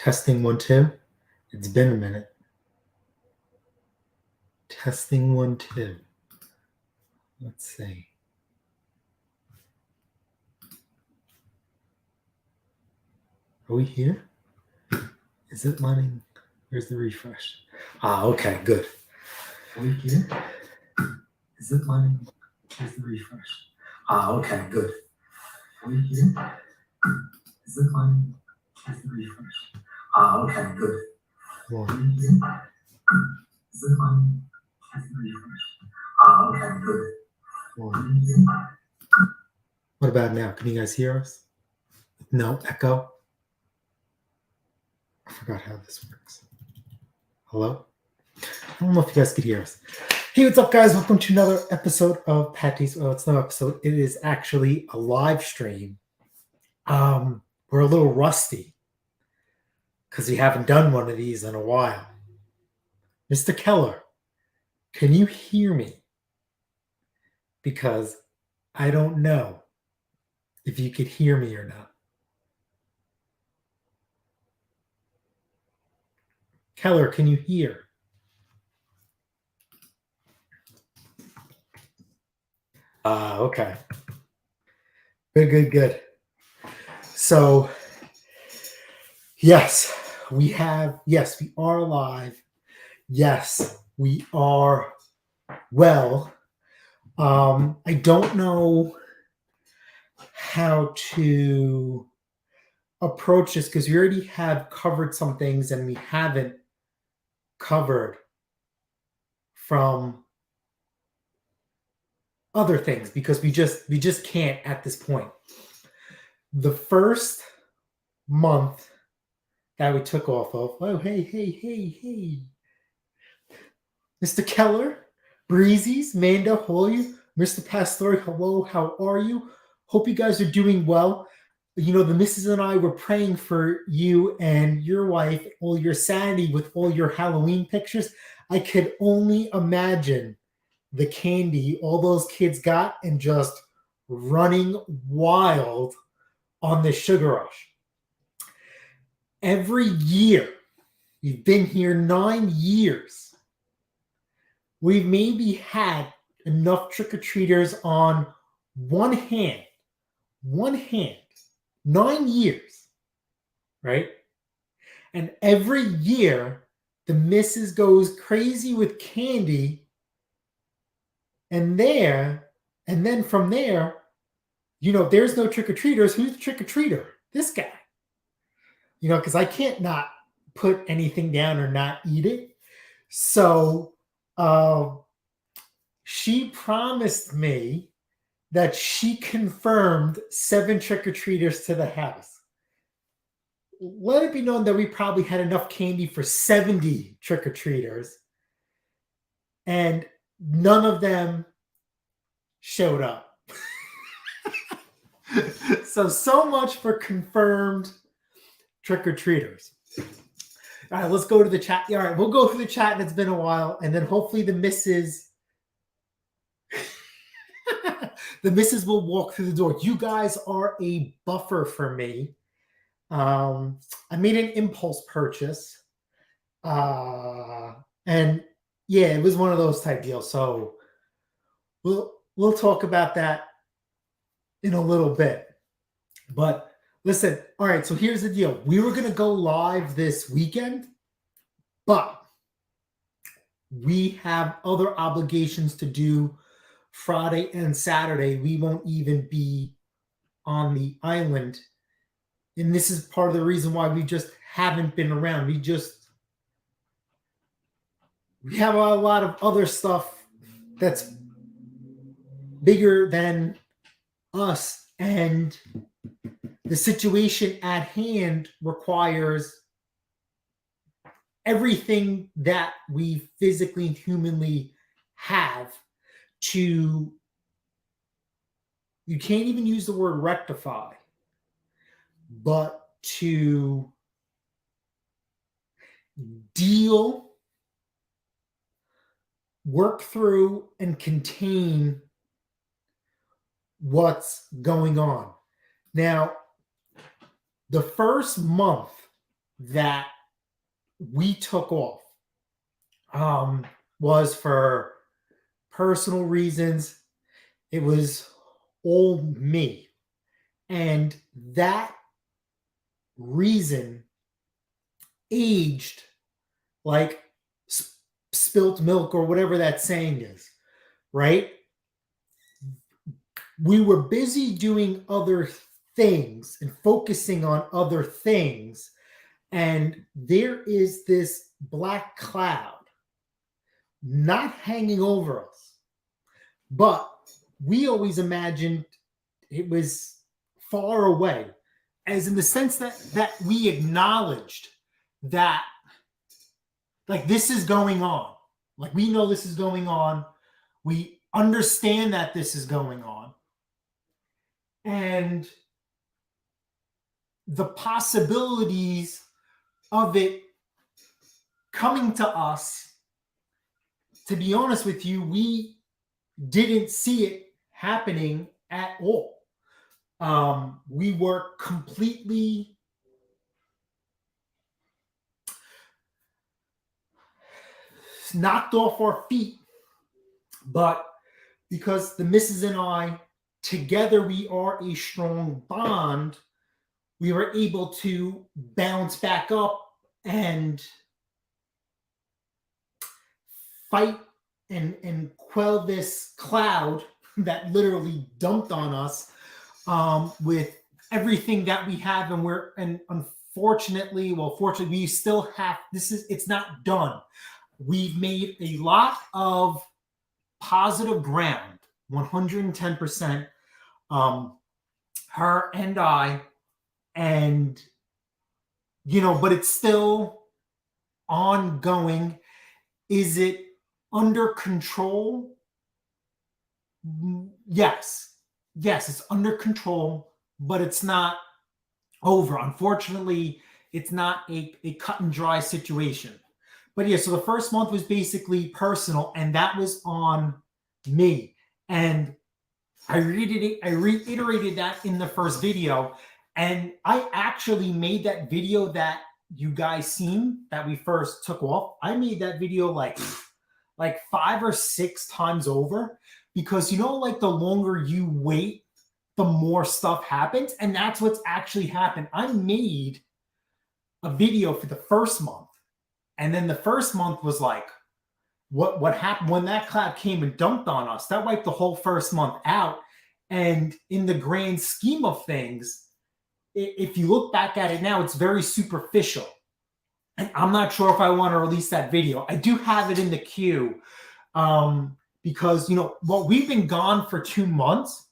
Testing 1, 2. It's been a minute. Testing 1, 2. Let's see. Are we here? Is it letting? Where's the refresh? Okay, good. Are we here? Is it letting? Where's the refresh? Okay, good. Are we here? Is it letting? Where's the refresh? Okay, good. Are we here? Is it letting? Where's the refresh? Okay, good. Are we here? What about now? Can you guys hear us? No echo? I forgot how this works. Hello? I don't know if you guys could hear us. Hey, what's up, guys? Welcome to another episode of Patty's. Well, it's no episode. It is actually a live stream. We're a little rusty because we haven't done one of these in a while. Mr. Keller, can you hear me? Because I don't know if you could hear me or not. Keller, can you hear? Okay. Good. So, yes, we are live. Yes, we are well. I don't know how to approach this because we already have covered some things and we haven't covered from other things because we just can't at this point. The first month that we took off of, oh, hey. Mr. Keller, Breezy's, Manda, how are you? Mr. Pastore, hello, how are you? Hope you guys are doing well. You know, the missus and I were praying for you and your wife, all your sanity with all your Halloween pictures. I could only imagine the candy all those kids got and just running wild on the sugar rush. Every year, we've been here 9 years, we've maybe had enough trick-or-treaters on one hand, 9 years, right? And every year, the missus goes crazy with candy. And then from there, you know, there's no trick-or-treaters. Who's the trick-or-treater? This guy. You know, because I can't not put anything down or not eat it. So she promised me that she confirmed 7 trick-or-treaters to the house. Let it be known that we probably had enough candy for 70 trick-or-treaters. And none of them showed up. So much for confirmed trick-or-treaters. All right, let's go to the chat. All right, we'll go through the chat, and it's been a while. And then hopefully the missus will walk through the door. You guys are a buffer for me. I made an impulse purchase. And yeah, it was one of those type deals. So we'll talk about that in a little bit. But listen, all right, so here's the deal. We were going to go live this weekend, but we have other obligations to do Friday and Saturday. We won't even be on the island. And this is part of the reason why we just haven't been around. We have a lot of other stuff that's bigger than us, and the situation at hand requires everything that we physically and humanly have to, you can't even use the word rectify, but to deal, work through, and contain what's going on. Now, the first month that we took off was for personal reasons. It was all me. And that reason aged like spilt milk or whatever that saying is, right? We were busy doing other things and focusing on other things. And there is this black cloud not hanging over us, but we always imagined it was far away, as in the sense that we acknowledged that, like, this is going on. Like, we know this is going on. We understand that this is going on. And the possibilities of it coming to us, to be honest with you, we didn't see it happening at all. We were completely knocked off our feet, but because the missus and I, together we are a strong bond, we were able to bounce back up and fight and quell this cloud that literally dumped on us with everything that we have. And unfortunately, fortunately, we still have, it's not done. We've made a lot of positive ground, 110%, her and I, and, but it's still ongoing. Is it under control? Yes, it's under control, but it's not over. Unfortunately, it's not a cut and dry situation. But yeah, so the first month was basically personal, and that was on me. And I reiterated that in the first video. And I actually made that video that you guys seen that we first took off. I made that video like 5 or 6 times over, because like the longer you wait, the more stuff happens. And that's what's actually happened. I made a video for the first month. And then the first month was like, what happened when that cloud came and dumped on us? That wiped the whole first month out. And in the grand scheme of things, if you look back at it now, it's very superficial. And I'm not sure if I want to release that video. I do have it in the queue because, we've been gone for 2 months.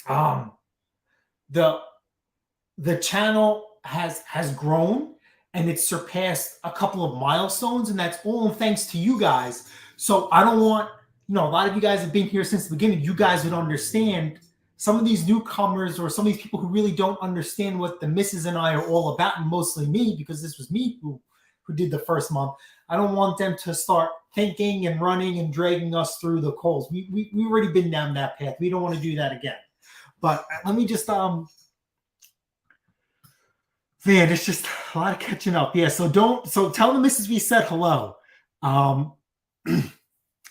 The channel has grown, and it's surpassed a couple of milestones, and that's all thanks to you guys. So I don't want, a lot of you guys have been here since the beginning. You guys would understand. Some of these newcomers, or some of these people who really don't understand what the missus and I are all about, and mostly me, because this was me who did the first month. I don't want them to start thinking and running and dragging us through the coals. We've already been down that path. We don't want to do that again. But let me just man, it's just a lot of catching up. Yeah, so tell the missus we said hello. I'm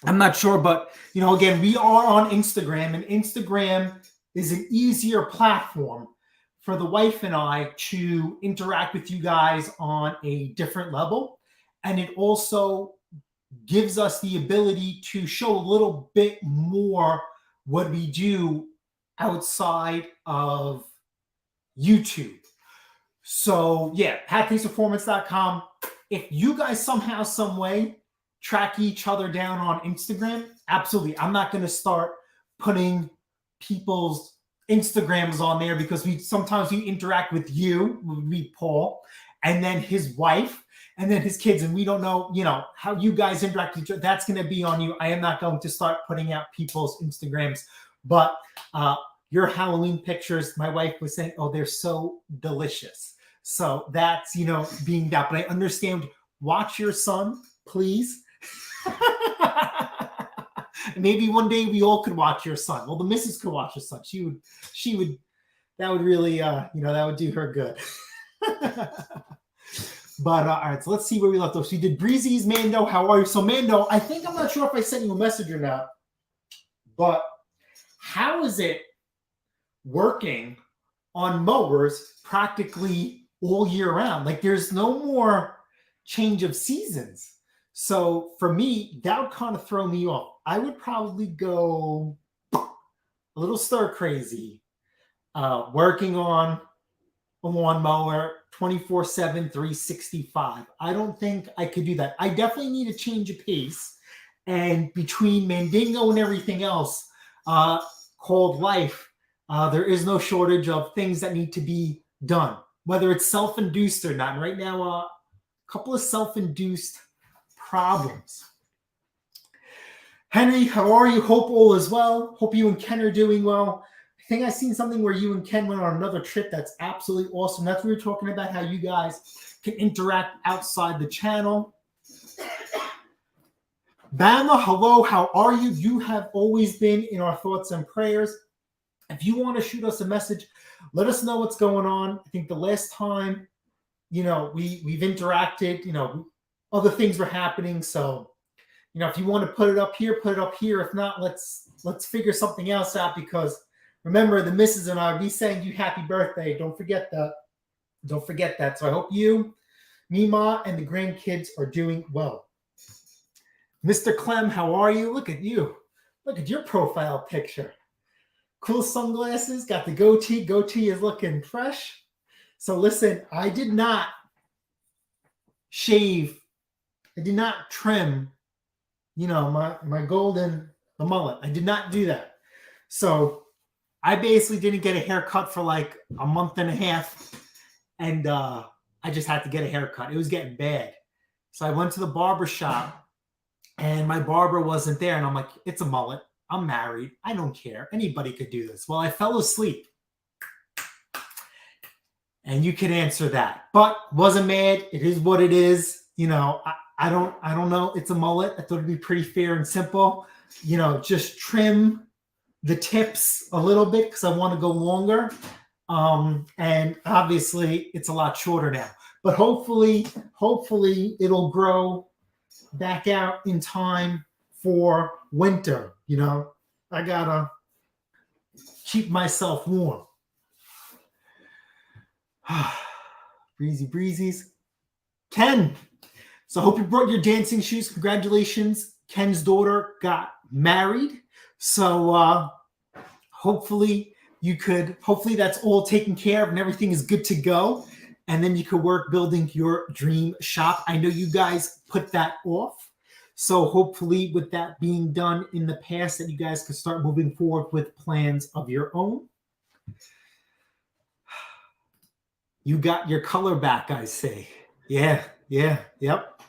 not sure, but again, we are on Instagram, and Instagram is an easier platform for the wife and I to interact with you guys on a different level. And it also gives us the ability to show a little bit more what we do outside of YouTube. So yeah, PatCasePerformance.com. If you guys somehow, some way track each other down on Instagram, absolutely. I'm not going to start putting people's Instagrams on there, because sometimes we interact with you, would be Paul, and then his wife, and then his kids, and we don't know, how you guys interact with each other. That's going to be on you. I am not going to start putting out people's Instagrams, but your Halloween pictures, my wife was saying, oh, they're so delicious. So that's, being that. But I understand, watch your son, please. Maybe one day we all could watch your son. Well, the missus could watch your son. She would, that would really, that would do her good. But all right, so let's see where we left off. So you did Breezy's, Mando. How are you? So Mando, I'm not sure if I sent you a message or not, but how is it working on mowers practically all year round? Like there's no more change of seasons. So for me, that would kind of throw me off. I would probably go a little stir crazy, working on a lawnmower 24/7, 365. I don't think I could do that. I definitely need a change of pace. And between Mandingo and everything else called life, there is no shortage of things that need to be done, whether it's self-induced or not. And right now, a couple of self-induced problems. Henry, how are you? Hope all is well. Hope you and Ken are doing well. I think I've seen something where you and Ken went on another trip. That's absolutely awesome. That's what we were talking about, how you guys can interact outside the channel. Bama, hello, how are you? You have always been in our thoughts and prayers. If you want to shoot us a message, let us know what's going on. I think the last time, we've interacted, other things were happening. So, if you want to put it up here, put it up here. If not, let's figure something else out, because remember, the missus and I will be saying you happy birthday. Don't forget that. Don't forget that. So I hope you, Mima, and the grandkids are doing well. Mr. Clem, how are you? Look at you. Look at your profile picture. Cool sunglasses, got the goatee. Goatee is looking fresh. So listen, I did not shave. I did not trim, my golden mullet. I did not do that. So I basically didn't get a haircut for like a month and a half. And I just had to get a haircut. It was getting bad. So I went to the barber shop and my barber wasn't there. And I'm like, it's a mullet. I'm married. I don't care. Anybody could do this. Well, I fell asleep. And you could answer that. But wasn't mad. It is what it is. I don't know. It's a mullet. I thought it'd be pretty fair and simple. Just trim the tips a little bit because I want to go longer. And obviously it's a lot shorter now. But hopefully it'll grow back out in time for winter. I gotta keep myself warm. Breezies. Ken, so I hope you brought your dancing shoes. Congratulations. Ken's daughter got married. So hopefully that's all taken care of and everything is good to go. And then you could work building your dream shop. I know you guys put that off. So hopefully with that being done in the past, that you guys could start moving forward with plans of your own. You got your color back, I say. Yeah, yep.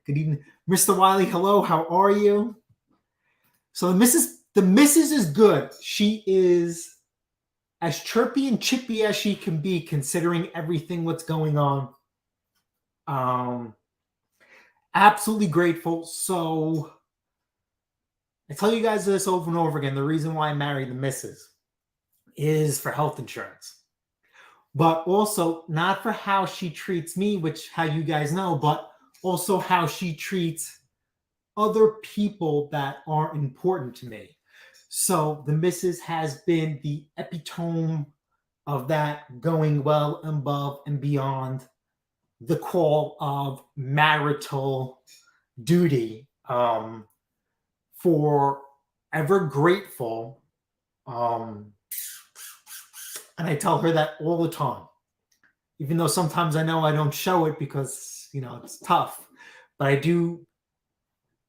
Good evening. Mr. Wiley, hello, how are you? So the missus is good. She is as chirpy and chippy as she can be, considering everything what's going on. Absolutely grateful. So I tell you guys this over and over again. The reason why I married the missus is for health insurance, but also not for how she treats me, which how you guys know, but also how she treats other people that are important to me. So the missus has been the epitome of that, going well above and beyond the call of marital duty. Forever grateful. And I tell her that all the time, even though sometimes I know I don't show it because, it's tough, but I do,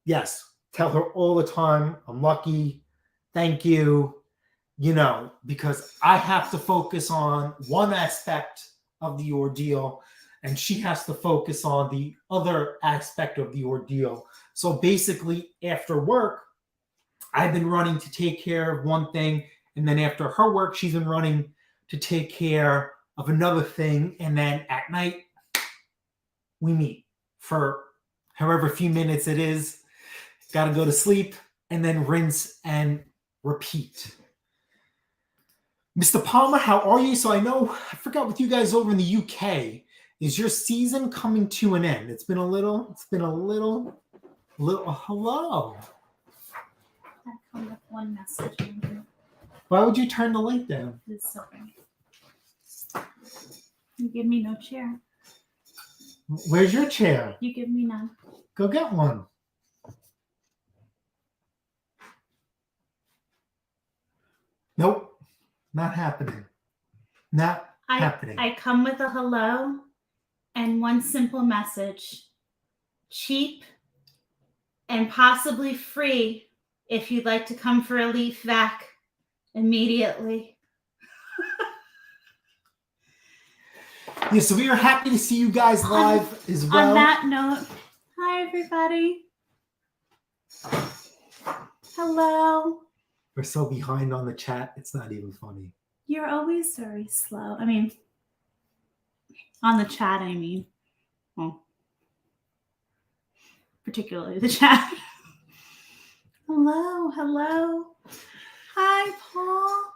yes, tell her all the time, I'm lucky. Thank you, because I have to focus on one aspect of the ordeal and she has to focus on the other aspect of the ordeal. So basically, after work, I've been running to take care of one thing. And then after her work, she's been running to take care of another thing. And then at night, we meet for however few minutes it is. Got to go to sleep and then rinse and repeat. Mr. Palmer, how are you? So I know, I forgot with you guys over in the UK, Is your season coming to an end? It's been a little, hello. I come with one message. Andrew. Why would you turn the light down? It's so bad. You give me no chair. Where's your chair? You give me none. Go get one. Nope. Not happening. Not happening. I come with a hello and one simple message. Cheap and possibly free if you'd like to come for a leaf vac immediately. Yeah, so we are happy to see you guys live as well. On that note, hi everybody. Hello. We're so behind on the chat, it's not even funny. You're always very slow. I mean, on the chat, I mean. Well, particularly the chat. Hello, hello. Hi, Paul.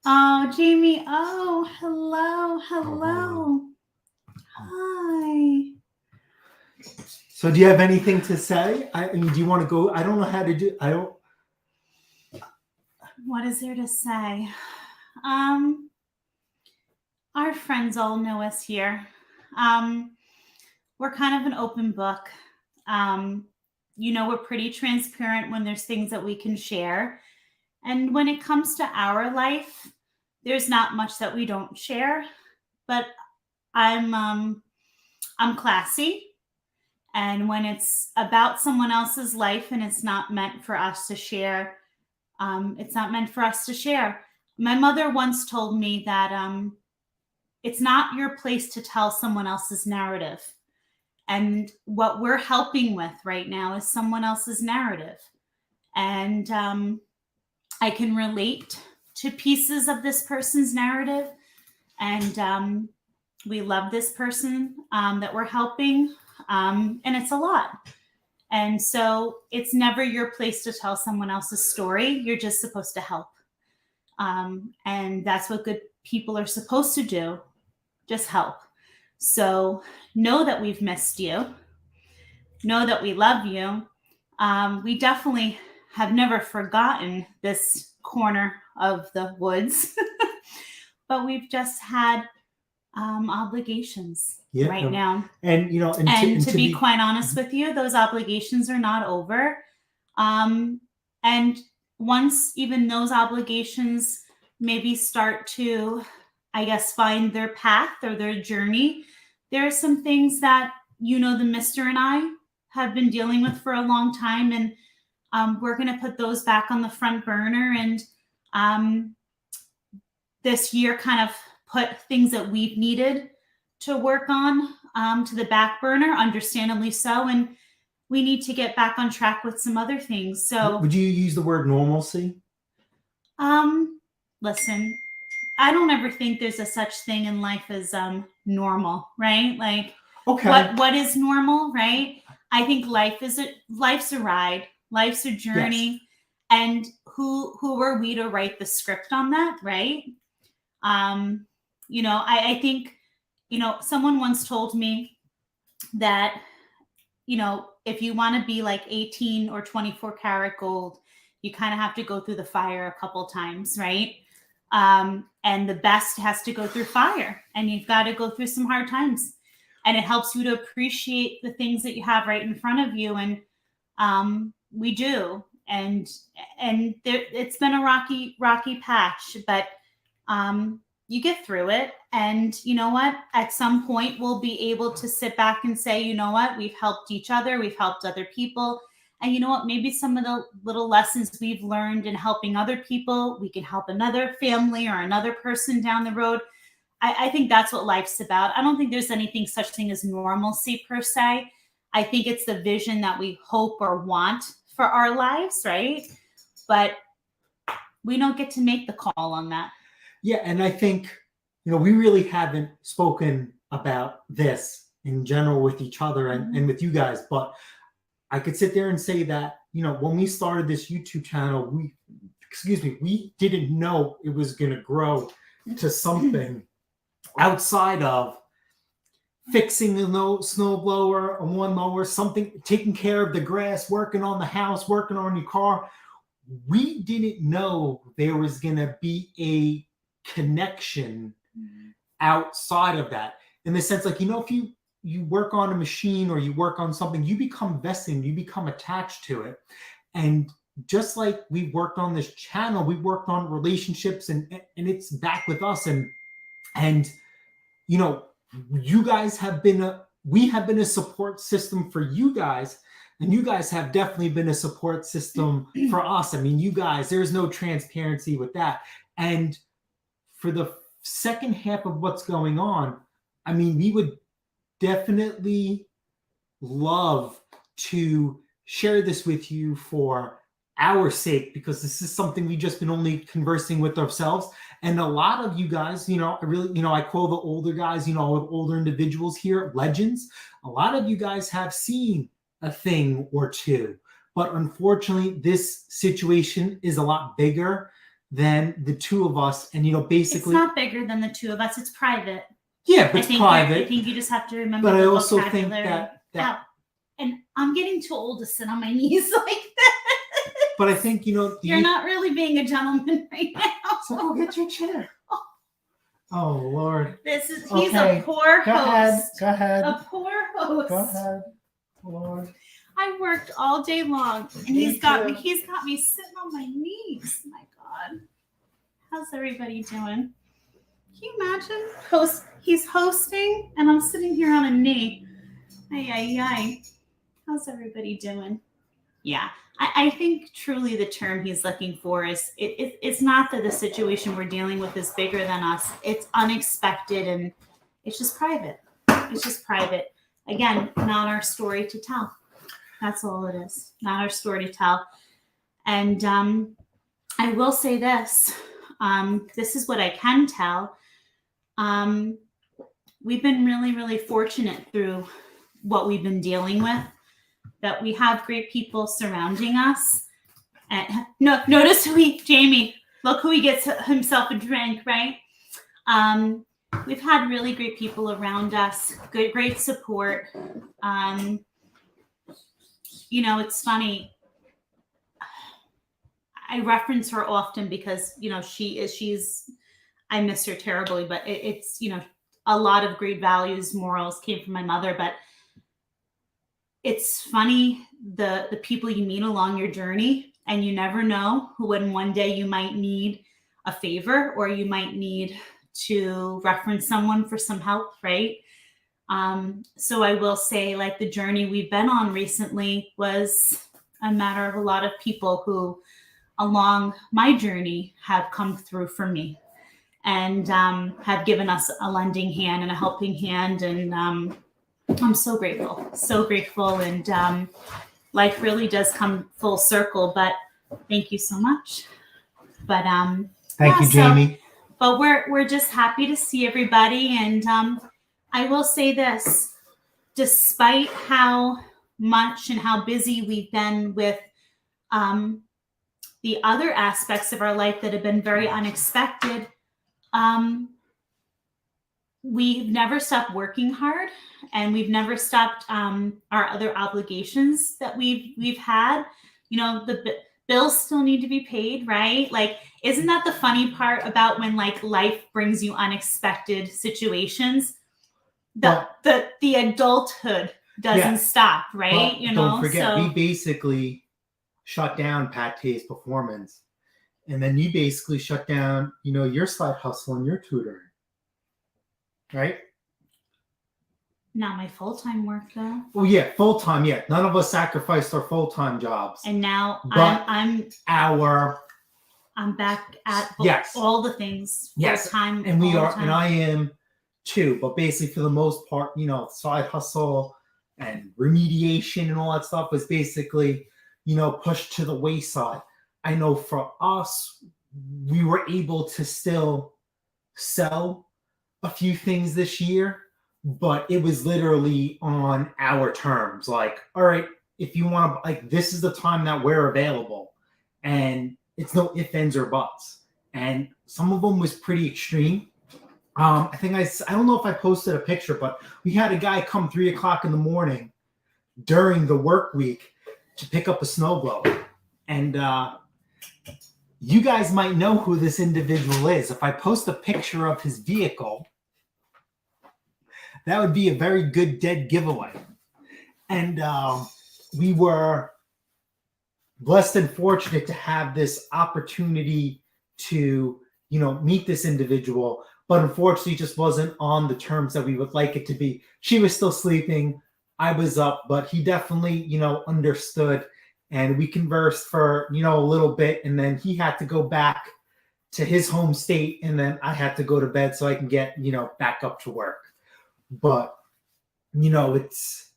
Oh, Jamie. Oh, hello, hello. Hi. So do you have anything to say? I mean, do you want to go? I don't know how to do. What is there to say? Our friends all know us here. We're kind of an open book. We're pretty transparent when there's things that we can share. And when it comes to our life, there's not much that we don't share. But I'm classy. And when it's about someone else's life and it's not meant for us to share, it's not meant for us to share. My mother once told me that it's not your place to tell someone else's narrative. And what we're helping with right now is someone else's narrative. And I can relate to pieces of this person's narrative. And we love this person that we're helping. And it's a lot. And so it's never your place to tell someone else's story. You're just supposed to help. And that's what good people are supposed to do. Just help. So know that we've missed you. Know that we love you. We definitely have never forgotten this corner of the woods, but we've just had obligations right now. And to be quite honest with you, those obligations are not over. And once even those obligations maybe start to, I guess, find their path or their journey, there are some things that, the mister and I have been dealing with for a long time. And we're going to put those back on the front burner. And this year kind of put things that we've needed to work on to the back burner, understandably so. And we need to get back on track with some other things. So would you use the word normalcy? Listen, I don't ever think there's a such thing in life as normal, right? Like, okay, what is normal, right? I think life's a ride, life's a journey. Yes. And who are we to write the script on that, right? I think, someone once told me that, if you want to be like 18 or 24 karat gold, you kind of have to go through the fire a couple times, right? And the best has to go through fire, and you've got to go through some hard times, and it helps you to appreciate the things that you have right in front of you. And we do. And it's been a rocky patch, but you get through it. And you know what? At some point, we'll be able to sit back and say, you know what? We've helped each other. We've helped other people. And you know what? Maybe some of the little lessons we've learned in helping other people, we can help another family or another person down the road. I think that's what life's about. I don't think there's anything such thing as normalcy per se. I think it's the vision that we hope or want for our lives, right? But we don't get to make the call on that. Yeah, and I think, we really haven't spoken about this in general with each other and with you guys, but I could sit there and say that, when we started this YouTube channel, we didn't know it was going to grow to something outside of fixing a snow blower, a lawnmower, something, taking care of the grass, working on the house, working on your car. We didn't know there was going to be a connection outside of that. In the sense, like, if you work on a machine or you work on something, you become vested, you become attached to it. And just like we worked on this channel, we worked on relationships, and it's back with us. And you guys we have been a support system for you guys, and you guys have definitely been a support system for us. I mean, you guys, there's no transparency with that. And for the second half of what's going on, I mean, we would definitely love to share this with you for our sake, because this is something we've just been only conversing with ourselves. And a lot of you guys, I call the older guys, older individuals here, legends. A lot of you guys have seen a thing or two, but unfortunately, this situation is a lot bigger than the two of us. And, basically, it's not bigger than the two of us. It's private. Yeah, but it's private. I think you just have to remember. But the I also vocabulary. think that and I'm getting too old to sit on my knees like that. But I think, you're not really being a gentleman right now. So go get your chair. Oh, Lord. He's Okay. a poor host. Go ahead. A poor host. Go ahead, Lord. I worked all day long, and he's got me sitting on my knees. My God. How's everybody doing? Can you imagine? He's hosting, and I'm sitting here on a knee. Ay. How's everybody doing? Yeah. I think truly the term he's looking for is it's not that the situation we're dealing with is bigger than us. It's unexpected, and it's just private. It's just private. Again, not our story to tell. That's all it is. Not our story to tell. And I will say this. This is what I can tell. We've been really, really fortunate through what we've been dealing with, that we have great people surrounding us. And notice Jamie, look who he gets himself a drink, right? We've had really great people around us, great support. It's funny. I reference her often because, I miss her terribly, but it's a lot of great values, morals came from my mother, but it's funny, the people you meet along your journey, and you never know when one day you might need a favor, or you might need to reference someone for some help, right? So I will say, like, the journey we've been on recently was a matter of a lot of people who along my journey have come through for me, and have given us a lending hand and a helping hand. And I'm so grateful. And life really does come full circle, but thank you so much. But thank you, Jamie. But we're just happy to see everybody. And I will say this, despite how much and how busy we've been with the other aspects of our life that have been very unexpected, we've never stopped working hard, and we've never stopped our other obligations that we've had. The bills still need to be paid, right? Like, isn't that the funny part about when, like, life brings you unexpected situations? The adulthood doesn't stop, right? But don't forget, we basically shut down Pat Tay's performance, and then you basically shut down, your side hustle and your tutoring. Right? Not my full-time work, though. Well, yeah, full-time, yeah. None of us sacrificed our full-time jobs. And now But I'm back at all the things full-time. And we are, and I am too. But basically, for the most part, side hustle and remediation and all that stuff was basically, pushed to the wayside. I know for us, we were able to still sell a few things this year, but it was literally on our terms. Like, all right, if you want to, like, this is the time that we're available, and it's no ifs, ands, or buts. And some of them was pretty extreme. I think I don't know if I posted a picture, but we had a guy come 3 o'clock in the morning during the work week to pick up a snowblower. And you guys might know who this individual is. If I post a picture of his vehicle, that would be a very good dead giveaway. And we were blessed and fortunate to have this opportunity to, meet this individual. But unfortunately, it just wasn't on the terms that we would like it to be. She was still sleeping. I was up, but he definitely, understood. And we conversed for, a little bit. And then he had to go back to his home state. And then I had to go to bed so I can get, back up to work. But, it's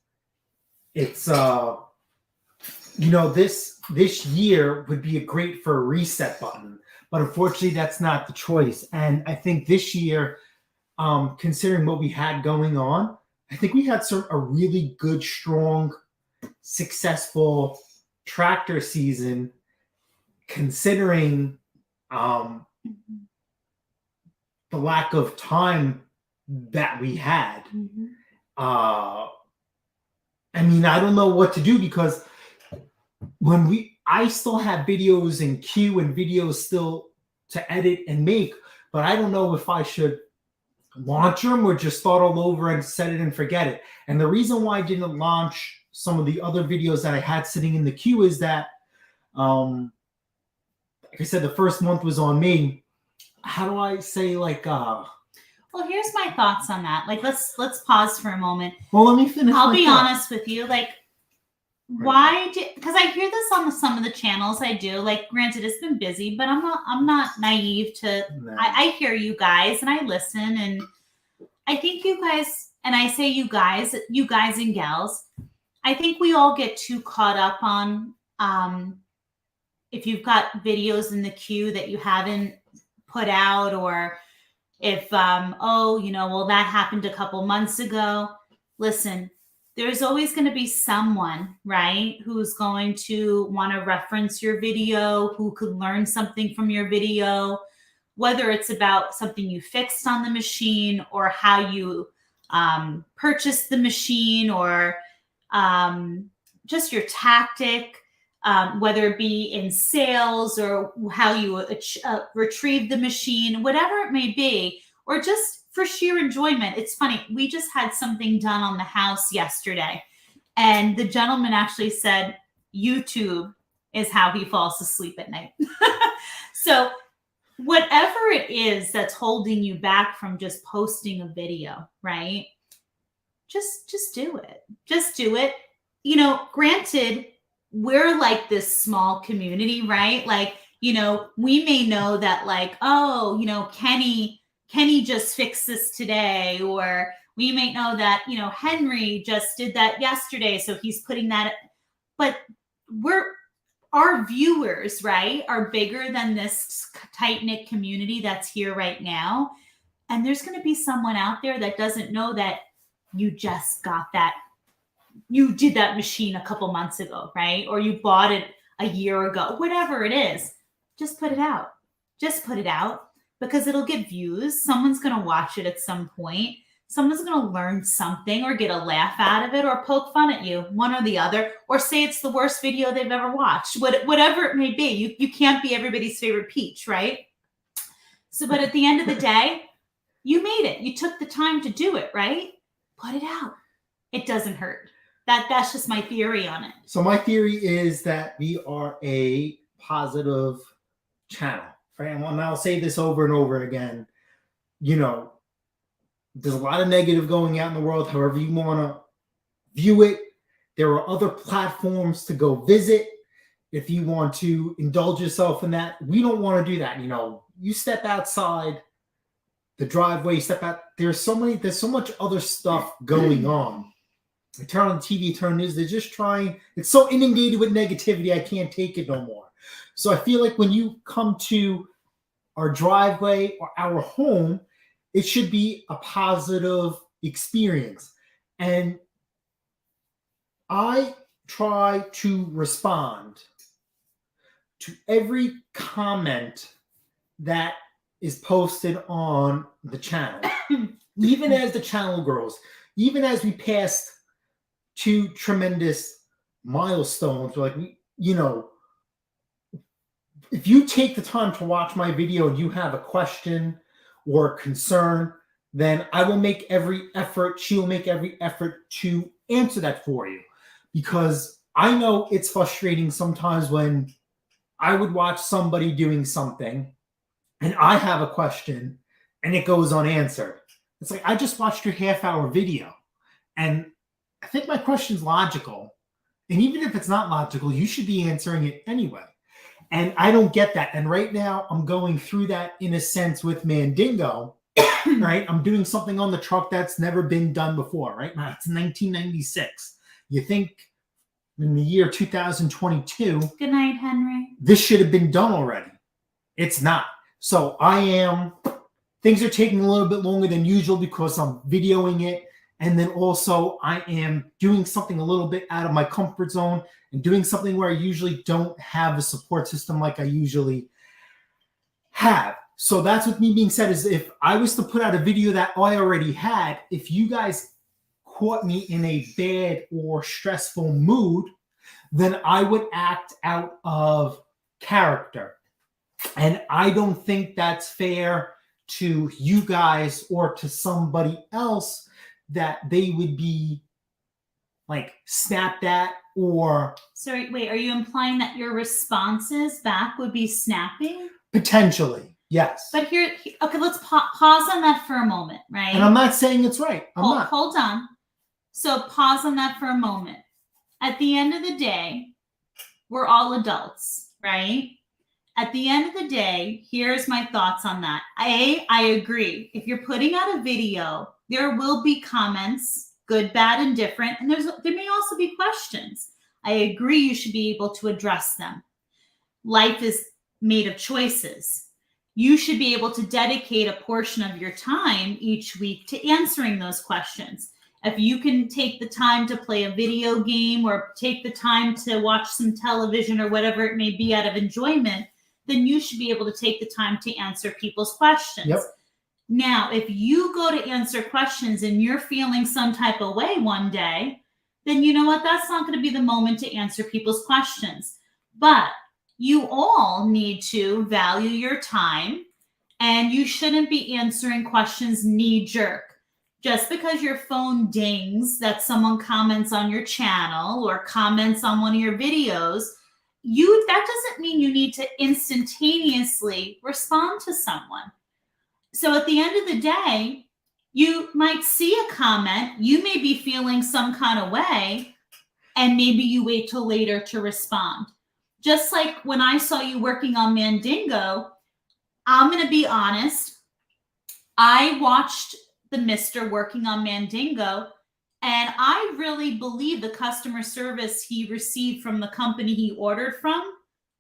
this year would be great for a reset button. But unfortunately, that's not the choice. And I think this year, considering what we had going on, I think we had a really good, strong, successful tractor season, considering the lack of time that we had. Mm-hmm. I don't know what to do, because I still have videos in queue and videos still to edit and make, but I don't know if I should launch them or just start all over and set it and forget it. And the reason why I didn't launch some of the other videos that I had sitting in the queue is that, like I said, the first month was on me. How do I say, well, here's my thoughts on that. Let's pause for a moment. Well, let me finish. I'll be honest with you. Why? Because I hear this on some of the channels I do. Granted, it's been busy, but I'm not naive to. No. I hear you guys and I listen, and I think you guys, and I say you guys and gals, I think we all get too caught up on if you've got videos in the queue that you haven't put out, or if well, that happened a couple months ago. Listen. There's always going to be someone, right, who's going to want to reference your video, who could learn something from your video, whether it's about something you fixed on the machine or how you purchased the machine, or just your tactic, whether it be in sales or how you retrieve the machine, whatever it may be, or just for sheer enjoyment. It's funny. We just had something done on the house yesterday, and the gentleman actually said YouTube is how he falls asleep at night. So whatever it is that's holding you back from just posting a video, right? Just do it. Just do it. Granted, we're like this small community, right? We may know that Kenny just fixed this today, or we may know that, Henry just did that yesterday, so he's putting that. But our viewers, right, are bigger than this tight-knit community that's here right now. And there's going to be someone out there that doesn't know that you just got that. You did that machine a couple months ago, right? Or you bought it a year ago, whatever it is. Just put it out. Just put it out. Because it'll get views. Someone's going to watch it at some point. Someone's going to learn something or get a laugh out of it, or poke fun at you, one or the other, or say it's the worst video they've ever watched. Whatever it may be. You can't be everybody's favorite peach, right? So, but at the end of the day, you made it. You took the time to do it, right? Put it out. It doesn't hurt. That's just my theory on it. So my theory is that we are a positive channel. Right? And I'll say this over and over again. There's a lot of negative going out in the world. However you want to view it, there are other platforms to go visit if you want to indulge yourself in that. We don't want to do that. You step outside the driveway, step out. There's so much other stuff going on. I turn on the TV, turn news. They're just trying. It's so inundated with negativity. I can't take it no more. So I feel like when you come to our driveway or our home, it should be a positive experience. And I try to respond to every comment that is posted on the channel, even as the channel grows, even as we passed 2 tremendous milestones, like, you know, if you take the time to watch my video and you have a question or concern, then I will make every effort, she will make every effort to answer that for you. Because I know it's frustrating sometimes when I would watch somebody doing something and I have a question and it goes unanswered. It's like, I just watched your half-hour video and I think my question's logical. And even if it's not logical, you should be answering it anyway. And I don't get that. And right now I'm going through that in a sense with Mandingo, right? I'm doing something on the truck that's never been done before, right? Now it's 1996. You think in the year 2022, Good night, Henry. this should have been done already. It's not. So things are taking a little bit longer than usual because I'm videoing it. And then also I am doing something a little bit out of my comfort zone and doing something where I usually don't have a support system like I usually have. So that's with me being said, is if I was to put out a video that I already had, if you guys caught me in a bad or stressful mood, then I would act out of character. And I don't think that's fair to you guys or to somebody else that they would be like snapped at or Sorry, wait, are you implying that your responses back would be snapping? potentially, yes. But here, okay, let's pause on that for a moment, right? And I'm not saying it's right. I'm not. Hold on. So pause on that for a moment. At the end of the day, we're all adults, right? At the end of the day, here's my thoughts on that. I agree. If you're putting out a video, there will be comments, good, bad, and different, and there may also be questions. I agree you should be able to address them. Life is made of choices. You should be able to dedicate a portion of your time each week to answering those questions. If you can take the time to play a video game or take the time to watch some television or whatever it may be out of enjoyment, then you should be able to take the time to answer people's questions. Yep. Now, if you go to answer questions and you're feeling some type of way one day, then you know what? That's not going to be the moment to answer people's questions. But you all need to value your time, and you shouldn't be answering questions knee-jerk. Just because your phone dings that someone comments on your channel or comments on one of your videos, that doesn't mean you need to instantaneously respond to someone. So at the end of the day, you might see a comment, you may be feeling some kind of way, and maybe you wait till later to respond. Just like when I saw you working on Mandingo, I'm going to be honest, I watched the Mister working on Mandingo, and I really believe the customer service he received from the company he ordered from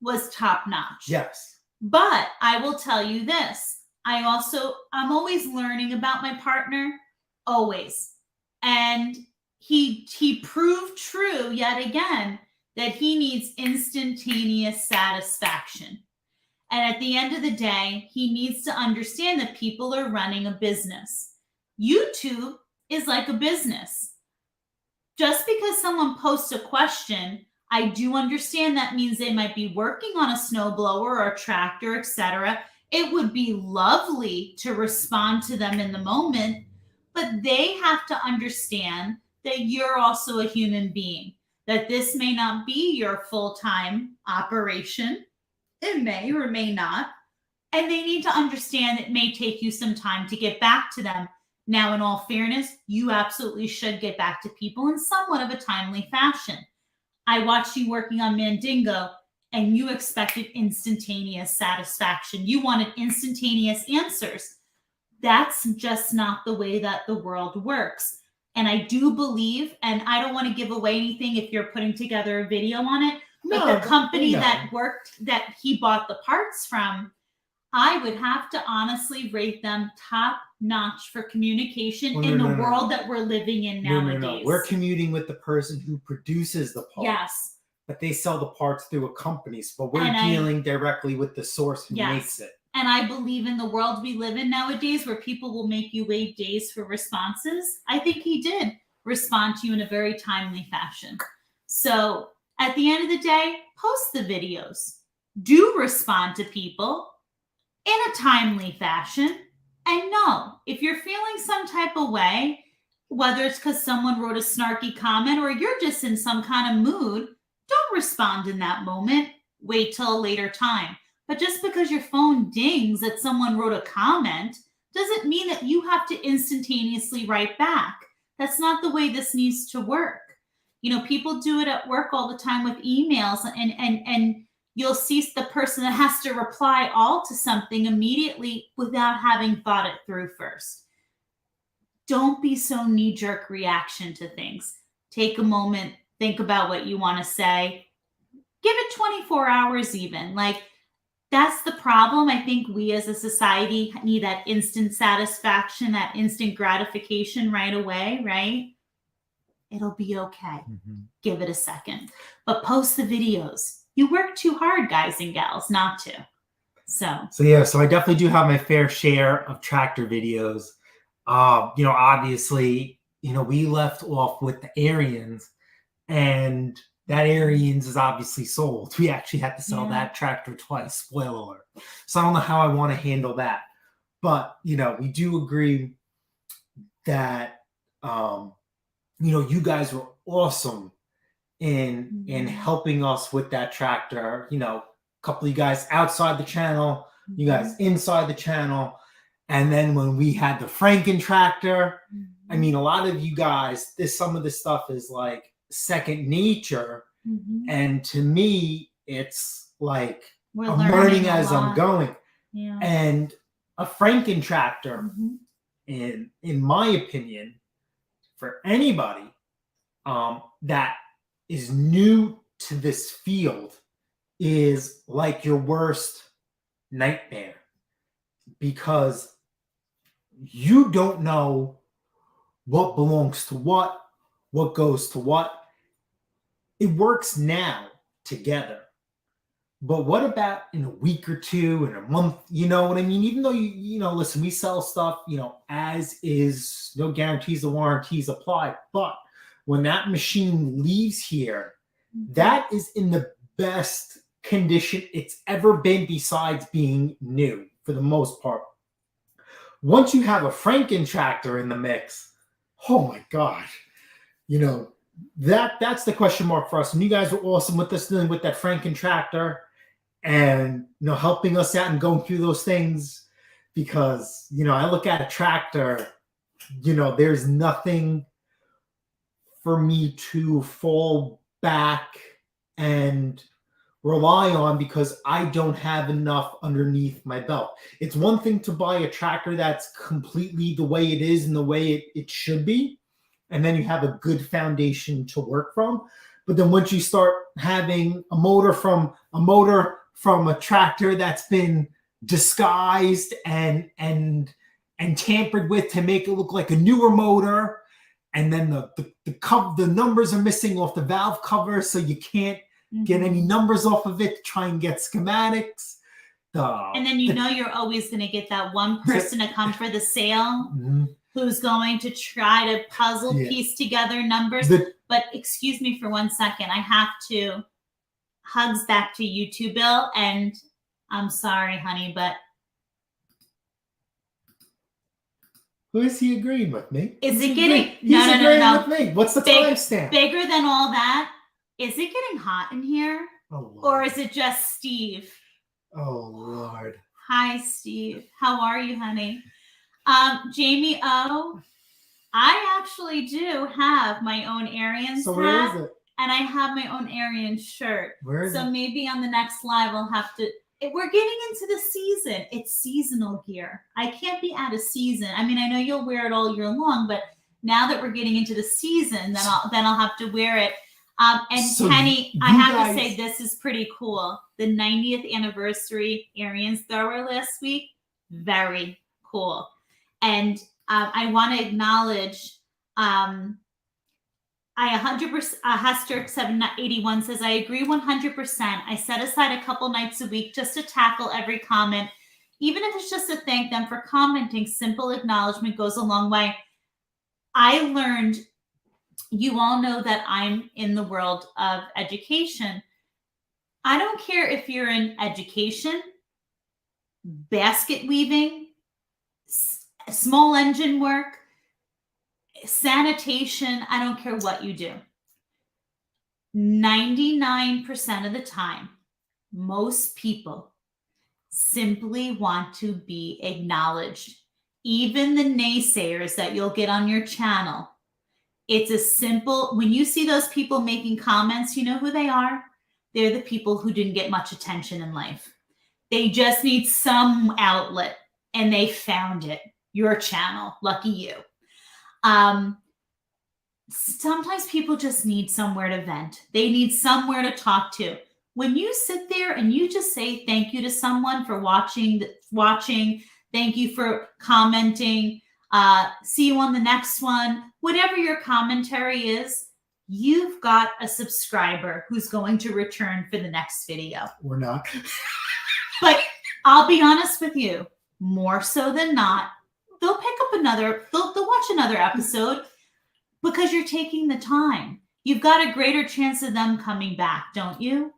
was top notch. Yes. But I will tell you this. I'm always learning about my partner, always. And he proved true yet again that he needs instantaneous satisfaction. And at the end of the day, he needs to understand that people are running a business. YouTube is like a business. Just because someone posts a question, I do understand that means they might be working on a snowblower or a tractor, etc. It would be lovely to respond to them in the moment, but they have to understand that you're also a human being, that this may not be your full-time operation. It may or may not. And they need to understand it may take you some time to get back to them. Now, in all fairness, you absolutely should get back to people in somewhat of a timely fashion. I watched you working on Mandingo, and you expected instantaneous satisfaction. You wanted instantaneous answers. That's just not the way that the world works. And I do believe, and I don't want to give away anything if you're putting together a video on it, but the company that he bought the parts from, I would have to honestly rate them top notch for communication in the world that we're living in nowadays. No. We're commuting with the person who produces the parts. Yes. But they sell the parts through a company, but we're dealing directly with the source who makes it. And I believe in the world we live in nowadays where people will make you wait days for responses. I think he did respond to you in a very timely fashion. So at the end of the day, post the videos. Do respond to people in a timely fashion. And no, if you're feeling some type of way, whether it's because someone wrote a snarky comment or you're just in some kind of mood, don't respond in that moment. Wait till a later time. But just because your phone dings that someone wrote a comment doesn't mean that you have to instantaneously write back. That's not the way this needs to work. You know, people do it at work all the time with emails, and you'll see the person that has to reply all to something immediately without having thought it through first. Don't be so knee-jerk reaction to things. Take a moment, think about what you want to say. Give it 24 hours even. Like, that's the problem. I think we as a society need that instant satisfaction, that instant gratification right away, right? It'll be okay. Give it a second. But post the videos. You work too hard, guys and gals, not to. So I definitely do have my fair share of tractor videos. Obviously, we left off with the Ariens, and that Ariens is obviously sold. We actually had to sell that tractor twice, spoiler alert. So I don't know how I want to handle that. But, we do agree that, you guys were awesome in helping us with that tractor. A couple of you guys outside the channel, you guys inside the channel. And then when we had the Franken tractor, I mean, a lot of you guys, some of this stuff is like second nature. And to me, it's like I'm learning as I'm going. Yeah. And a Franken tractor, in my opinion, for anybody that is new to this field, is like your worst nightmare, because you don't know what belongs to what goes to what. It works now together. But what about in a week or two, in a month? You know what I mean? Even though, listen, we sell stuff, as is, no guarantees or warranties apply. But when that machine leaves here, that is in the best condition it's ever been, besides being new for the most part. Once you have a Franken tractor in the mix, oh my God, that's the question mark for us. And you guys were awesome with us dealing with that Franken tractor and, helping us out and going through those things, because, I look at a tractor, there's nothing for me to fall back and rely on, because I don't have enough underneath my belt. It's one thing to buy a tractor that's completely the way it is and the way it should be, and then you have a good foundation to work from. But then once you start having a motor from a tractor that's been disguised and tampered with to make it look like a newer motor, and then the numbers are missing off the valve cover, so you can't get any numbers off of it to try and get schematics. And then you're always going to get that one person to come for the sale who's going to try to puzzle piece together numbers. But excuse me for 1 second. I have to hugs back to you too, Bill. And I'm sorry, honey, but who is he agreeing with me? Is it getting He's agreeing with me. What's the timestamp? Bigger than all that? Is it getting hot in here? Oh, Lord. Or is it just Steve? Oh, Lord. Hi, Steve. How are you, honey? Jamie O, I actually do have my own Arians So where hat, is it? and I have my own Arians shirt. Where is so it? Maybe on the next live I'll have to. We're getting into the season. It's seasonal gear. I can't be out of season. I mean, I know you'll wear it all year long, but now that we're getting into the season, then I'll have to wear it. And So Kenny, I you have guys- to say this is pretty cool. The 90th anniversary Arians thrower last week, very cool. And I want to acknowledge, I 100%, Hester 781 says, I agree 100%. I set aside a couple nights a week just to tackle every comment. even if it's just to thank them for commenting, simple acknowledgement goes a long way. I learned, you all know that I'm in the world of education. I don't care if you're in education, basket weaving, small engine work, sanitation, I don't care what you do. 99% of the time, most people simply want to be acknowledged. Even the naysayers that you'll get on your channel, it's a simple, when you see those people making comments, you know who they are? They're the people who didn't get much attention in life. They just need some outlet and they found it. Your channel, lucky you. Sometimes people just need somewhere to vent. They need somewhere to talk to. When you sit there and you just say thank you to someone for watching, thank you for commenting, see you on the next one, whatever your commentary is, you've got a subscriber who's going to return for the next video. Or not. But I'll be honest with you, more so than not, they'll pick up they'll watch another episode because you're taking the time. You've got a greater chance of them coming back, don't you?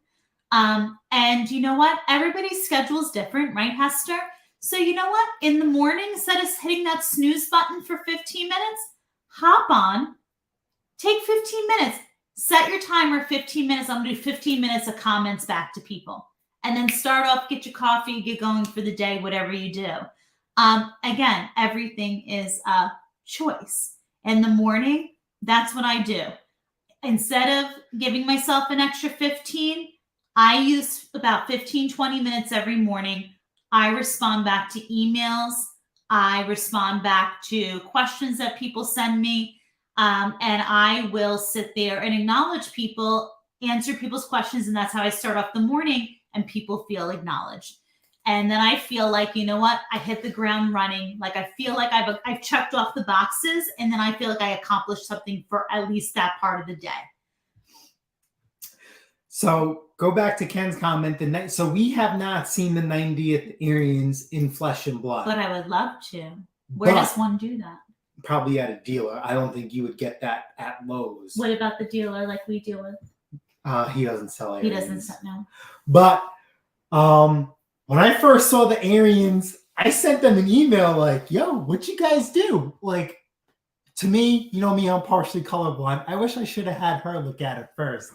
And you know what? Everybody's schedule is different, right, Hester? So you know what? In the morning, instead of hitting that snooze button for 15 minutes, hop on, take 15 minutes, set your timer 15 minutes. I'm going to do 15 minutes of comments back to people. And then start off, get your coffee, get going for the day, whatever you do. Again, everything is a choice. In the morning, that's what I do. Instead of giving myself an extra 15, I use about 15, 20 minutes every morning. I respond back to emails. I respond back to questions that people send me. And I will sit there and acknowledge people, answer people's questions. And that's how I start off the morning, and people feel acknowledged. And then I feel like, you know what? I hit the ground running. Like I feel like I've checked off the boxes, and then I feel like I accomplished something for at least that part of the day. So go back to Ken's comment. So we have not seen the 90th Arians in flesh and blood. But I would love to. Where does one do that? Probably at a dealer. I don't think you would get that at Lowe's. What about the dealer like we deal with? He doesn't sell Arians. He doesn't sell, no. But when I first saw the Arians, I sent them an email like, yo, what you guys do? Like, to me, you know me, I'm partially colorblind. I wish I should have had her look at it first.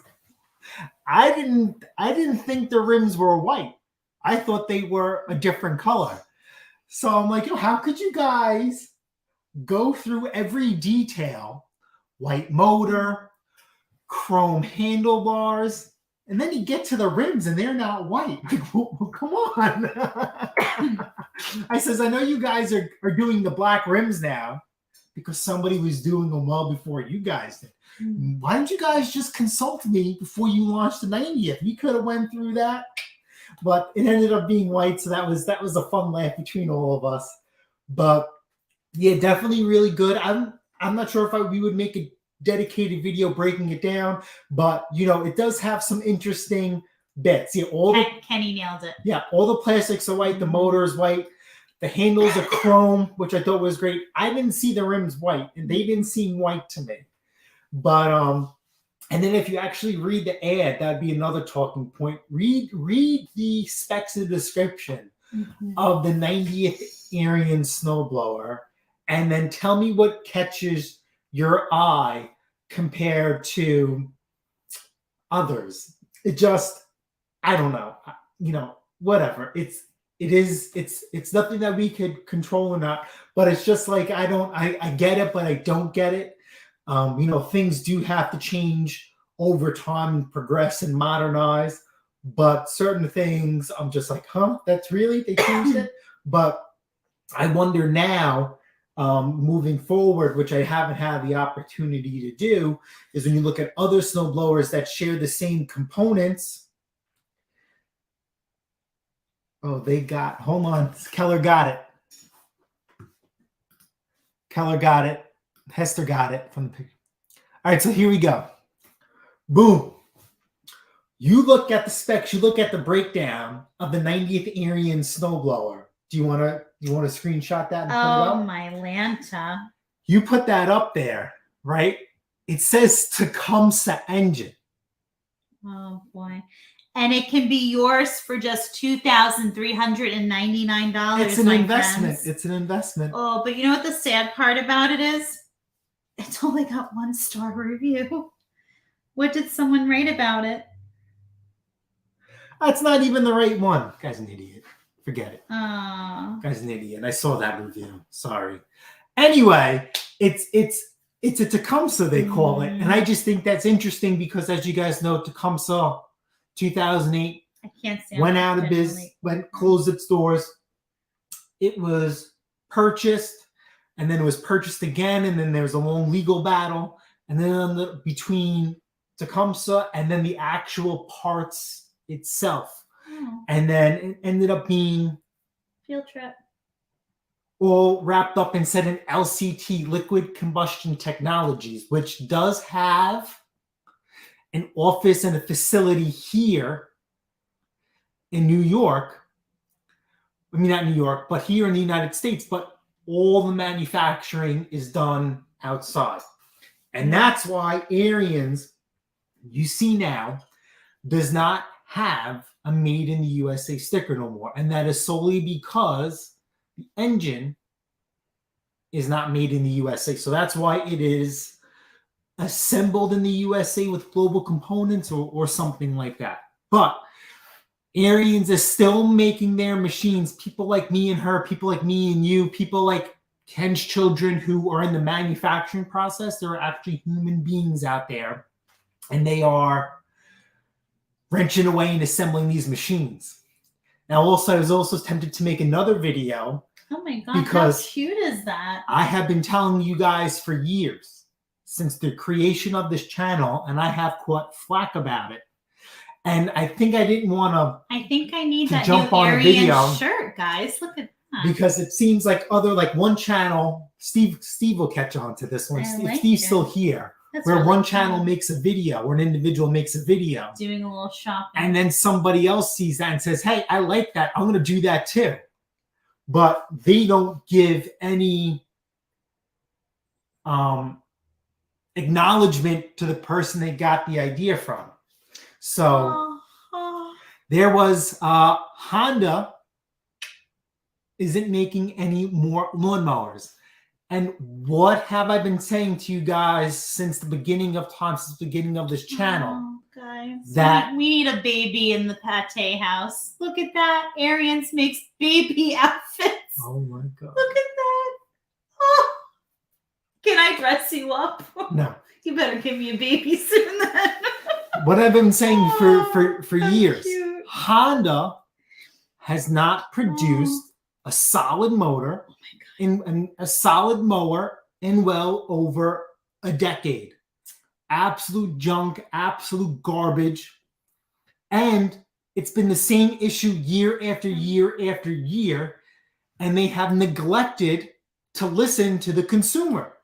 I didn't think the rims were white. I thought they were a different color. So I'm like, yo, how could you guys go through every detail? White motor, chrome handlebars, and then you get to the rims and they're not white. Like, well, come on. I says, I know you guys are doing the black rims now because somebody was doing them well before you guys did. Why didn't you guys just consult me before you launched the 90th? We could have went through that, but it ended up being white. So that was a fun laugh between all of us. But yeah, definitely really good. I'm not sure if we would make a dedicated video breaking it down, but you know, it does have some interesting bits. Yeah, Kenny nailed it. Yeah, all the plastics are white, the motor is white, the handles are chrome, which I thought was great. I didn't see the rims white, and they didn't seem white to me. But and then if you actually read the ad, that'd be another talking point. Read the specs and description of the 90th Arian snowblower, and then tell me what catches your eye compared to others. It just, I don't know, you know, whatever. It's nothing that we could control or not, but it's just like, I get it, but I don't get it. You know, things do have to change over time and progress and modernize, but certain things I'm just like, that's really, they changed it. But I wonder now, moving forward, which I haven't had the opportunity to do, is when you look at other snowblowers that share the same components. Oh, hold on, Keller got it. Keller got it. Hester got it from the picture. All right, so here we go. Boom. You look at the specs, you look at the breakdown of the 90th Arian snowblower. Do you want to screenshot that and put it Oh, up? my Lanta. You put that up there, right? It says Tecumseh engine. Oh, boy. And it can be yours for just $2,399. It's an my investment. friends. It's an investment. Oh, but you know what the sad part about it is? It's only got 1-star review. What did someone write about it? That's not even the right one. Guy's an idiot. Forget it. Oh. Guy's an idiot. I saw that review. Sorry. Anyway, it's a Tecumseh, they call it. And I just think that's interesting because, as you guys know, Tecumseh 2008 I can't stand went it. out of business, closed its doors. It was purchased, and then it was purchased again, and then there was a long legal battle, and then between Tecumseh and then the actual parts itself. Oh, And then it ended up being field trip. all wrapped up and said in LCT, Liquid Combustion Technologies, which does have an office and a facility here in New York. I mean, not New York, but here in the United States, but all the manufacturing is done outside. And that's why Ariens, you see now, does not have a made in the USA sticker no more. And that is solely because the engine is not made in the USA. So that's why it is assembled in the USA with global components or something like that. But Ariens is still making their machines. People like me and her, people like me and you, people like Ken's children who are in the manufacturing process. There are actually human beings out there, and they are wrenching away and assembling these machines. Now, also, I was also tempted to make another video. Oh my God, Because how cute is that? I have been telling you guys for years, since the creation of this channel, and I have caught flack about it. And I think I didn't want to, I think I need to that jump new on a Aryan video. shirt, guys. Look at that. because it seems like one channel, Steve will catch on to this one. I If like Steve's it. still here, That's where really one cool. channel makes a video, or an individual makes a video, Doing a little shopping. and then somebody else sees that and says, hey, I like that, I'm going to do that too. But they don't give any acknowledgement to the person they got the idea from. So there was Honda isn't making any more lawnmowers. And what have I been saying to you guys since the beginning of time, since the beginning of this channel? Oh, guys, That- we need a baby in the pate house. Look at that. Arians makes baby outfits. Oh my God. Look at that. Oh. Can I dress you up? No. You better give me a baby soon then. What I've been saying for So years, cute. Honda has not produced a solid motor in a solid mower in well over a decade. Absolute junk, absolute garbage. And it's been the same issue year after year after year. And they have neglected to listen to the consumer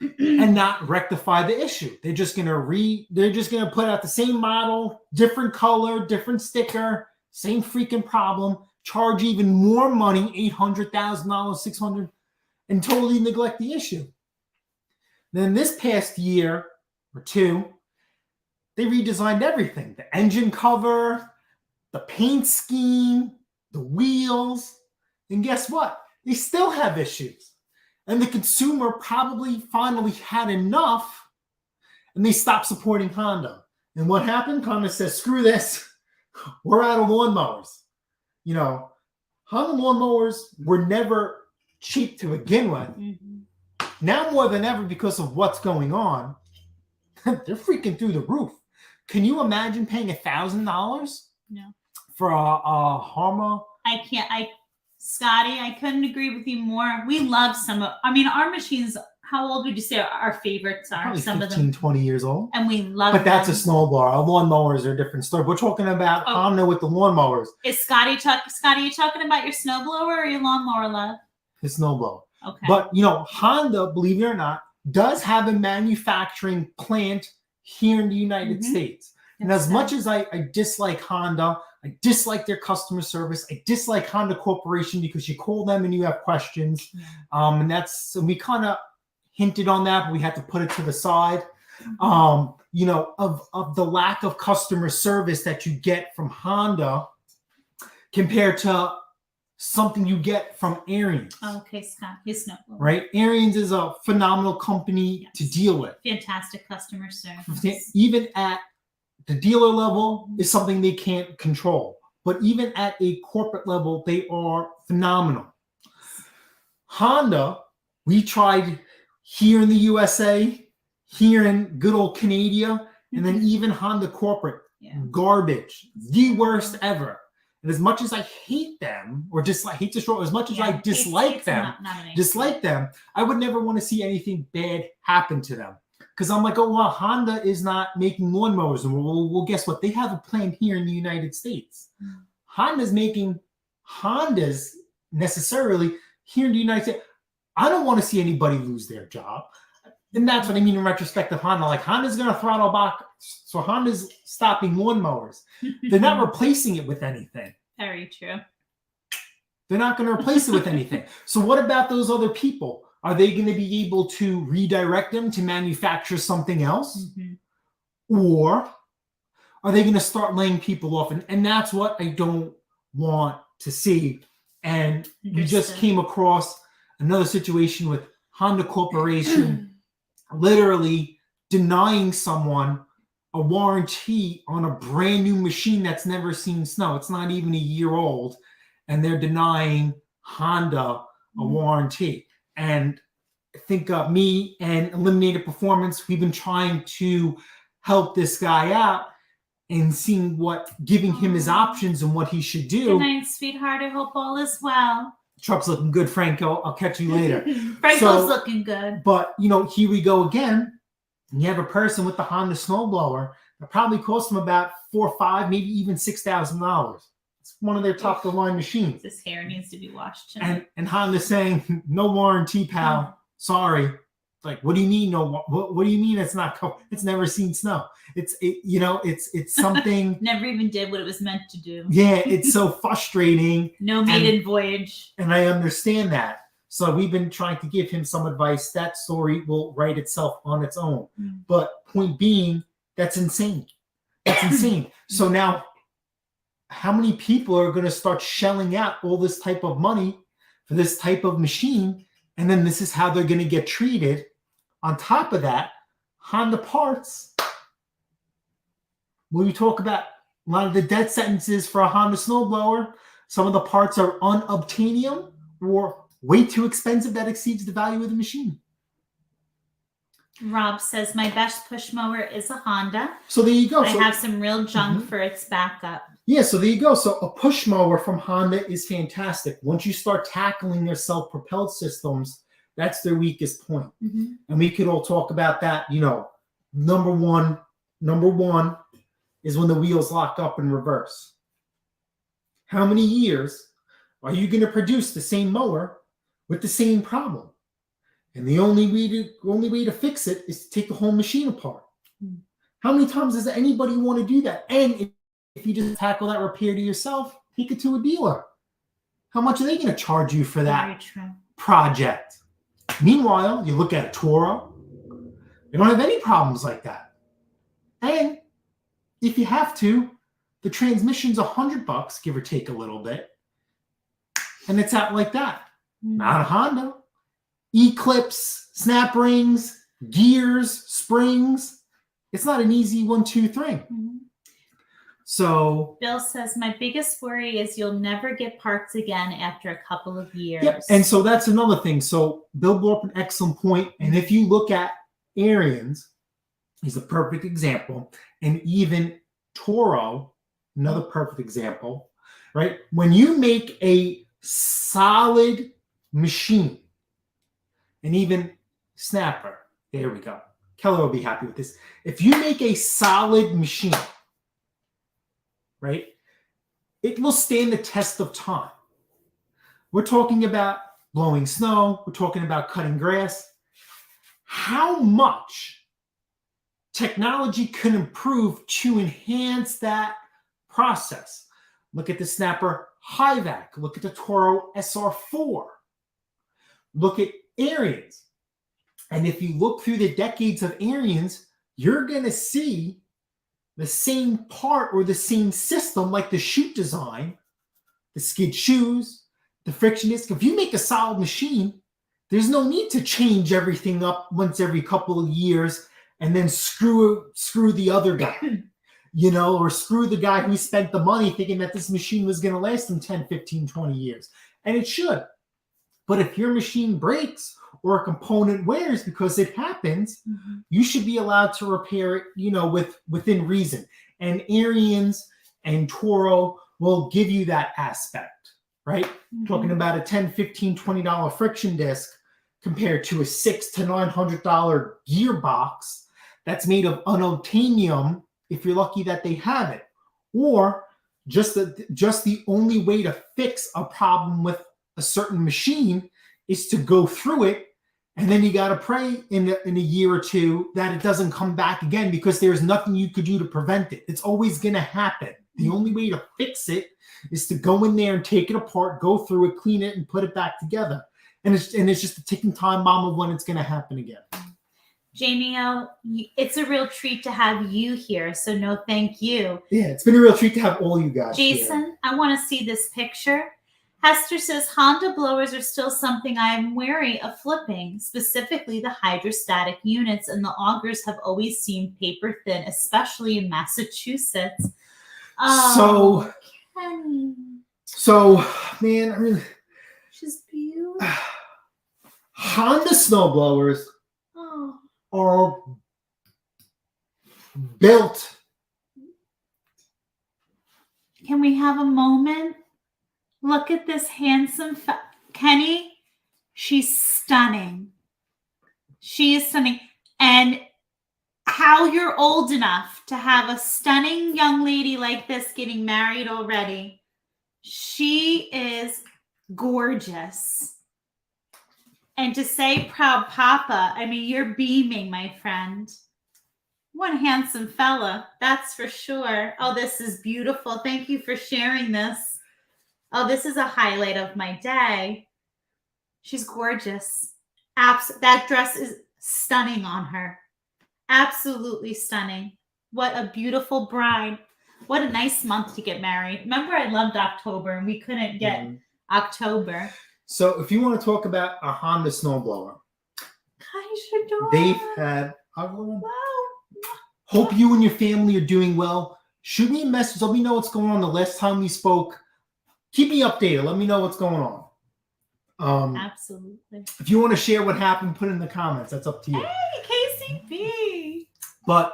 and not rectify the issue. They're just gonna put out the same model, different color, different sticker, same freaking problem, charge even more money, $800,000, $600,000, and totally neglect the issue. Then this past year or two, they redesigned everything. The engine cover, the paint scheme, the wheels, and guess what? They still have issues. And the consumer probably finally had enough, and they stopped supporting Honda. And what happened? Honda says, screw this. We're out of lawnmowers. You know, Honda lawnmowers were never cheap to begin with. Mhm. Now more than ever, because of what's going on, they're freaking through the roof. Can you imagine paying $1,000 No. for a Harma? I can't. Scotty, I couldn't agree with you more. We love our machines. How old would you say our favorites are? Probably Some 15, of them. 20 years old. And we love But that's a them. snowblower. Our lawnmowers are a different story. We're talking about Oh. Honda with the lawnmowers. Is Scotty, you talking about your snowblower or your lawnmower, love? The snowblower. Okay. But, Honda, believe it or not, does have a manufacturing plant here in the United Mhm. States. And Yes, as much as I dislike Honda, I dislike their customer service. I dislike Honda Corporation because you call them and you have questions. And we kind of hinted on that, but we had to put it to the side. Of the lack of customer service that you get from Honda compared to something you get from Ariens. Oh, okay, Scott, his snowblower. Right? Ariens is a phenomenal company to deal with. Fantastic customer service. Even at the dealer level is something they can't control. But even at a corporate level, they are phenomenal. Honda, we tried here in the USA, here in good old Canada, and then even Honda corporate. Yeah. Garbage. The worst ever. And as much as I hate them, or dislike, hate to show, as much as I dislike them, I would never want to see anything bad happen to them. Because I'm like, oh, well, Honda is not making lawnmowers. And well, guess what? They have a plant here in the United States. Honda's making Hondas necessarily here in the United States. I don't want to see anybody lose their job. And that's what I mean in retrospect of Honda. Like, Honda's going to throttle back. So Honda's stopping lawnmowers. They're not replacing it with anything. Very true. They're not going to replace it with anything. So what about those other people? Are they going to be able to redirect them to manufacture something else? Or are they going to start laying people off? And that's what I don't want to see. And we just came across another situation with Honda Corporation literally denying someone a warranty on a brand new machine that's never seen snow. It's not even a year old. And they're denying Honda a warranty. And I think me and Eliminated Performance, we've been trying to help this guy out and seeing giving him his options and what he should do. Good night, sweetheart. I hope all is well. Truck's looking good, Franco. I'll catch you later. Franco's looking good. But, here we go again. You have a person with the Honda snowblower that probably cost them about $4,000, $5,000, maybe even $6,000. It's one of their top of the line machines. This hair needs to be washed tonight. And Honda's saying, no warranty, pal. Sorry. Like, what do you mean? No, what do you mean? It's not. It's never seen snow. It's something. Never even did what it was meant to do. Yeah, it's so frustrating. No maiden voyage. And I understand that. So we've been trying to give him some advice. That story will write itself on its own. But point being, that's insane. That's insane. So now, how many people are going to start shelling out all this type of money for this type of machine? And then this is how they're going to get treated. On top of that, Honda parts. When we talk about a lot of the death sentences for a Honda snowblower, some of the parts are unobtainium or way too expensive that exceeds the value of the machine. Rob says, my best push mower is a Honda. So there you go. I have some real junk for its backup. Yeah, so there you go. So a push mower from Honda is fantastic. Once you start tackling their self-propelled systems, that's their weakest point. And we could all talk about that. Number one is when the wheels lock up in reverse. How many years are you going to produce the same mower with the same problem? And the only way to fix it is to take the whole machine apart. How many times does anybody want to do that? And if you just tackle that repair to yourself, take it to a dealer. How much are they going to charge you for that project? Meanwhile, you look at a Toro, they don't have any problems like that. And if you have to, the transmission's $100, give or take a little bit. And it's out like that. Not a Honda. E-clips, snap rings, gears, springs. It's not an easy 1, 2, 3. So Bill says, my biggest worry is you'll never get parts again after a couple of years. Yeah, and so that's another thing. So Bill brought up an excellent point. And if you look at Ariens, he's a perfect example. And even Toro, another perfect example, right? When you make a solid machine, and even Snapper, there we go. Keller will be happy with this. If you make a solid machine, right, it will stand the test of time. We're talking about blowing snow. We're talking about cutting grass. How much technology can improve to enhance that process? Look at the Snapper High-Vac. Look at the Toro SR4. Look at Ariens. And if you look through the decades of Ariens, you're going to see the same part or the same system, like the chute design, the skid shoes, the friction disc. If you make a solid machine, there's no need to change everything up once every couple of years and then screw the other guy, or screw the guy who spent the money thinking that this machine was going to last him 10, 15, 20 years. And it should. But if your machine breaks or a component wears, because it happens, you should be allowed to repair it, within reason. And Ariens and Toro will give you that aspect, right? Talking about a $10, $15, $20 friction disc compared to a $600 to $900 gearbox that's made of unobtainium, if you're lucky that they have it. Or just the only way to fix a problem with a certain machine is to go through it, and then you got to pray in a year or two that it doesn't come back again, because there's nothing you could do to prevent it. It's always going to happen. The only way to fix it is to go in there and take it apart, go through it, clean it, and put it back together. And it's just a ticking time bomb of when it's going to happen again. Jamie O, it's a real treat to have you here. So no, thank you. Yeah, it's been a real treat to have all you guys Jason, here. I want to see this picture. Hester says, Honda blowers are still something I am wary of flipping, specifically the hydrostatic units, and the augers have always seemed paper thin, especially in Massachusetts. Oh, Kenny. Man, I mean, She's beautiful. Honda snowblowers are built. Can we have a moment? Look at this handsome Kenny. She's stunning. She is stunning. And how you're old enough to have a stunning young lady like this getting married already. She is gorgeous. And to say proud papa, I mean, you're beaming, my friend. One handsome fella, that's for sure. Oh, this is beautiful. Thank you for sharing this. Oh, this is a highlight of my day. She's gorgeous. That dress is stunning on her. Absolutely stunning. What a beautiful bride. What a nice month to get married. Remember, I loved October and we couldn't get October. So if you want to talk about a Honda snowblower, they've had, wow. Hope you and your family are doing well. Shoot me a message. Let me know what's going on. The last time we spoke, keep me updated. Let me know what's going on. Absolutely. If you want to share what happened, put it in the comments. That's up to you. Hey, KCB. But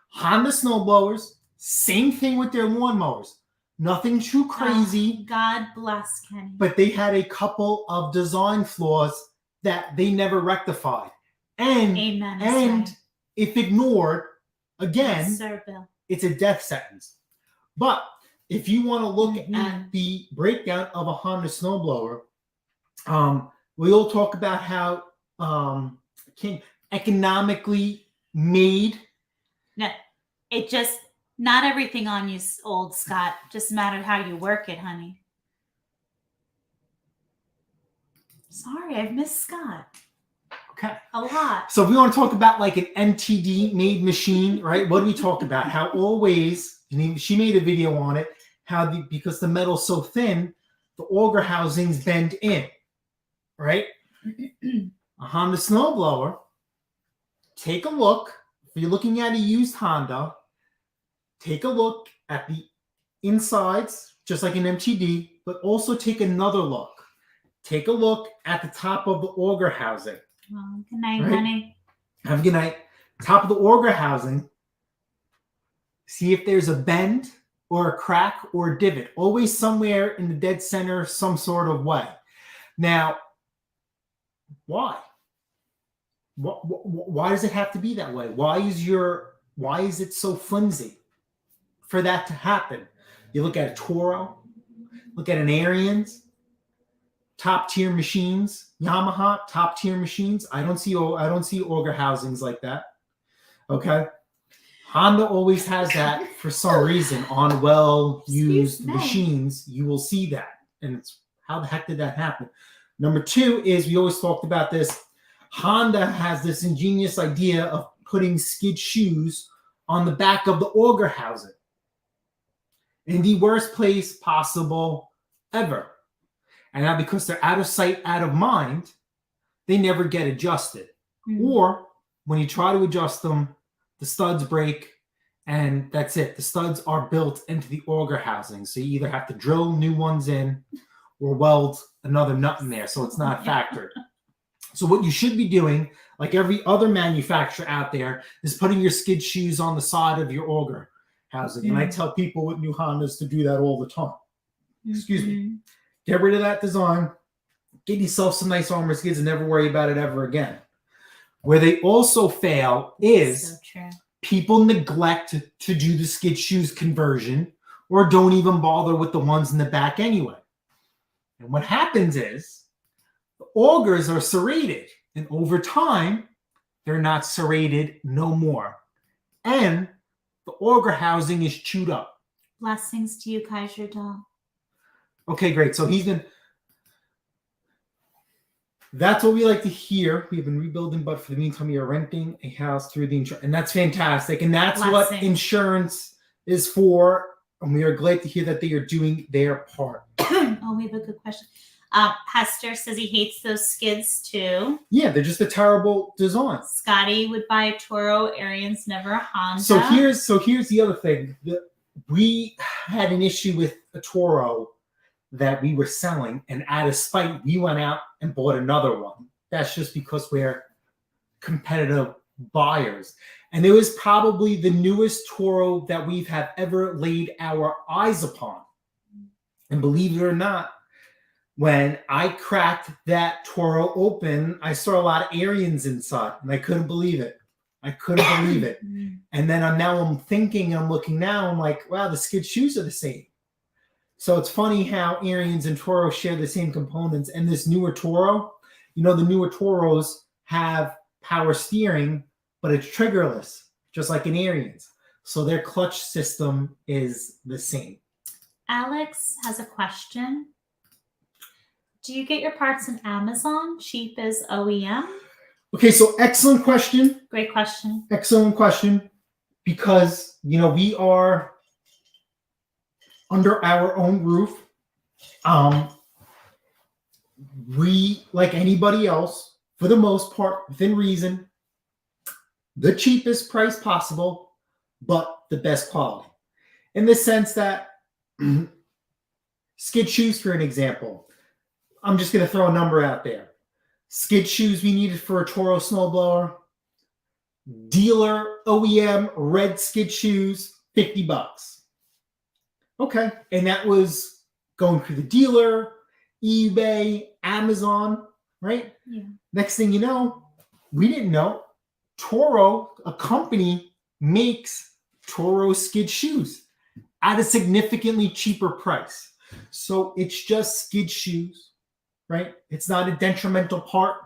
Honda snowblowers, same thing with their lawnmowers. Nothing too crazy. God bless Kenny. But they had a couple of design flaws that they never rectified. And, Amen. And if ignored, again, yes, sir, Bill. It's a death sentence. But if you want to look at the breakdown of a Honda snowblower, we'll talk about how economically made. No, it just, not everything on you, old Scott. Just mattered how you work it, honey. Sorry, I've missed Scott. Okay. A lot. So if we want to talk about like an MTD made machine, right? What do we talk about? How always, she made a video on it, because the metal's so thin, the auger housings bend in, right? A Honda snowblower, take a look. If you're looking at a used Honda, take a look at the insides, just like an MTD, but also take another look. Take a look at the top of the auger housing. Well, good night, right? honey. Have a good night. Top of the auger housing. See if there's a bend or a crack or a divot. Always somewhere in the dead center, some sort of way. Now, why? Why does it have to be that way? Why is it so flimsy for that to happen? You look at a Toro, look at an Ariens, top tier machines, Yamaha, top tier machines. I don't see auger housings like that. Okay. Honda always has that for some reason on well-used Excuse me. machines. You will see that. And it's how the heck did that happen? Number two is we always talked about this. Honda has this ingenious idea of putting skid shoes on the back of the auger housing in the worst place possible ever. And now because they're out of sight, out of mind, they never get adjusted. Or when you try to adjust them, the studs break and that's it. The studs are built into the auger housing. So you either have to drill new ones in or weld another nut in there. So it's not factored. So what you should be doing, like every other manufacturer out there, is putting your skid shoes on the side of your auger housing. And I tell people with new Hondas to do that all the time. Excuse me. Get rid of that design. Get yourself some nice armor skids and never worry about it ever again. Where they also fail is So true. people neglect to do the skid shoes conversion or don't even bother with the ones in the back anyway. And what happens is the augers are serrated, and over time, they're not serrated no more. And the auger housing is chewed up. Blessings to you, Kaiser doll. Okay, great. So that's what we like to hear. We've been rebuilding, but for the meantime, we are renting a house through the insurance. And that's fantastic. And that's what Blessing. insurance is for. And we are glad to hear that they are doing their part. Oh, we have a good question. Hester says he hates those skids too. Yeah, they're just a terrible design. Scotty would buy a Toro. Arian's never a Honda. So here's the other thing. We had an issue with a Toro that we were selling, and out of spite, we went out and bought another one. That's just because we're competitive buyers. And it was probably the newest Toro that we've have ever laid our eyes upon. And believe it or not, when I cracked that Toro open, I saw a lot of Arians inside, and I couldn't believe it. I couldn't believe it. And then I'm thinking, I'm looking now, I'm like, wow, the skid shoes are the same. So it's funny how Arians and Toro share the same components. And this newer Toro, the newer Toros have power steering, but it's triggerless, just like an Arians. So their clutch system is the same. Alex has a question. Do you get your parts in Amazon? Cheap as OEM? Okay, so excellent question. Great question. Excellent question. Because, we are under our own roof. We, like anybody else, for the most part, within reason, the cheapest price possible, but the best quality. In the sense that skid shoes, for an example, I'm just going to throw a number out there. Skid shoes we needed for a Toro snowblower, dealer OEM red skid shoes, $50. Okay. And that was going through the dealer, eBay, Amazon, right? Yeah. Next thing you know, we didn't know, Toro, a company, makes Toro skid shoes at a significantly cheaper price. So it's just skid shoes, right? It's not a detrimental part.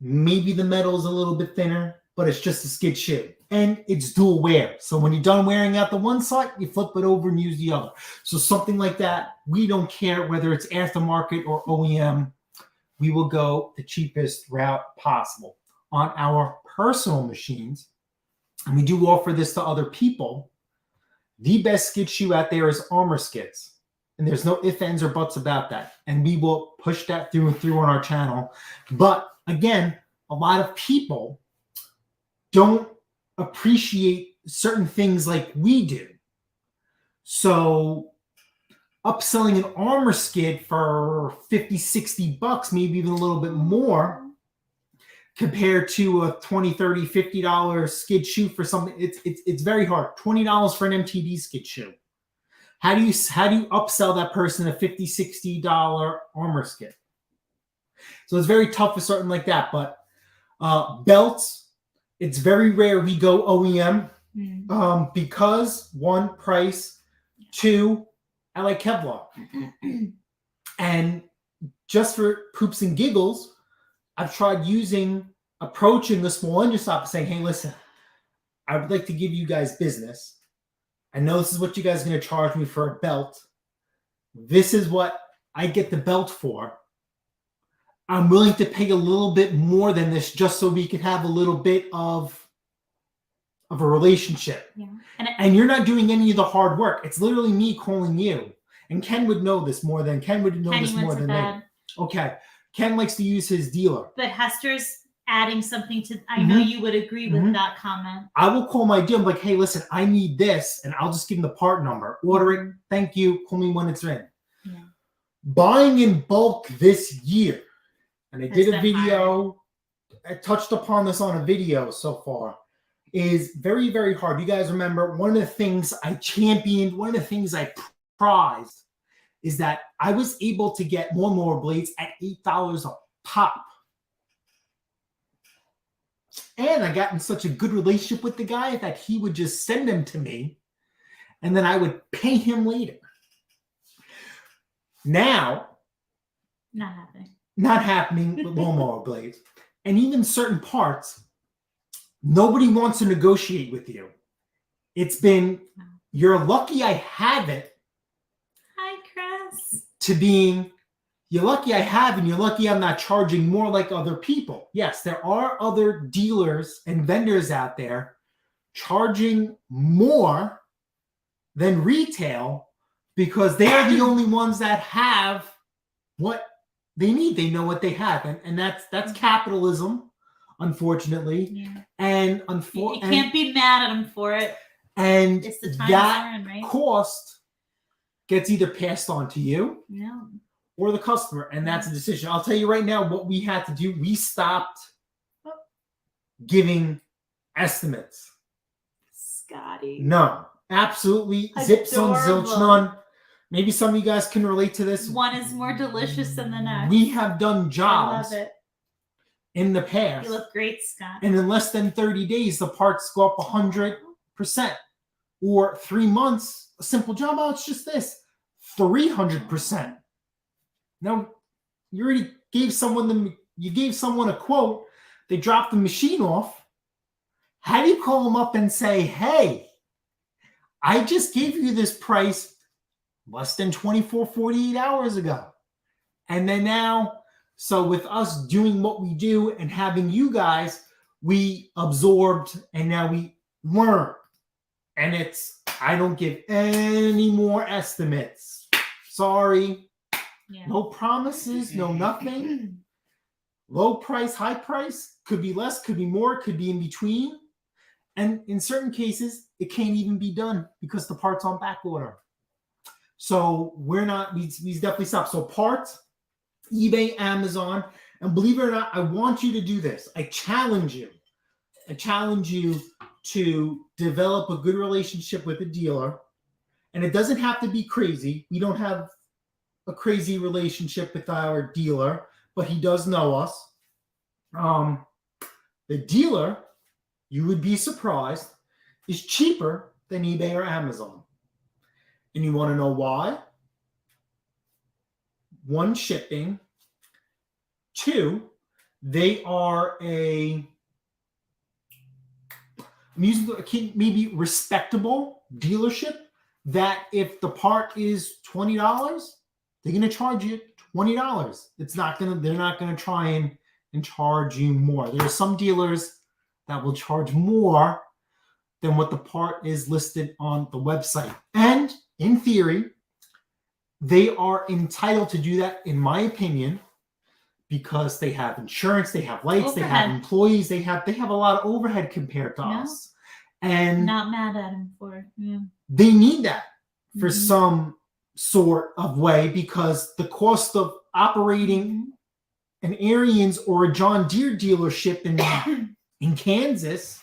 Maybe the metal is a little bit thinner, but it's just a skid shoe. And it's dual wear. So when you're done wearing out the one side, you flip it over and use the other. So something like that, we don't care whether it's aftermarket or OEM. We will go the cheapest route possible. On our personal machines, and we do offer this to other people, the best skid shoe out there is Armor Skids. And there's no ifs, ands, or buts about that. And we will push that through and through on our channel. But again, a lot of people don't appreciate certain things like we do. So upselling an Armor Skid for $50, $60, maybe even a little bit more, compared to a $20, $30, $50 skid shoe for something, it's very hard. $20 for an MTD skid shoe. How do you upsell that person a $50, $60 Armor Skid? So it's very tough for something like that. But belts, it's very rare we go OEM because one, price, two, I like Kevlar. And just for poops and giggles, I've tried approaching the small engine shop and saying, hey, listen, I would like to give you guys business. I know this is what you guys are going to charge me for a belt. This is what I get the belt for. I'm willing to pay a little bit more than this just so we can have a little bit of a relationship. Yeah. And you're not doing any of the hard work. It's literally me calling you. And Ken would know this more than me. Okay. Ken likes to use his dealer. But Hester's adding something to, I know you would agree with that comment. I will call my dealer, like, hey, listen, I need this, and I'll just give him the part number. Order it. Thank you. Call me when it's in. Yeah. Buying in bulk this year, and I Has did a been video, I touched upon this on a video so far, is very, very hard. You guys remember one of the things I championed, one of the things I prized is that I was able to get lawnmower blades at $8 a pop. And I got in such a good relationship with the guy that he would just send them to me, and then I would pay him later. Now, not happening with lawnmower blades. And even certain parts, nobody wants to negotiate with you. It's been, you're lucky I have it. Hi, Chris. To being, you're lucky I have, and you're lucky I'm not charging more like other people. Yes, there are other dealers and vendors out there charging more than retail because they are the only ones that have what they need. They know what they have. And that's capitalism, unfortunately. Yeah. And You can't be mad at them for it. And It's the time that we're in, right? cost gets either passed on to you Yeah. or the customer, and that's a decision. I'll tell you right now what we had to do. We stopped giving estimates. Scotty. No, absolutely zip some zilch Adorable. none. Maybe some of you guys can relate to this. One is more delicious than the next. We have done I jobs love it. in the past, You look great, Scott. and in less than 30 days, the parts go up 100%. Or 3 months, a simple job, oh, it's just this, 300%. Now, you already gave someone a quote. They dropped the machine off. How do you call them up and say, hey, I just gave you this price less than 24, 48 hours ago. And then now, so with us doing what we do and having you guys, we absorbed and now we learn. And it's, I don't give any more estimates. Sorry. Yeah. No promises, no nothing. Low price, high price, could be less, could be more, could be in between. And in certain cases, it can't even be done because the part's on back order. So we definitely stopped. So parts, eBay, Amazon, and believe it or not, I want you to do this. I challenge you to develop a good relationship with a dealer. And it doesn't have to be crazy. We don't have a crazy relationship with our dealer, but he does know us. The dealer, you would be surprised, is cheaper than eBay or Amazon. And you want to know why? 1, shipping. 2, they are maybe respectable dealership that if the part is $20, they're going to charge you $20. They're not going to try and charge you more. There are some dealers that will charge more than what the part is listed on the website. And in theory, they are entitled to do that, in my opinion, because they have insurance, they have lights, they have employees, they have a lot of overhead compared to us. And not mad at him for it. Yeah. they need that for some sort of way, because the cost of operating an Ariens or a John Deere dealership in Kansas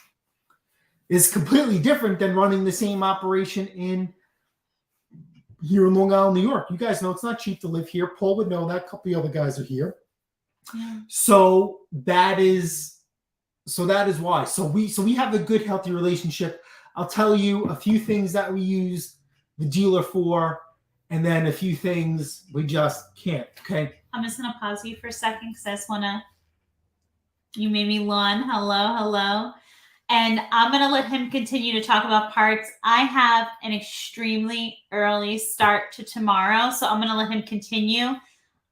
is completely different than running the same operation here in Long Island, New York. You guys know it's not cheap to live here. Paul would know that. A couple of other guys are here. Yeah. So that is why. So we have a good, healthy relationship. I'll tell you a few things that we use the dealer for, and then a few things we just can't. Okay. I'm just gonna pause you for a second because I just wanna. You made me lawn. Hello. And I'm going to let him continue to talk about parts. I have an extremely early start to tomorrow, so I'm going to let him continue.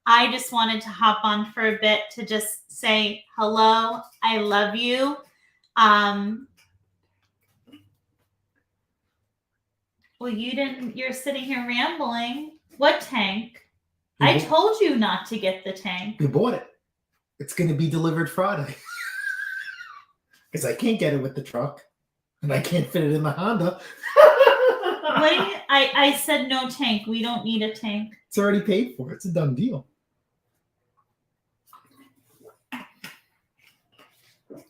I just wanted to hop on for a bit to just say hello. I love you. Well, you're sitting here rambling. What tank? I told you not to get the tank. We bought it. It's going to be delivered Friday. Because I can't get it with the truck. And I can't fit it in the Honda. I said no tank. We don't need a tank. It's already paid for. It's a done deal.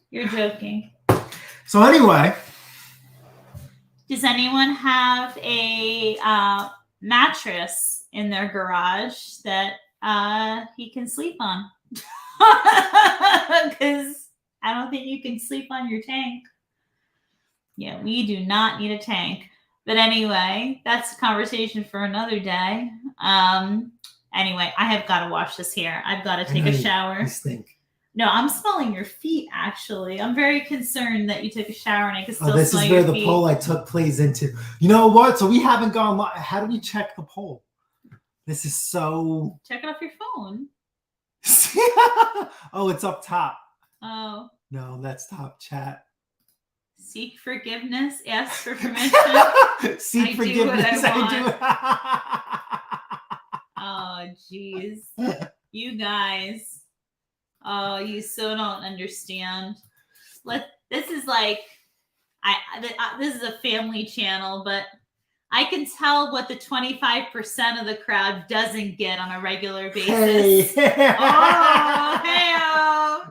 You're joking. So anyway. Does anyone have a mattress in their garage that he can sleep on? Because I don't think you can sleep on your tank. Yeah, we do not need a tank. But anyway, that's a conversation for another day. Anyway, I have got to wash this hair. I've got to take a shower. You stink. No, I'm smelling your feet, actually. I'm very concerned that you took a shower and I can still smell your feet. This is where the poll I took plays into. You know what? So we haven't gone live. How do we check the poll? This is so... Check it off your phone. Oh, it's up top. Oh. No, that's top chat. Seek forgiveness. Ask for permission. Seek forgiveness. Oh, jeez. You guys. Oh, you so don't understand. This is like, this is a family channel, but I can tell what the 25% of the crowd doesn't get on a regular basis. Hey. Oh, hey-o.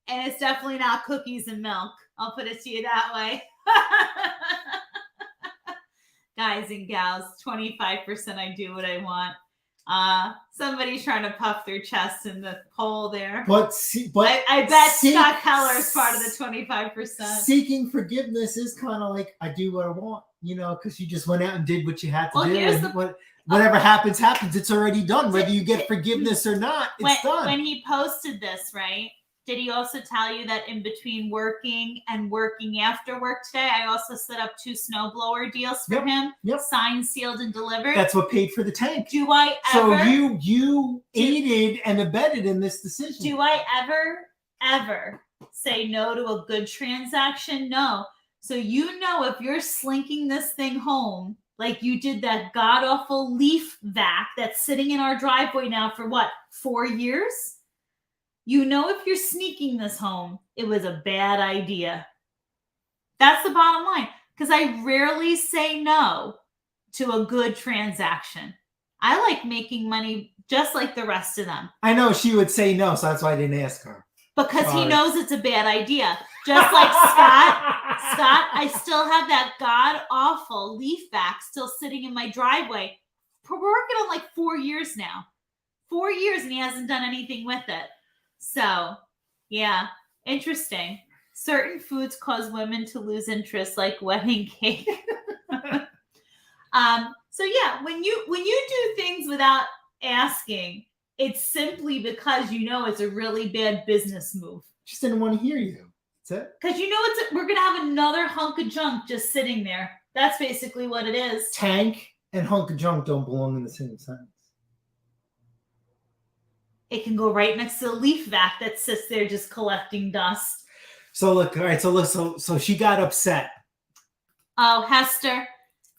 And it's definitely not cookies and milk. I'll put it to you that way. Guys and gals, 25% I do what I want. Somebody's trying to puff their chest in the poll there. But I bet Scott Keller is part of the 25%. Seeking forgiveness is kind of like, I do what I want, you know, because you just went out and did what you had to do. And whatever happens, happens. It's already done. Whether you get forgiveness or not, it's done. When he posted this, right? Did he also tell you that in between working and working after work today, I also set up 2 snowblower deals for him, signed, sealed, and delivered? That's what paid for the tank. Do I ever? So you aided and abetted in this decision. Do I ever say no to a good transaction? No. So you know if you're slinking this thing home, like you did that god-awful leaf vac that's sitting in our driveway now for what, 4 years? You know if you're sneaking this home, it was a bad idea. That's the bottom line. Because I rarely say no to a good transaction. I like making money just like the rest of them. I know she would say no, so that's why I didn't ask her. Because he knows it's a bad idea. Just like Scott, I still have that god-awful leaf vac still sitting in my driveway. We're working on like 4 years now. 4 years and he hasn't done anything with it. So, yeah, interesting. Certain foods cause women to lose interest, like wedding cake. So yeah, when you do things without asking, it's simply because you know it's a really bad business move. Just didn't want to hear you. That's it. Because you know we're gonna have another hunk of junk just sitting there. That's basically what it is. Tank and hunk of junk don't belong in the same sentence. It can go right next to the leaf vac that sits there just collecting dust. So look, all right. So she got upset. Oh, Hester,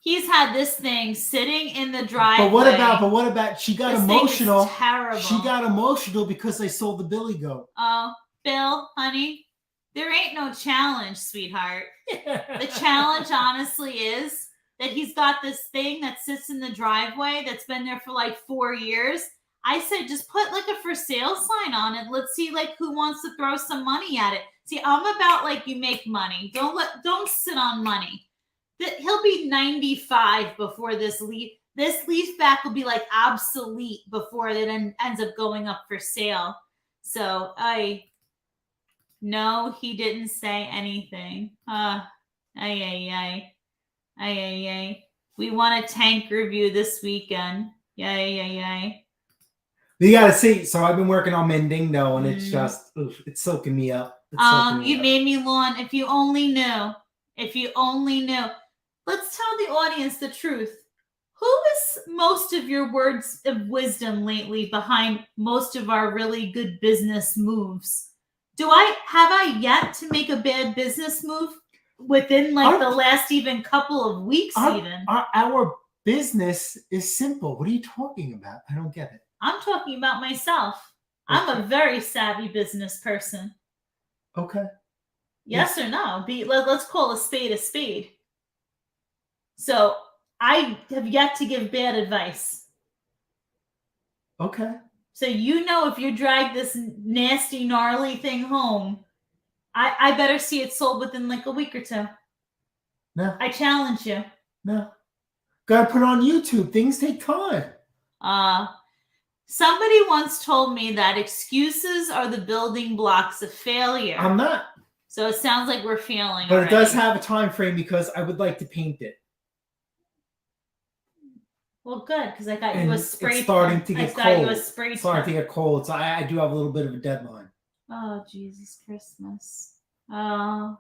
he's had this thing sitting in the driveway. But what about? She got emotional. Thing is terrible. She got emotional because they sold the Billy Goat. Oh, Bill, honey, there ain't no challenge, sweetheart. The challenge, honestly, is that he's got this thing that sits in the driveway that's been there for like 4 years. I said, just put like a for sale sign on it. Let's see like who wants to throw some money at it. See, I'm about like you make money. Don't sit on money. He'll be 95 before this leaf vac will be like obsolete before it ends up going up for sale. So no, he didn't say anything. We want a tank review this weekend. You gotta see. So I've been working on Mending though, and it's just it's soaking me up. You made me lawn. If you only knew. If you only knew. Let's tell the audience the truth. Who is most of your words of wisdom lately behind most of our really good business moves? Have I yet to make a bad business move within the last even couple of weeks? Our business is simple. What are you talking about? I don't get it. I'm talking about myself. Okay. I'm a very savvy business person. Okay. Yes or no? Let's call a spade a spade. So I have yet to give bad advice. Okay. So if you drag this nasty, gnarly thing home, I better see it sold within a week or two. No. I challenge you. No. Gotta put it on YouTube. Things take time. Somebody once told me that excuses are the building blocks of failure. I'm not. So it sounds like we're failing. But already. It does have a time frame because I would like to paint it. Well, good, because I got you a spray. It's starting to get cold. You a spray. Starting to get cold, so I do have a little bit of a deadline. Oh, Jesus Christmas. But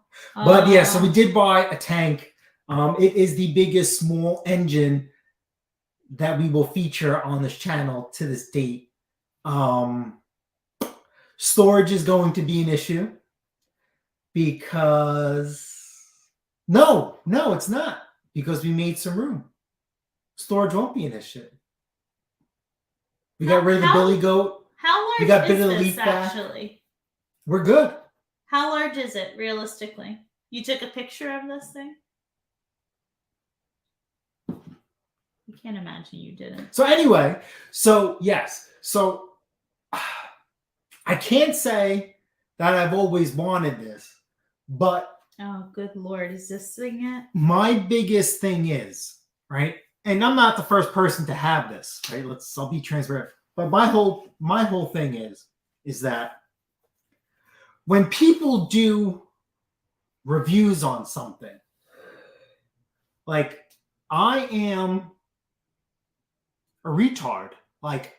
yeah, so we did buy a tank. It is the biggest small engine that we will feature on this channel to this date. Storage is going to be an issue because no, it's not, because we made some room. Storage won't be an issue. We got rid of the billy goat. How large we got is rid of the this leaf back. Actually? We're good. How large is it realistically? You took a picture of this thing? I can't imagine you didn't. So anyway, yes. So I can't say that I've always wanted this, but oh, good Lord, is this thing it? My biggest thing is, right? And I'm not the first person to have this, right? I'll be transparent. But my whole thing is that when people do reviews on something, I am a retard. I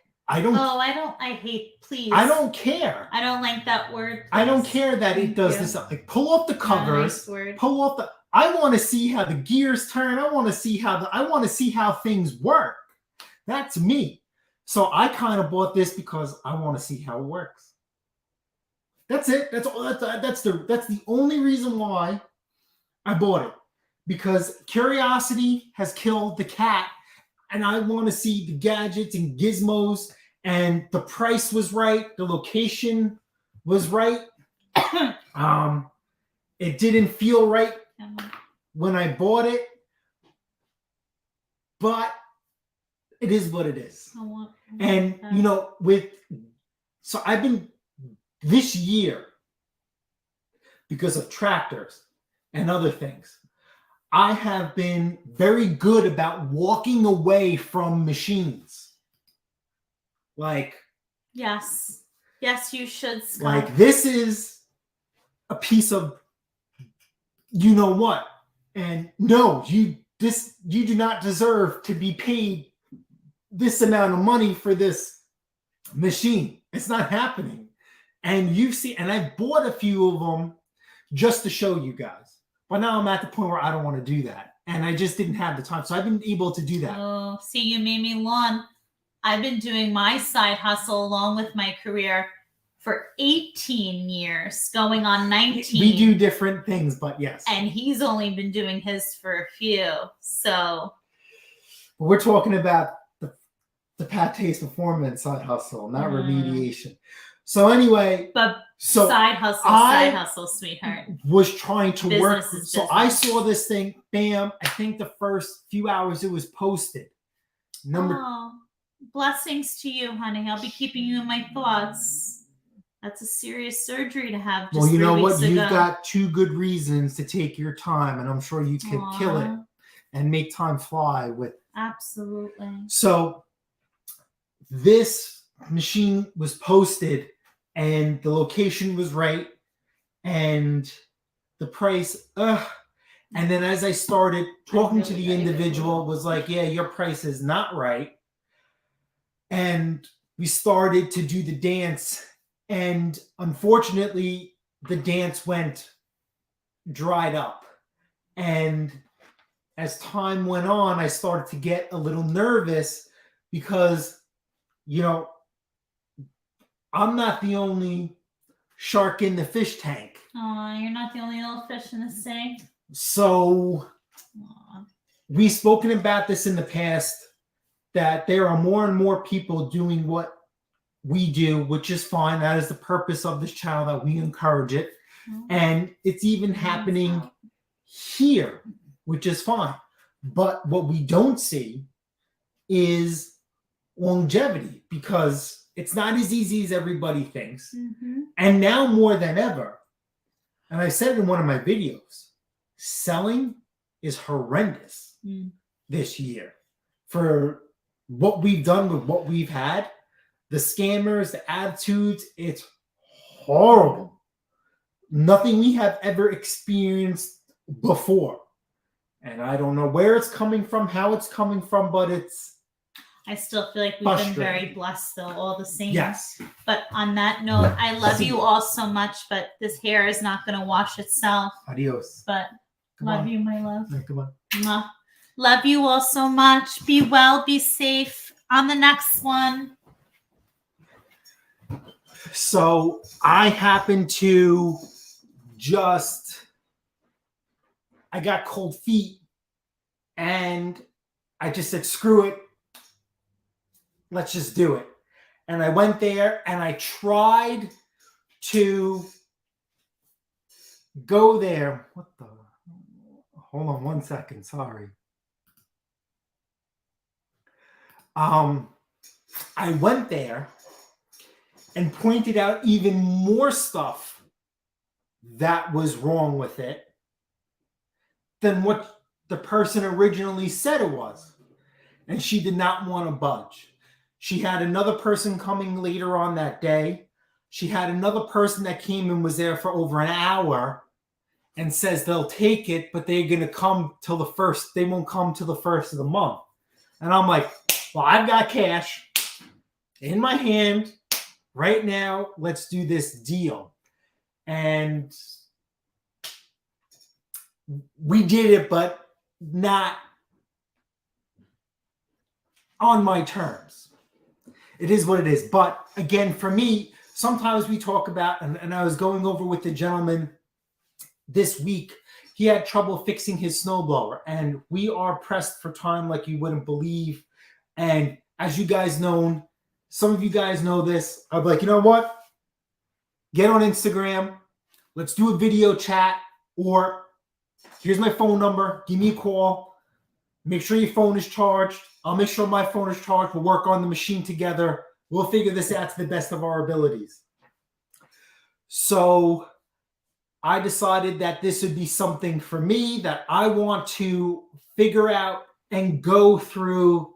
please. I don't care. I don't like that word. Please. I don't care that it does this. Pull off the covers. Nice pull off the. I want to see how the gears turn. I want to see how things work. That's me. So I kind of bought this because I want to see how it works. That's it. That's all. That's the only reason why I bought it, because curiosity has killed the cat, and I want to see the gadgets and gizmos. And the price was right. The location was right. It didn't feel right when I bought it, but it is what it is. And so I've been this year, because of tractors and other things, I have been very good about walking away from machines. Yes, you should, Scott. This is a piece of you know what, and no, you do not deserve to be paid this amount of money for this machine. It's not happening. And I bought a few of them just to show you guys. But now I'm at the point where I don't want to do that, and I just didn't have the time. So I've been able to do that. Oh, see, you made me lawn. I've been doing my side hustle along with my career for 18 years, going on 19. We do different things, but yes. And he's only been doing his for a few. So we're talking about the Pate's performance side hustle, not remediation. So anyway, side hustle, sweetheart. Was trying to work. So I saw this thing, bam. I think the first few hours it was posted. Blessings to you, honey. I'll be keeping you in my thoughts. That's a serious surgery to have. Well, you know what? You've got two good reasons to take your time, and I'm sure you could kill it and make time fly with. Absolutely. So this machine was posted, and the location was right, and the price. And then as I started talking to the individual, was like, "Yeah, your price is not right." And we started to do the dance. And unfortunately, the dance went dried up. And as time went on, I started to get a little nervous because, I'm not the only shark in the fish tank. Oh, you're not the only little fish in the sea. So Aw. we've spoken about this in the past, that there are more and more people doing what we do, which is fine. That is the purpose of this channel, that we encourage it. Oh. And it's even happening here, which is fine. But what we don't see is longevity, because it's not as easy as everybody thinks. Mm-hmm. And now more than ever, and I said in one of my videos, selling is horrendous this year. For what we've done with what we've had, the scammers, the attitudes, it's horrible. Nothing we have ever experienced before. And I don't know where it's coming from, how it's coming from, but it's I still feel like we've been frustrating. very blessed, though, all the same. Yes. But on that note, I love you all so much, but this hair is not going to wash itself. Adios. But Come love on. you, my love. Yeah, come on. Mwah. Love you all so much. Be well, be safe. On the next one. So I happen to I got cold feet, and I just said, screw it. Let's just do it. And I went there and I tried to go there. What the? Hold on 1 second. Sorry. I went there and pointed out even more stuff that was wrong with it than what the person originally said it was. And she did not want to budge. She had another person coming later on that day. She had another person that came and was there for over an hour and says they'll take it, but they're going to come till the first. They won't come till the first of the month. And I'm like, well, I've got cash in my hand right now. Let's do this deal. And we did it, but not on my terms. It is what it is. But again, for me, sometimes we talk about, and I was going over with the gentleman this week, he had trouble fixing his snowblower, and we are pressed for time like you wouldn't believe. And as you guys know, some of you guys know this, I'm like, you know what? Get on Instagram. Let's do a video chat, or here's my phone number. Give me a call. Make sure your phone is charged. I'll make sure my phone is charged. We'll work on the machine together. We'll figure this out to the best of our abilities. So I decided that this would be something for me that I want to figure out and go through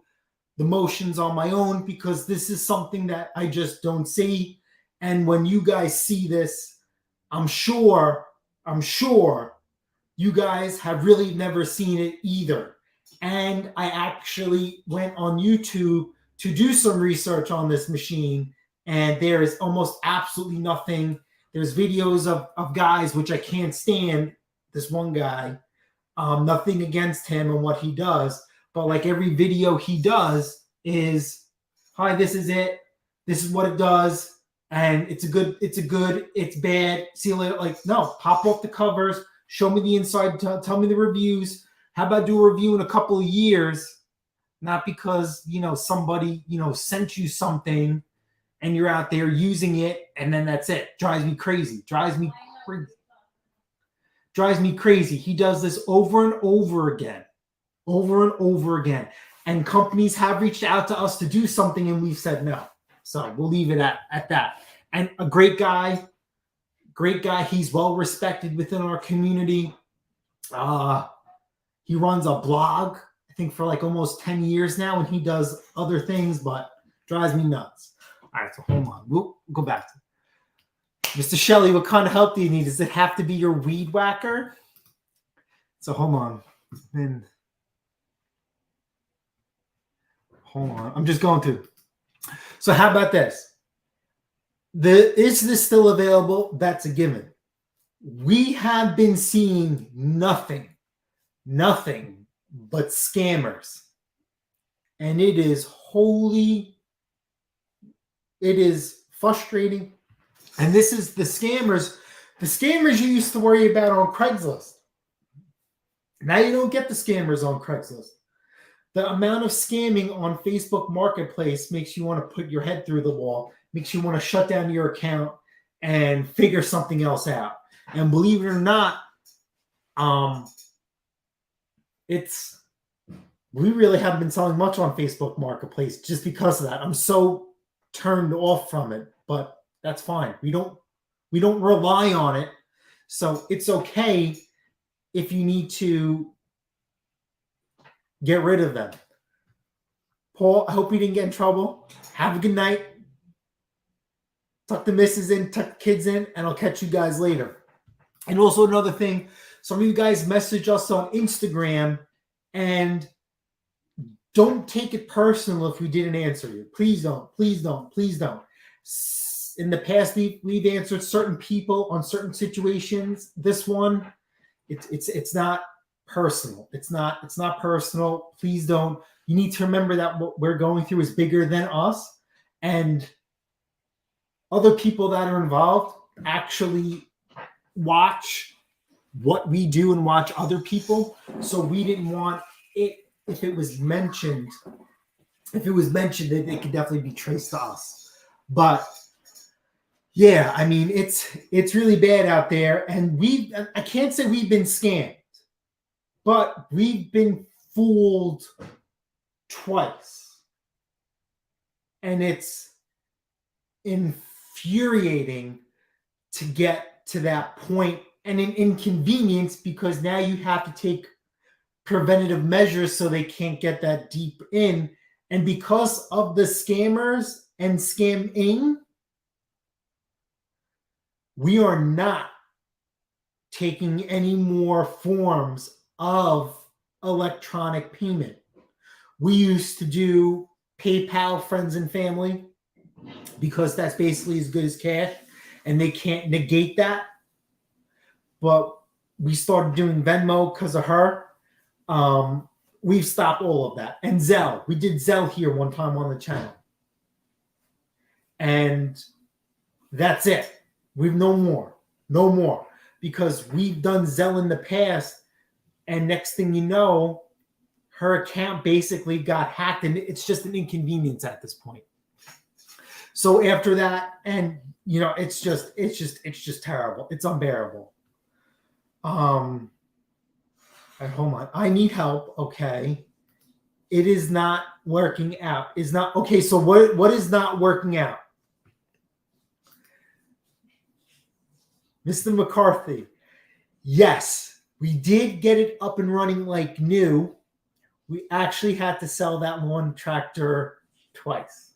the motions on my own, because this is something that I just don't see. And when you guys see this, I'm sure you guys have really never seen it either. And I actually went on YouTube to do some research on this machine, and there is almost absolutely nothing. There's videos of guys, which I can't stand, this one guy, nothing against him and what he does, but like every video he does is, hi, this is it. This is what it does. And it's bad. See you later. Like, no, pop off the covers, show me the inside, tell me the reviews. How about do a review in a couple of years? Not because, somebody, sent you something and you're out there using it and then that's it. Drives me crazy. Drives me crazy. He does this over and over again. And companies have reached out to us to do something and we've said no. So we'll leave it at that. And a great guy. He's well respected within our community. He runs a blog, I think, for like almost 10 years now, and he does other things, but drives me nuts. All right, so hold on. We'll go back to Mr. Shelley. What kind of help do you need? Does it have to be your weed whacker? So hold on. Then hold on. I'm just going to. So how about this? Is this still available? That's a given. we have been seeing nothing but scammers. And it is frustrating. And this is the scammers you used to worry about on Craigslist. Now you don't get the scammers on Craigslist. The amount of scamming on Facebook Marketplace makes you want to put your head through the wall, makes you want to shut down your account and figure something else out. And believe it or not, we really haven't been selling much on Facebook Marketplace just because of that. I'm so turned off from it, but that's fine. We don't rely on it. So it's okay if you need to get rid of them. Paul, I hope you didn't get in trouble. Have a good night. Tuck the missus in, tuck the kids in, and I'll catch you guys later. And also another thing, some of you guys message us on Instagram, and don't take it personal if we didn't answer you. Please don't. Please don't. Please don't. In the past, we've answered certain people on certain situations. This one, it's not personal. It's not personal. Please don't. You need to remember that what we're going through is bigger than us, and other people that are involved actually watch what we do and watch other people. So we didn't want it, if it was mentioned, that it could definitely be traced to us. But yeah, I mean, it's really bad out there. And I can't say we've been scammed, but we've been fooled twice. And it's infuriating to get to that point, and an inconvenience, because now you have to take preventative measures so they can't get that deep in. And because of the scammers and scamming, we are not taking any more forms of electronic payment. We used to do PayPal, friends and family, because that's basically as good as cash, and they can't negate that. But we started doing Venmo because of her. We've stopped all of that. And Zelle. We did Zelle here one time on the channel. And that's it. We've no more. Because we've done Zelle in the past, and next thing you know, her account basically got hacked, and it's just an inconvenience at this point. So after that, and you know, it's just terrible. It's unbearable. Hold on. I need help. Okay. It is not working out. Is not okay. So what is not working out? Mr. McCarthy. Yes, we did get it up and running like new. We actually had to sell that one tractor twice.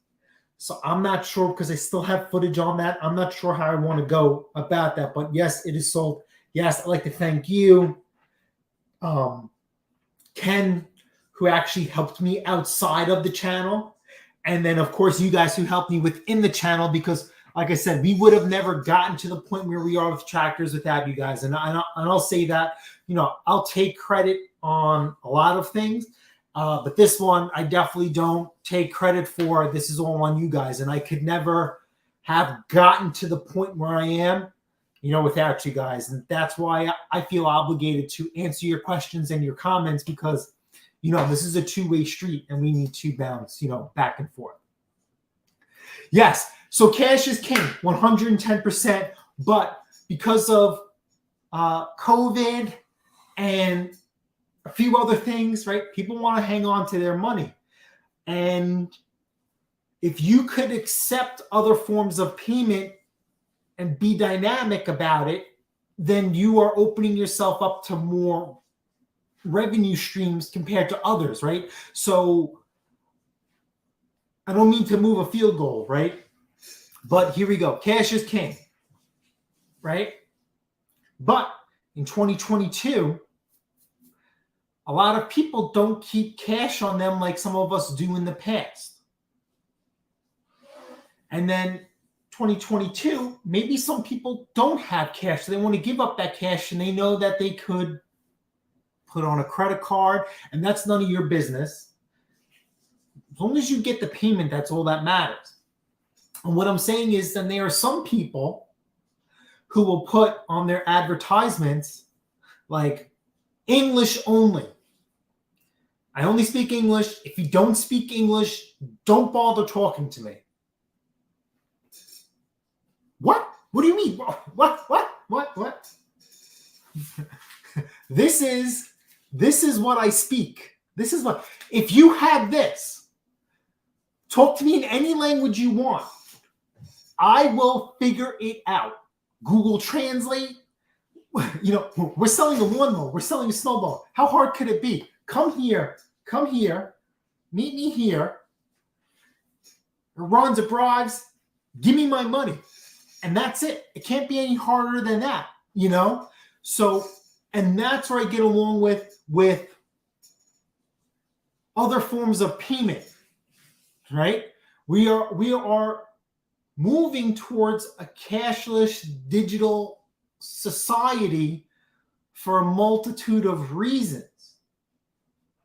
So I'm not sure, because I still have footage on that. I'm not sure how I want to go about that. But yes, it is sold. Yes, I'd like to thank you, Ken, who actually helped me outside of the channel. And then, of course, you guys who helped me within the channel, because, like I said, we would have never gotten to the point where we are with tractors without you guys. And I'll say that, you know, I'll take credit on a lot of things. But this one, I definitely don't take credit for. This is all on you guys. And I could never have gotten to the point where I am, you know, without you guys. And that's why I feel obligated to answer your questions and your comments, because, you know, this is a two-way street and we need to bounce, you know, back and forth. Yes. So cash is king, 110%. But because of COVID and a few other things, right? People want to hang on to their money. And if you could accept other forms of payment and be dynamic about it, then you are opening yourself up to more revenue streams compared to others, right? So I don't mean to move a field goal, right? But here we go. Cash is king, right? But in 2022, a lot of people don't keep cash on them like some of us do in the past. And then 2022, maybe some people don't have cash. So they want to give up that cash and they know that they could put on a credit card, and that's none of your business. As long as you get the payment, that's all that matters. And what I'm saying is then there are some people who will put on their advertisements like English only. I only speak English. If you don't speak English, don't bother talking to me. What? What do you mean? What? This is what I speak. This is what, if you have this, talk to me in any language you want. I will figure it out. Google Translate. You know, we're selling a lawnmower. We're selling a snowball. How hard could it be? Come here. Meet me here. Runs or bribes. Give me my money. And that's it. It can't be any harder than that, you know? So, and that's where I get along with other forms of payment, right? We are moving towards a cashless digital society for a multitude of reasons.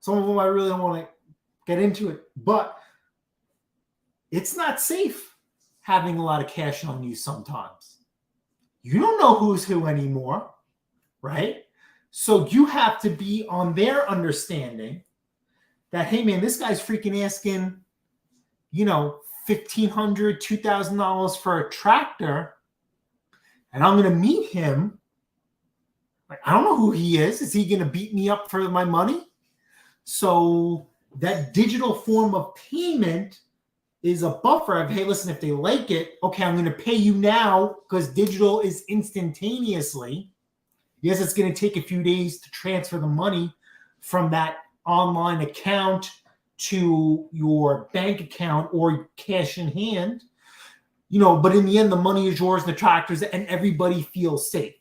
Some of them I really don't want to get into it, but it's not safe having a lot of cash on you sometimes. You don't know who's who anymore, right? So you have to be on their understanding that, hey man, this guy's freaking asking, you know, $1,500, $2,000 for a tractor, and I'm going to meet him. Like, I don't know who he is. Is he going to beat me up for my money? So that digital form of payment is a buffer of, hey, listen, if they like it, okay, I'm going to pay you now because digital is instantaneously. Yes, it's going to take a few days to transfer the money from that online account to your bank account or cash in hand, you know, but in the end, the money is yours, the tractors, and everybody feels safe.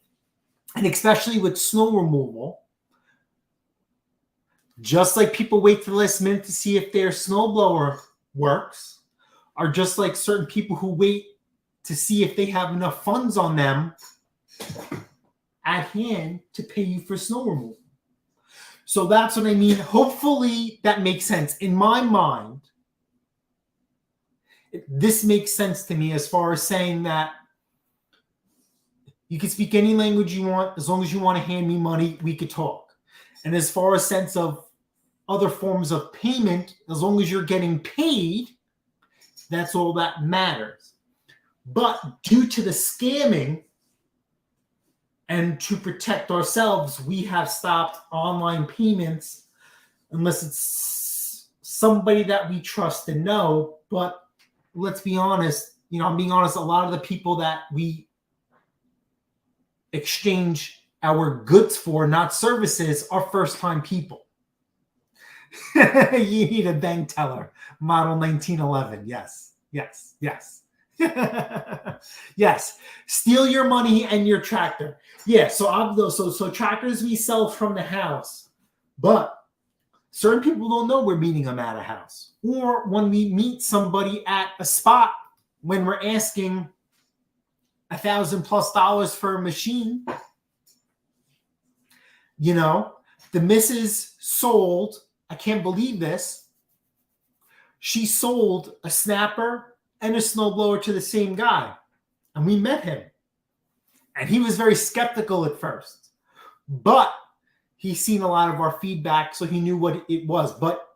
And especially with snow removal, just like people wait to the last minute to see if their snowblower works, are just like certain people who wait to see if they have enough funds on them at hand to pay you for snow removal. So that's what I mean. Hopefully that makes sense. In my mind, this makes sense to me as far as saying that you can speak any language you want. As long as you want to hand me money, we could talk. And as far as sense of other forms of payment, as long as you're getting paid, that's all that matters. But due to the scamming and to protect ourselves, we have stopped online payments unless it's somebody that we trust and know. But let's be honest, you know, I'm being honest, a lot of the people that we exchange our goods for, not services, are first-time people. You need a bank teller. Model 1911. Yes. Yes. Steal your money and your tractor. Yeah. So tractors we sell from the house, but certain people don't know we're meeting them at a house, or when we meet somebody at a spot when we're asking $1,000+ for a machine. You know, the missus sold. I can't believe this. She sold a snapper and a snowblower to the same guy. And we met him. And he was very skeptical at first. But he's seen a lot of our feedback, so he knew what it was. But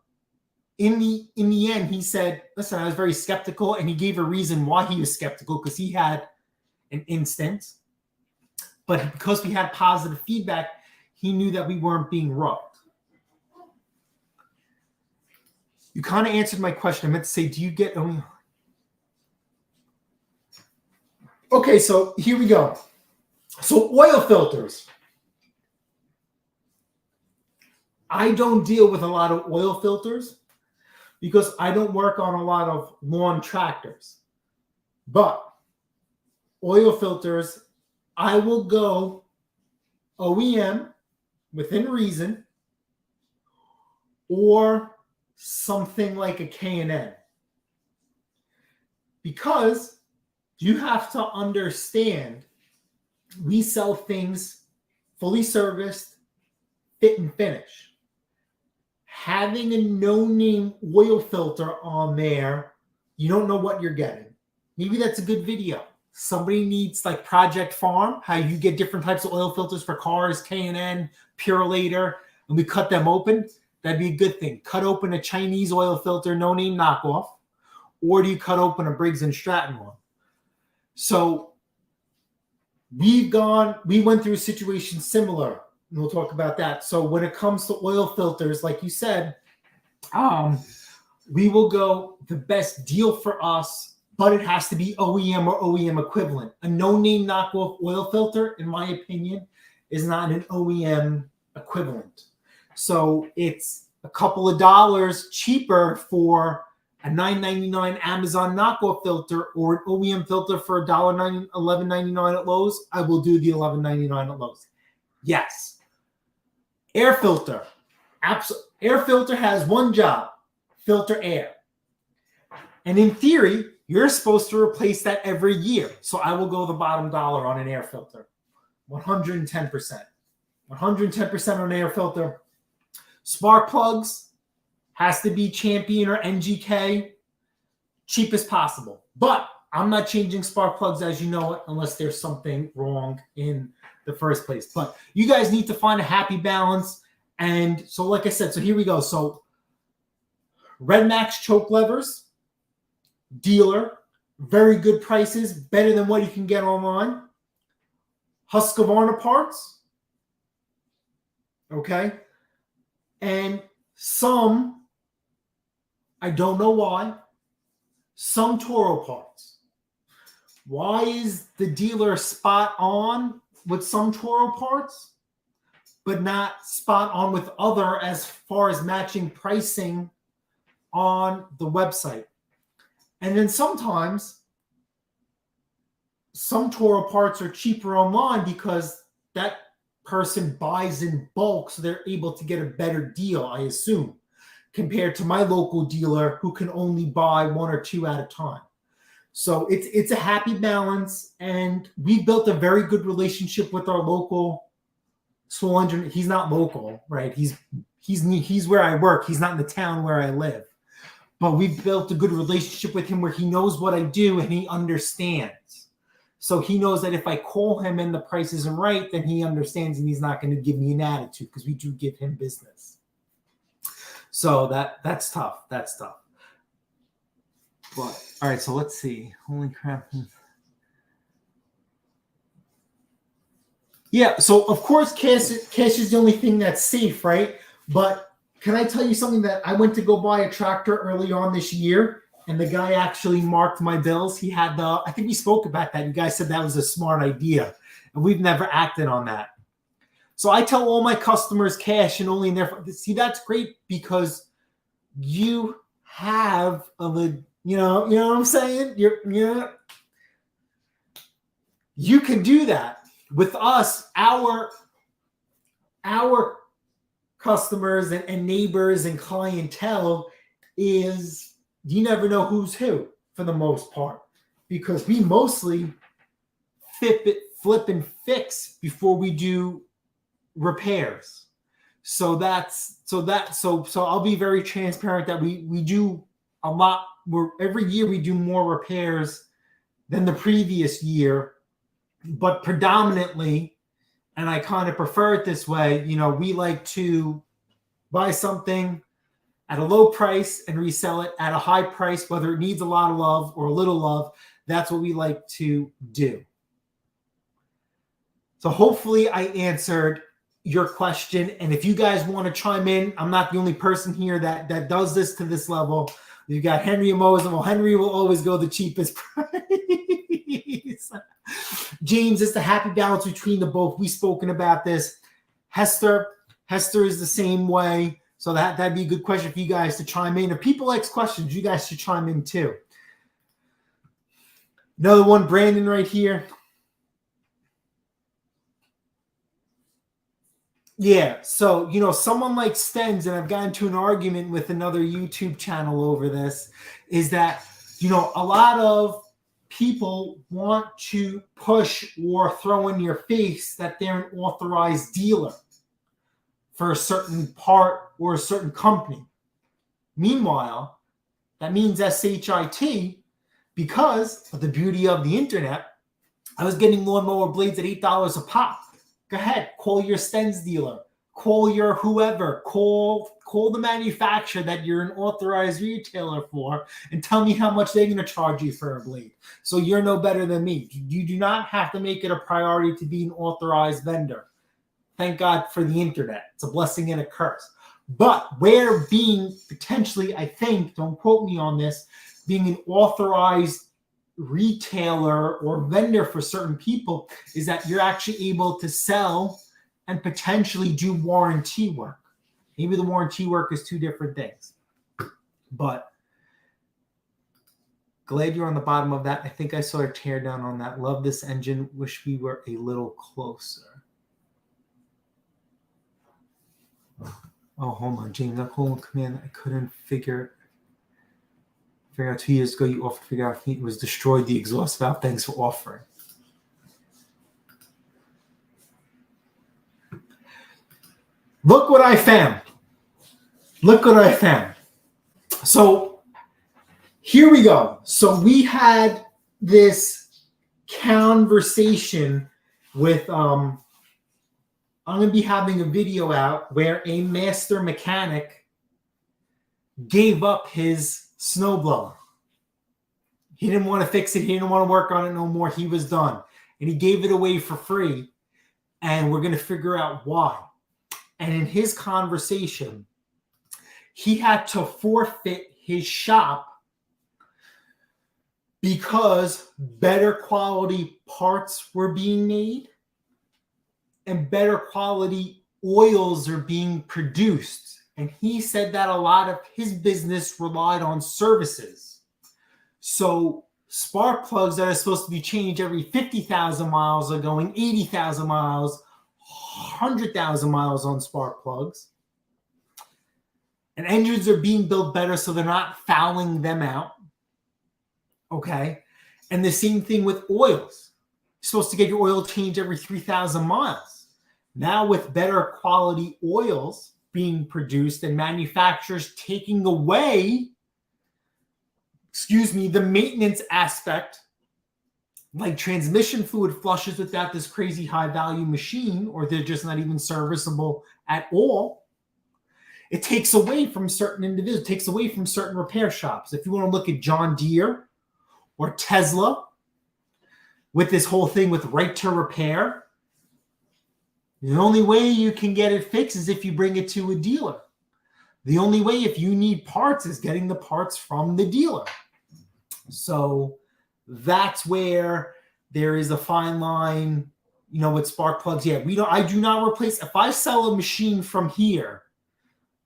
in the end, he said, listen, I was very skeptical. And he gave a reason why he was skeptical, because he had an instance. But because we had positive feedback, he knew that we weren't being robbed. You kind of answered my question. I meant to say, do you get... Okay, so here we go. So oil filters. I don't deal with a lot of oil filters because I don't work on a lot of lawn tractors. But oil filters, I will go OEM within reason, or something like a K&N. Because you have to understand we sell things fully serviced, fit and finish. Having a no-name oil filter on there, you don't know what you're getting. Maybe that's a good video. Somebody needs like Project Farm, how you get different types of oil filters for cars, K&N, Purolator, and we cut them open. That'd be a good thing. Cut open a Chinese oil filter, no-name knockoff, or do you cut open a Briggs & Stratton one? So we went through a situation similar, and we'll talk about that. So when it comes to oil filters, like you said, we will go the best deal for us, but it has to be OEM or OEM equivalent. A no-name knockoff oil filter, in my opinion, is not an OEM equivalent. So it's a couple of dollars cheaper for a $9.99 Amazon knockoff filter or an OEM filter for $11.99 at Lowe's. I will do the $11.99 at Lowe's. Yes. Air filter. Air filter has one job: filter air. And in theory, you're supposed to replace that every year. So I will go the bottom dollar on an air filter. 110%. 110% on an air filter. Spark plugs has to be Champion or NGK, cheapest possible. But I'm not changing spark plugs as you know it unless there's something wrong in the first place. But you guys need to find a happy balance. And so like I said, so here we go. So Red Max choke levers, dealer, very good prices, better than what you can get online. Husqvarna parts, okay? And some, I don't know why, some Toro parts. Why is the dealer spot on with some Toro parts, but not spot on with other as far as matching pricing on the website? And then sometimes some Toro parts are cheaper online because that person buys in bulk, so they're able to get a better deal, I assume, compared to my local dealer who can only buy one or two at a time. So it's a happy balance, and we built a very good relationship with our local Soul Engineer. He's not local, right? He's where I work. He's not in the town where I live. But we've built a good relationship with him where he knows what I do and he understands. So he knows that if I call him and the price isn't right, then he understands and he's not going to give me an attitude because we do give him business. So that's tough. That's tough. But all right, so let's see. Holy crap. Yeah, so of course cash is the only thing that's safe, right? But can I tell you something that I went to go buy a tractor early on this year, and the guy actually marked my bills. He had I think we spoke about that. You guys said that was a smart idea, and we've never acted on that. So I tell all my customers cash and only in their, see, that's great because you have you know what I'm saying? You can do that. With us, our customers and neighbors and clientele is, you never know who's who for the most part, because we mostly flip and fix before we do repairs. So I'll be very transparent that we do a lot. Every year we do more repairs than the previous year, but predominantly, and I kind of prefer it this way, we like to buy something at a low price and resell it at a high price, whether it needs a lot of love or a little love. That's what we like to do. So hopefully I answered your question. And if you guys want to chime in, I'm not the only person here that does this to this level. You got Henry and Moses. Well, Henry will always go the cheapest price. James, it's the happy balance between the both. We've spoken about this. Hester is the same way. So that'd be a good question for you guys to chime in. If people like questions, you guys should chime in too. Another one, Brandon, right here. Yeah, so, someone like Stens, and I've gotten into an argument with another YouTube channel over this, is that, a lot of people want to push or throw in your face that they're an authorized dealer for a certain part or a certain company. Meanwhile, that means SHIT, because of the beauty of the internet. I was getting lawnmower blades at $8 a pop. Go ahead, call your Stens dealer, call your whoever, call the manufacturer that you're an authorized retailer for, and tell me how much they're going to charge you for a blade. So you're no better than me. You do not have to make it a priority to be an authorized vendor. Thank God for the internet. It's a blessing and a curse. But where being potentially, I think, don't quote me on this, being an authorized retailer or vendor for certain people is that you're actually able to sell and potentially do warranty work. Maybe the warranty work is two different things. But glad you're on the bottom of that. I think I saw a tear down on that. Love this engine. Wish we were a little closer. Oh, hold on, James. That whole command I couldn't figure out 2 years ago. You offered to figure out if it was destroyed the exhaust valve. Thanks for offering. Look what I found. Look what I found. So here we go. So we had this conversation with I'm going to be having a video out where a master mechanic gave up his snowblower. He didn't want to fix it. He didn't want to work on it no more. He was done. And he gave it away for free. And we're going to figure out why. And in his conversation, he had to forfeit his shop because better quality parts were being made and better quality oils are being produced. And he said that a lot of his business relied on services. So spark plugs that are supposed to be changed every 50,000 miles are going 80,000 miles, 100,000 miles on spark plugs. And engines are being built better so they're not fouling them out. Okay. And the same thing with oils. You're supposed to get your oil changed every 3,000 miles. Now with better quality oils being produced and manufacturers taking away, the maintenance aspect, like transmission fluid flushes without this crazy high value machine, or they're just not even serviceable at all. It takes away from certain individuals, takes away from certain repair shops. If you want to look at John Deere or Tesla with this whole thing with right to repair, the only way you can get it fixed is if you bring it to a dealer. The only way if you need parts is getting the parts from the dealer. So that's where there is a fine line, with spark plugs. Yeah, I do not replace. If I sell a machine from here,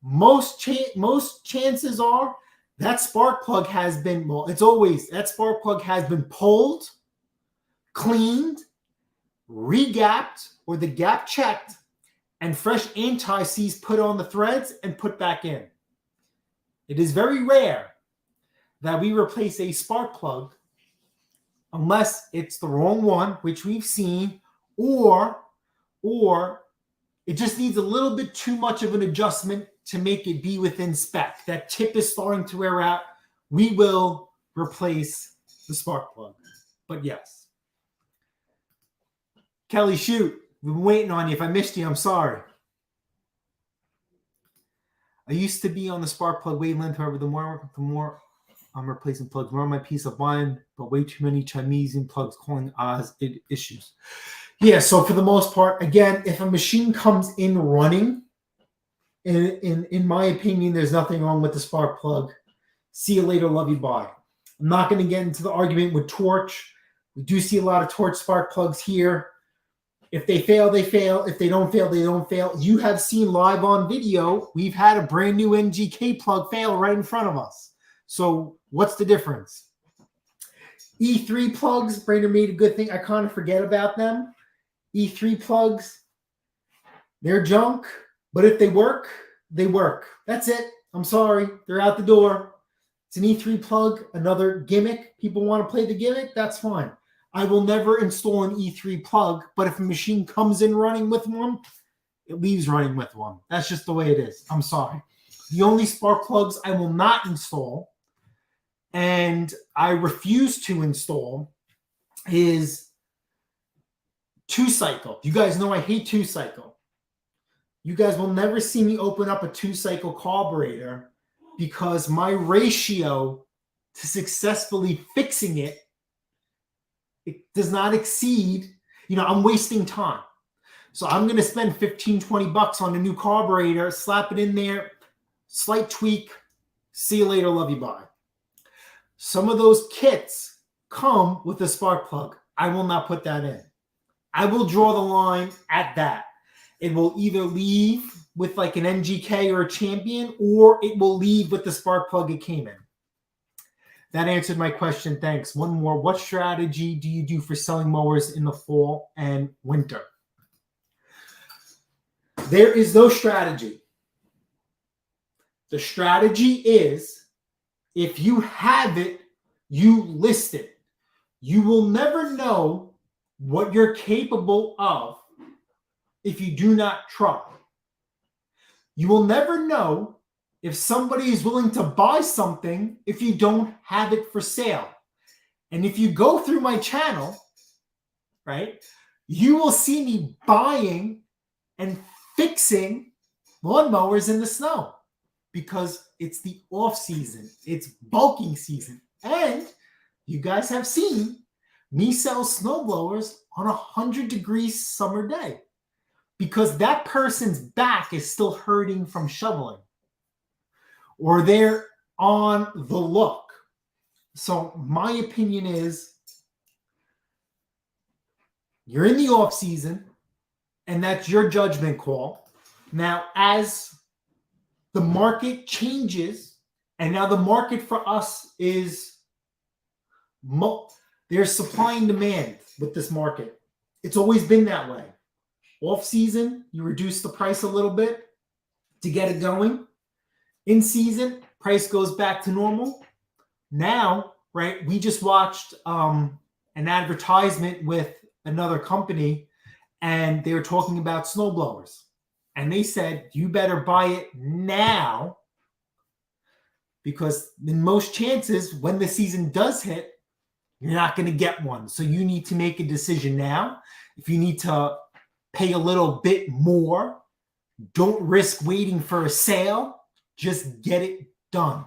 most chances are that spark plug has been, that spark plug has been pulled, cleaned, regapped, or the gap checked, and fresh anti-seize put on the threads and put back in. It is very rare that we replace a spark plug unless it's the wrong one, which we've seen, or it just needs a little bit too much of an adjustment to make it be within spec. That tip is starting to wear out. We will replace the spark plug. But yes. Kelly, shoot. We've been waiting on you. If I missed you, I'm sorry. I used to be on the spark plug wavelength. However, the more I'm replacing plugs, more of my peace of mind, but way too many Chinese plugs calling Oz issues. Yeah, so for the most part, again, if a machine comes in running, in my opinion, there's nothing wrong with the spark plug. See you later, love you, bye. I'm not going to get into the argument with Torch. We do see a lot of Torch spark plugs here. If they fail, they fail. If they don't fail, they don't fail. You have seen live on video, we've had a brand new NGK plug fail right in front of us. So what's the difference? E3 plugs, Brandon made a good thing. I kind of forget about them. E3 plugs, they're junk, but if they work, they work. That's it. I'm sorry. They're out the door. It's an E3 plug, another gimmick. People want to play the gimmick, that's fine. I will never install an E3 plug, but if a machine comes in running with one, it leaves running with one. That's just the way it is. I'm sorry. The only spark plugs I will not install, and I refuse to install, is 2-cycle. You guys know I hate 2-cycle. You guys will never see me open up a 2-cycle carburetor because my ratio to successfully fixing it does not exceed, I'm wasting time. So I'm going to spend 15, 20 bucks on a new carburetor, slap it in there, slight tweak, see you later, love you, bye. Some of those kits come with a spark plug. I will not put that in. I will draw the line at that. It will either leave with like an NGK or a Champion, or it will leave with the spark plug it came in. That answered my question. Thanks. One more. What strategy do you do for selling mowers in the fall and winter? There is no strategy. The strategy is, if you have it, you list it. You will never know what you're capable of if you do not try. You will never know if somebody is willing to buy something if you don't have it for sale. And if you go through my channel, right, you will see me buying and fixing lawnmowers in the snow because it's the off season. It's bulking season. And you guys have seen me sell snowblowers on a 100-degree summer day because that person's back is still hurting from shoveling, or they're on the look. So my opinion is, you're in the off season, and that's your judgment call. Now, as the market changes, and now the market for us is, there's supply and demand with this market. It's always been that way. Off season, you reduce the price a little bit to get it going. In season, price goes back to normal. Now, right, we just watched an advertisement with another company, and they were talking about snowblowers. And they said, you better buy it now because in most chances, when the season does hit, you're not going to get one. So you need to make a decision now. If you need to pay a little bit more, don't risk waiting for a sale. Just get it done.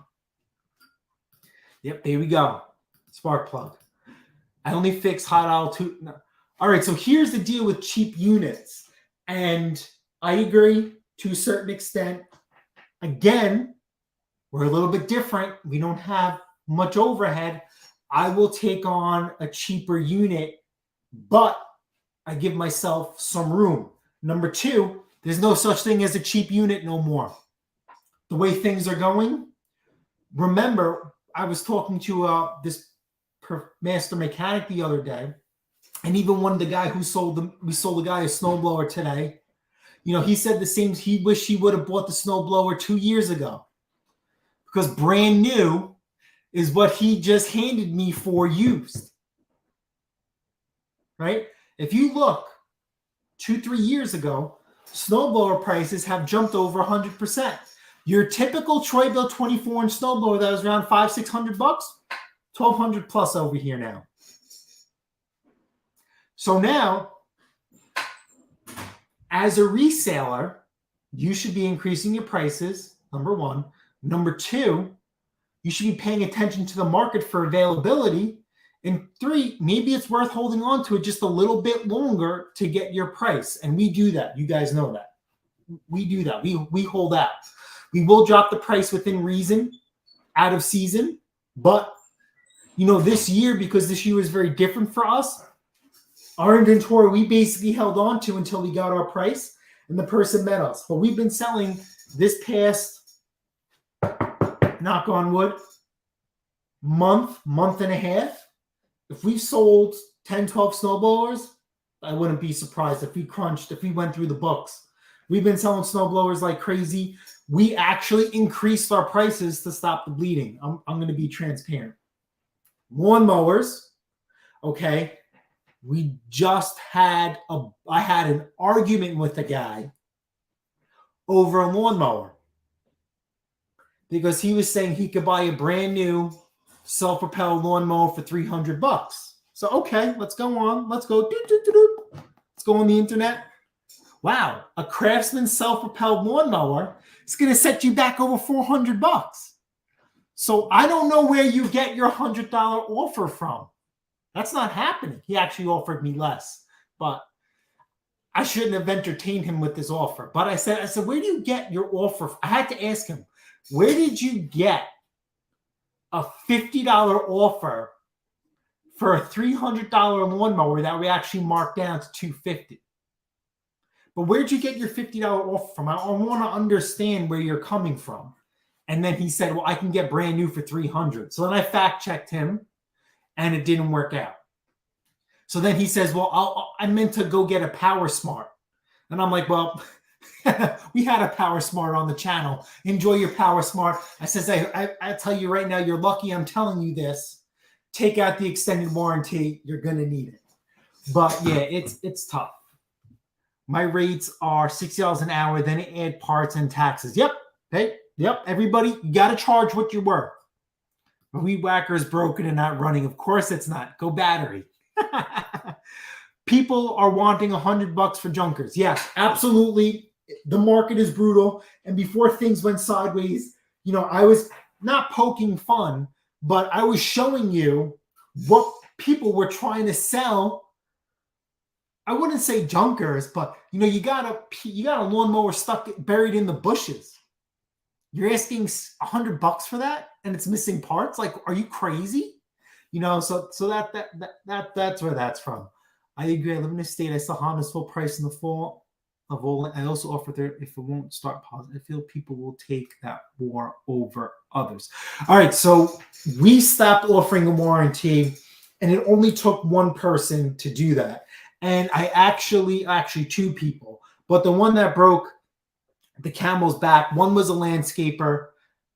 Yep, there we go. Spark plug. I only fix hot altitude. No. All right, so here's the deal with cheap units. And I agree to a certain extent. Again, we're a little bit different. We don't have much overhead. I will take on a cheaper unit, but I give myself some room. Number two, there's no such thing as a cheap unit no more. The way things are going, remember, I was talking to this master mechanic the other day, and even one of the guy who we sold the guy a snowblower today. He said the same. He wished he would have bought the snowblower 2 years ago because brand new is what he just handed me for used. Right? If you look 2-3 years ago, snowblower prices have jumped over 100%. Your typical Troy-Bilt 24-inch snowblower that was around $500-600, $1,200 plus over here now. So now, as a reseller, you should be increasing your prices, number one. Number two, you should be paying attention to the market for availability. And three, maybe it's worth holding on to it just a little bit longer to get your price. And we do that. You guys know that. We do that. We hold out. We will drop the price within reason, out of season. But, this year, because this year is very different for us, our inventory, we basically held on to until we got our price and the person met us. But we've been selling this past, knock on wood, month and a half. If we've sold 10, 12 snowblowers, I wouldn't be surprised if we went through the books. We've been selling snowblowers like crazy. we actually increased our prices to stop the bleeding. I'm going to be transparent. Lawnmowers, okay, I had an argument with a guy over a lawnmower because he was saying he could buy a brand new self-propelled lawnmower for $300. So, okay, let's go on. Let's go. Let's go on the internet. Wow, a Craftsman self-propelled lawnmower is going to set you back over $400. So I don't know where you get your $100 offer from. That's not happening. He actually offered me less, but I shouldn't have entertained him with this offer. But I said, where do you get your offer? I had to ask him, where did you get a $50 offer for a $300 lawnmower that we actually marked down to $250? But where'd you get your $50 offer from? I want to understand where you're coming from. And then he said, well, I can get brand new for $300. So then I fact checked him and it didn't work out. So then he says, well, I meant to go get a Power Smart. And I'm like, well, we had a Power Smart on the channel. Enjoy your Power Smart. I says, I tell you right now, you're lucky I'm telling you this. Take out the extended warranty. You're going to need it. But yeah, it's tough. My rates are $60 an hour. Then add parts and taxes. Yep. Hey, yep. Everybody, you got to charge what you're worth. The Weed Whacker is broken and not running. Of course it's not. Go battery. People are wanting $100 for junkers. Yes, absolutely. The market is brutal. And before things went sideways, I was not poking fun, but I was showing you what people were trying to sell. I wouldn't say junkers, but you got a lawnmower buried in the bushes. You're asking $100 for that, and it's missing parts. Like, are you crazy? So that's where that's from. I agree. I live in a state. I sell Honda's full price in the fall of all. I also offer there if it won't start positive. I feel people will take that war over others. All right, so we stopped offering a warranty, and it only took one person to do that. And I actually two people, but the one that broke the camel's back, one was a landscaper,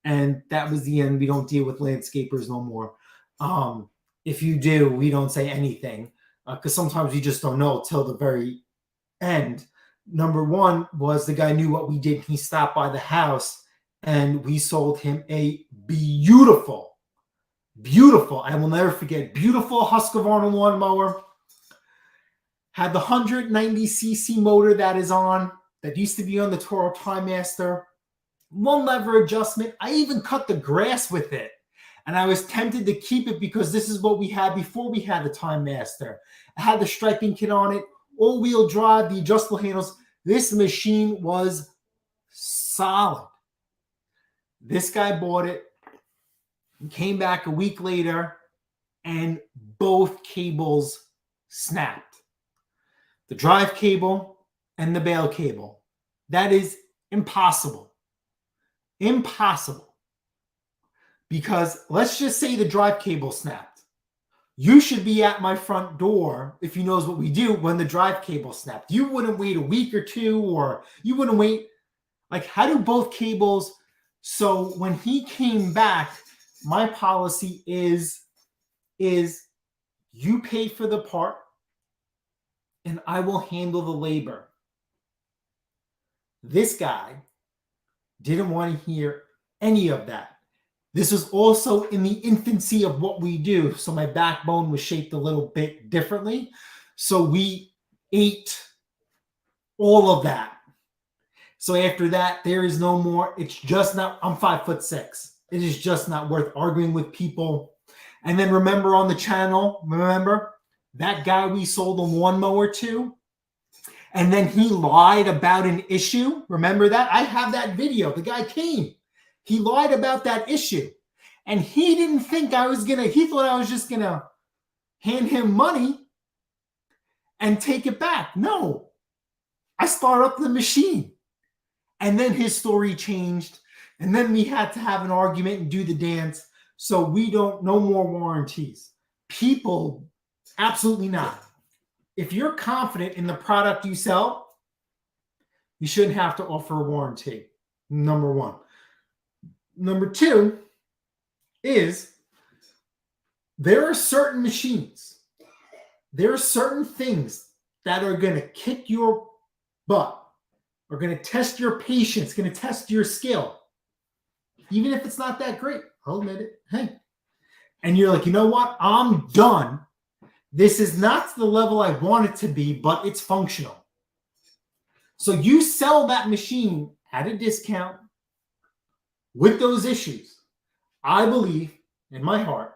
and that was the end. We don't deal with landscapers no more. If you do, we don't say anything because sometimes you just don't know till the very end. Number one was the guy knew what we did. He stopped by the house and we sold him a beautiful, I will never forget, beautiful Husqvarna lawnmower. Had the 190cc motor that used to be on the Toro Time Master. One lever adjustment. I even cut the grass with it. And I was tempted to keep it because this is what we had before we had the Time Master. I had the striping kit on it, all-wheel drive, the adjustable handles. This machine was solid. This guy bought it and came back a week later, and both cables snapped. The drive cable and the bail cable. That is impossible. Impossible. Because let's just say the drive cable snapped. You should be at my front door, if you knows what we do, when the drive cable snapped. You wouldn't wait a week or two, or you wouldn't wait. Like, how do both cables? So when he came back, my policy is you pay for the part and I will handle the labor. This guy didn't want to hear any of that. This was also in the infancy of what we do. So my backbone was shaped a little bit differently. So we ate all of that. So after that, there is no more. It's just not, I'm 5'6". It is just not worth arguing with people. And then remember on the channel, that guy we sold a lawnmower to? And then he lied about an issue. Remember that? I have that video. The guy came. He lied about that issue. And he didn't think he thought I was just going to hand him money and take it back. No. I start up the machine. And then his story changed. And then we had to have an argument and do the dance. So no more warranties. People, absolutely not. If you're confident in the product you sell, you shouldn't have to offer a warranty. Number one. Number two is there are certain machines, there are certain things that are going to kick your butt, are going to test your patience, going to test your skill. Even if it's not that great, I'll admit it. Hey. And you're like, you know what? I'm done. This is not the level I want it to be, but it's functional. So you sell that machine at a discount with those issues. I believe in my heart,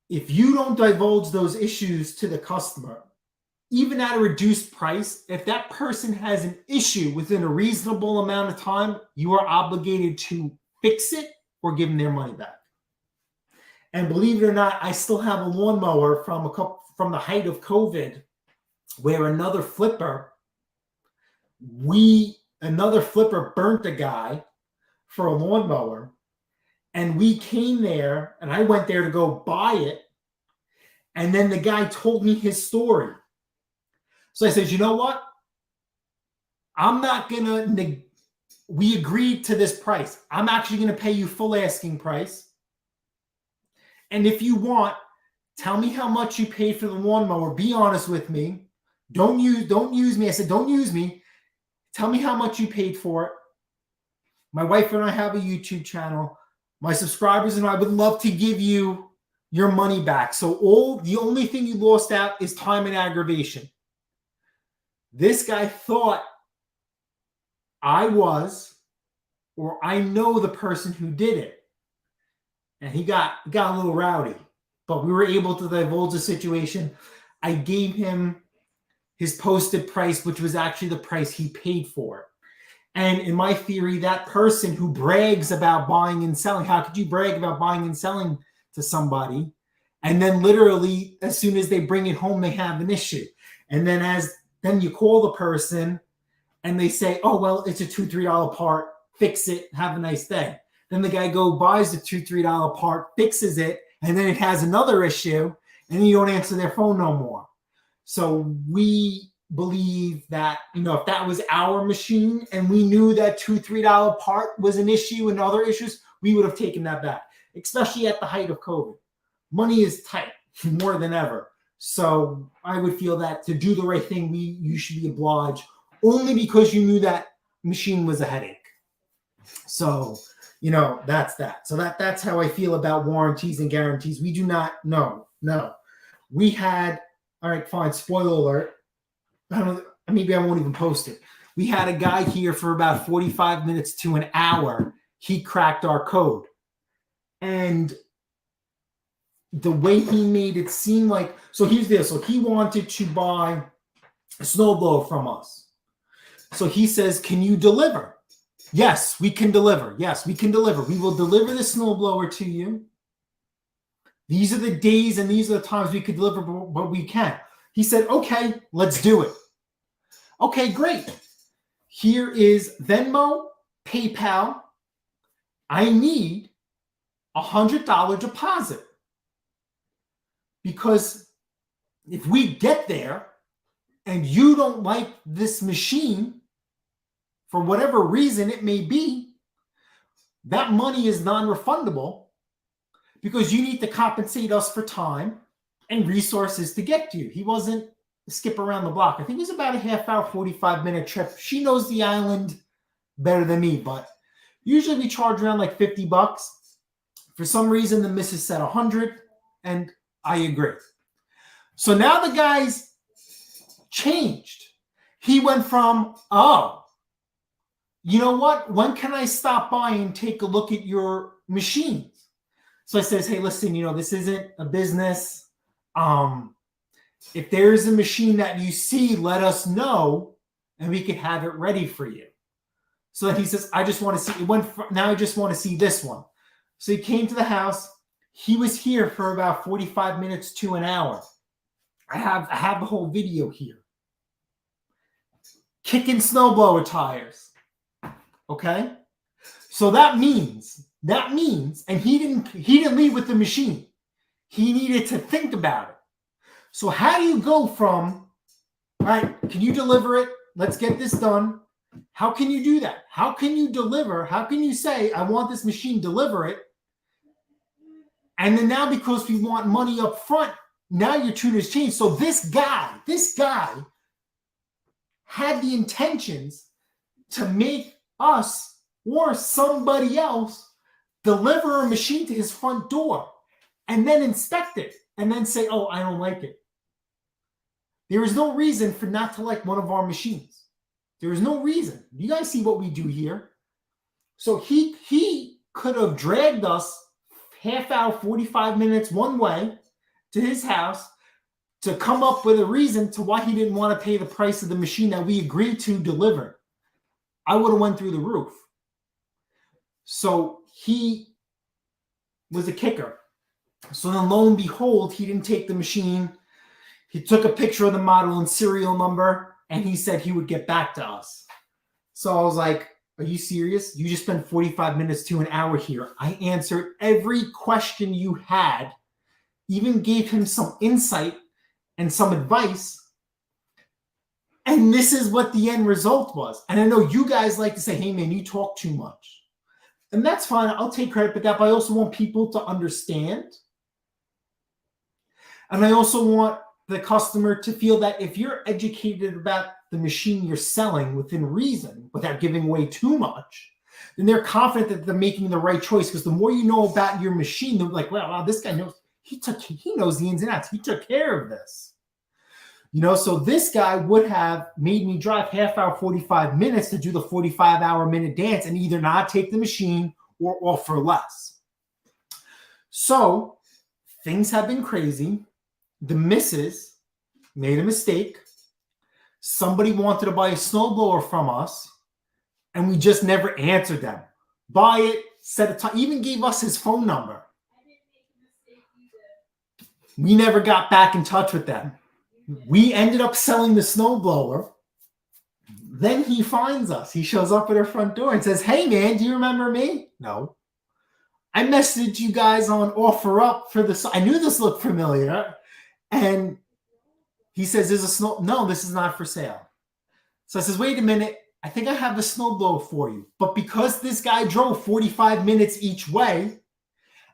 if you don't divulge those issues to the customer, even at a reduced price, if that person has an issue within a reasonable amount of time, you are obligated to fix it or give them their money back. And believe it or not, I still have a lawnmower from the height of COVID, where another flipper burnt a guy for a lawnmower, and we came there, and I went there to go buy it, and then the guy told me his story. So I said, you know what? I'm not gonna. We agreed to this price. I'm actually gonna pay you full asking price. And if you want, tell me how much you paid for the lawnmower. Be honest with me. Don't use me. I said, don't use me. Tell me how much you paid for it. My wife and I have a YouTube channel. My subscribers and I would love to give you your money back. So the only thing you lost out is time and aggravation. This guy thought I know the person who did it. And he got a little rowdy, but we were able to divulge the situation. I gave him his posted price, which was actually the price he paid for it. And in my theory, that person who brags about buying and selling, how could you brag about buying and selling to somebody? And then literally, as soon as they bring it home, they have an issue. And then you call the person and they say, oh, well, it's a $2-3 part. Fix it. Have a nice day. Then the guy buys the $2-3 part, fixes it, and then it has another issue, and then you don't answer their phone no more. So we believe that, if that was our machine and we knew that $2-3 part was an issue and other issues, we would have taken that back, especially at the height of COVID. Money is tight more than ever. So I would feel that to do the right thing, you should be obliged only because you knew that machine was a headache. So that's that. So that's how I feel about warranties and guarantees. We do not know. No. We had, all right, fine, spoiler alert. Maybe I won't even post it. We had a guy here for about 45 minutes to an hour. He cracked our code. And the way he made it seem like, so here's this. So he wanted to buy a snowblower from us. So he says, can you deliver? Yes, we can deliver. Yes, we can deliver. We will deliver the snowblower to you. These are the days and these are the times we could deliver, but we can. He said, okay, let's do it. Okay, great. Here is Venmo, PayPal. I need $100 deposit. Because if we get there and you don't like this machine, for whatever reason it may be, that money is non-refundable because you need to compensate us for time and resources to get to you. He wasn't a skip around the block. I think it was about a half hour, 45-minute trip. She knows the island better than me, but usually we charge around like $50. For some reason, the missus said 100, and I agree. So now the guy's changed. He went from, you know what? When can I stop by and take a look at your machines? So I says, hey, listen, this isn't a business. If there's a machine that you see, let us know and we can have it ready for you. So then he says, I just want to see, now I just want to see this one. So he came to the house. He was here for about 45 minutes to an hour. I have the whole video here. Kicking snowblower tires. Okay, so that means, and he didn't leave with the machine. He needed to think about it. So how do you go from, all right, can you deliver it? Let's get this done. How can you do that? How can you deliver? How can you say, I want this machine, deliver it? And then now because we want money up front, now your tune has changed. So this guy had the intentions to make us or somebody else deliver a machine to his front door and then inspect it and then say, oh, I don't like it. There is no reason for not to like one of our machines. There is no reason. You guys see what we do here. So he could have dragged us half hour, 45 minutes one way to his house to come up with a reason to why he didn't want to pay the price of the machine that we agreed to deliver. I would have went through the roof. So he was a kicker. So then lo and behold, he didn't take the machine. He took a picture of the model and serial number, and he said he would get back to us. So I was like, are you serious? You just spent 45 minutes to an hour here. I answered every question you had, even gave him some insight and some advice. And this is what the end result was. And I know you guys like to say, hey, man, you talk too much. And that's fine. I'll take credit for that. But I also want people to understand. And I also want the customer to feel that if you're educated about the machine you're selling within reason, without giving away too much, then they're confident that they're making the right choice. Because the more you know about your machine, they're like, well, wow, this guy knows. He knows the ins and outs. He took care of this. You know, so this guy would have made me drive half hour, 45 minutes to do the 45-hour minute dance and either not take the machine or offer less. So things have been crazy. The missus made a mistake. Somebody wanted to buy a snowblower from us, and we just never answered them. Buy it, set a time, even gave us his phone number. We never got back in touch with them. We ended up selling the snowblower. Then he finds us. He shows up at our front door and says, hey, man, do you remember me? No. I messaged you guys on OfferUp for this. I knew this looked familiar. And he says, there's a snow. No, this is not for sale. So I says, wait a minute. I think I have the snowblower for you. But because this guy drove 45 minutes each way,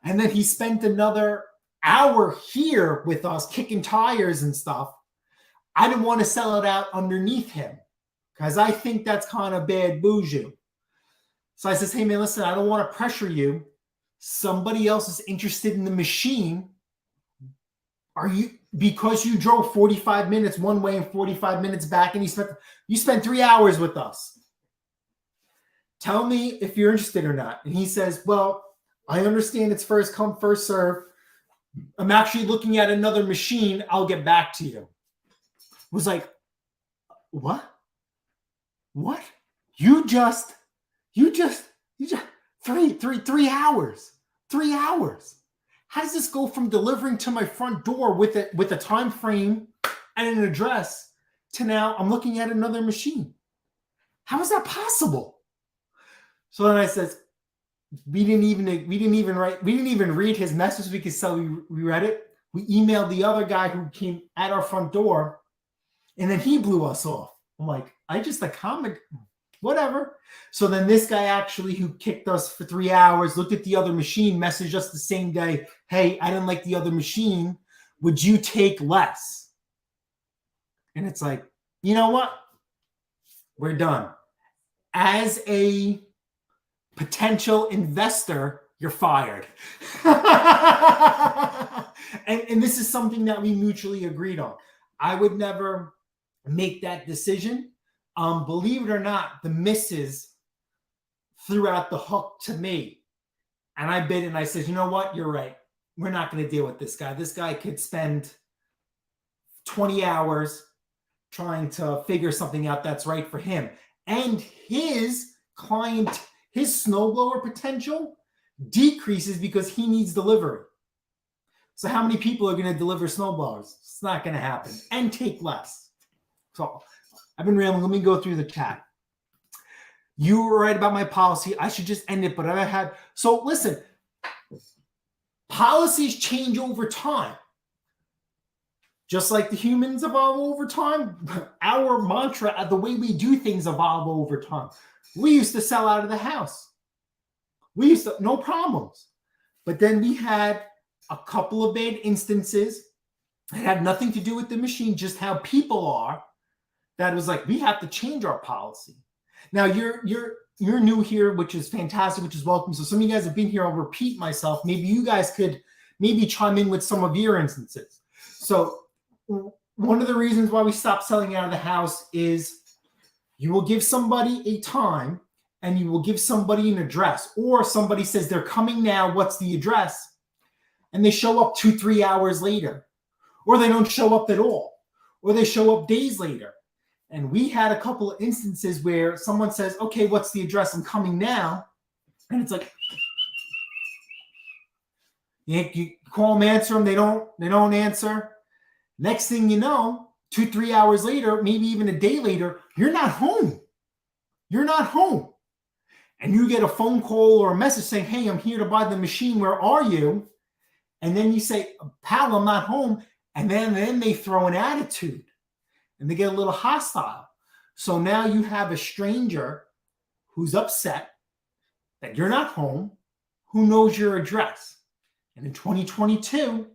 and then he spent another hour here with us kicking tires and stuff, I didn't want to sell it out underneath him because I think that's kind of bad bougie. So I says, hey, man, listen, I don't want to pressure you. Somebody else is interested in the machine. Are you, because you drove 45 minutes one way and 45 minutes back and you spent 3 hours with us. Tell me if you're interested or not. And he says, well, I understand it's first come, first serve. I'm actually looking at another machine. I'll get back to you. Was like, what? What? You just 3 hours. 3 hours. How does this go from delivering to my front door with a time frame and an address to now I'm looking at another machine? How is that possible? So then I says, we didn't even read his message. We could tell we read it. We emailed the other guy who came at our front door, and then he blew us off. I'm like, whatever. So then this guy actually who kicked us for 3 hours, looked at the other machine, messaged us the same day. Hey, I didn't like the other machine. Would you take less? And it's like, you know what? We're done. As a potential investor, you're fired. and this is something that we mutually agreed on. I would never make that decision. Believe it or not, the missus threw out the hook to me. And I bid and I said, you know what? You're right. We're not going to deal with this guy. This guy could spend 20 hours trying to figure something out that's right for him. And his client, his snowblower potential decreases because he needs delivery. So how many people are going to deliver snowblowers? It's not going to happen. And take less. So I've been rambling. Let me go through the chat. You were right about my policy. I should just end it, but I had. So listen, policies change over time. Just like the humans evolve over time, our mantra, the way we do things evolve over time. We used to sell out of the house. We used to, no problems. But then we had a couple of bad instances. It had nothing to do with the machine, just how people are. That was like, we have to change our policy. Now you're new here, which is fantastic, which is welcome. So some of you guys have been here. I'll repeat myself. Maybe you guys could maybe chime in with some of your instances. So one of the reasons why we stopped selling out of the house is you will give somebody a time and you will give somebody an address, or somebody says they're coming now. What's the address? And they show up 2-3 hours later, or they don't show up at all, or they show up days later. And we had a couple of instances where someone says, okay, what's the address? I'm coming now. And it's like, you call them, answer them. They don't answer. Next thing you know, 2-3 hours later, maybe even a day later, you're not home. You're not home. And you get a phone call or a message saying, hey, I'm here to buy the machine. Where are you? And then you say, pal, I'm not home. And then they throw an attitude and they get a little hostile. So now you have a stranger who's upset that you're not home, who knows your address. And in 2022,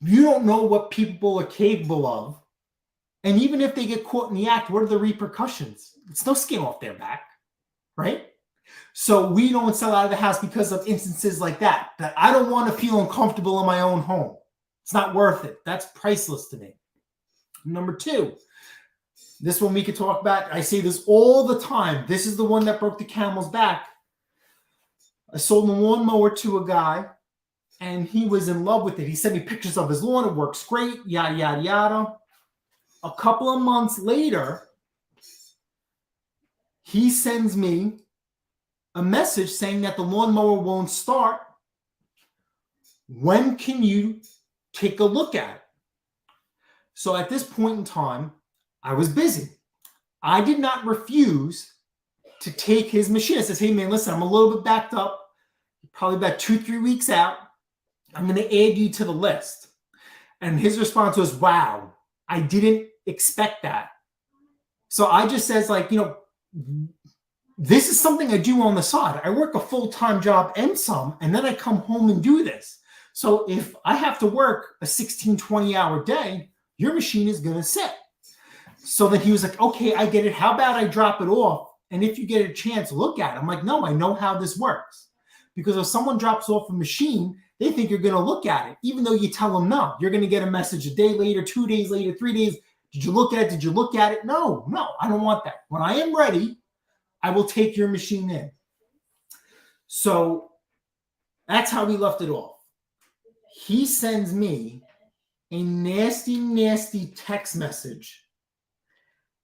you don't know what people are capable of. And even if they get caught in the act, what are the repercussions? It's no skin off their back, right? So we don't sell out of the house because of instances like that I don't want to feel uncomfortable in my own home. It's not worth it. That's priceless to me. Number two, this one we could talk about. I say this all the time. This is the one that broke the camel's back. I sold a lawnmower to a guy, and he was in love with it. He sent me pictures of his lawn. It works great, yada, yada, yada. A couple of months later, he sends me a message saying that the lawnmower won't start. When can you take a look at it? So at this point in time, I was busy. I did not refuse to take his machine. I says, hey man, listen, I'm a little bit backed up, probably about 2-3 weeks out. I'm going to add you to the list. And his response was, wow, I didn't expect that. So I just says like, this is something I do on the side. I work a full-time job and some, and then I come home and do this. So if I have to work a 16, 20-hour day, your machine is going to sit. So then he was like, okay, I get it. How about I drop it off? And if you get a chance, look at it. I'm like, no, I know how this works. Because if someone drops off a machine, they think you're going to look at it. Even though you tell them no, you're going to get a message a day later, 2 days later, 3 days. Did you look at it? Did you look at it? No, I don't want that. When I am ready, I will take your machine in. So that's how we left it off. He sends me a nasty, nasty text message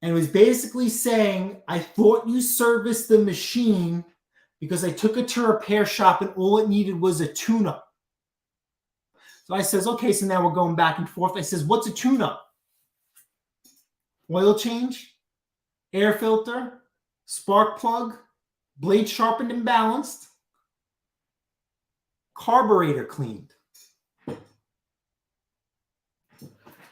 and was basically saying, I thought you serviced the machine because I took it to a repair shop and all it needed was a tune-up. So I says, okay, so now we're going back and forth. I says, what's a tune-up? Oil change, air filter, spark plug, blade sharpened and balanced, carburetor cleaned.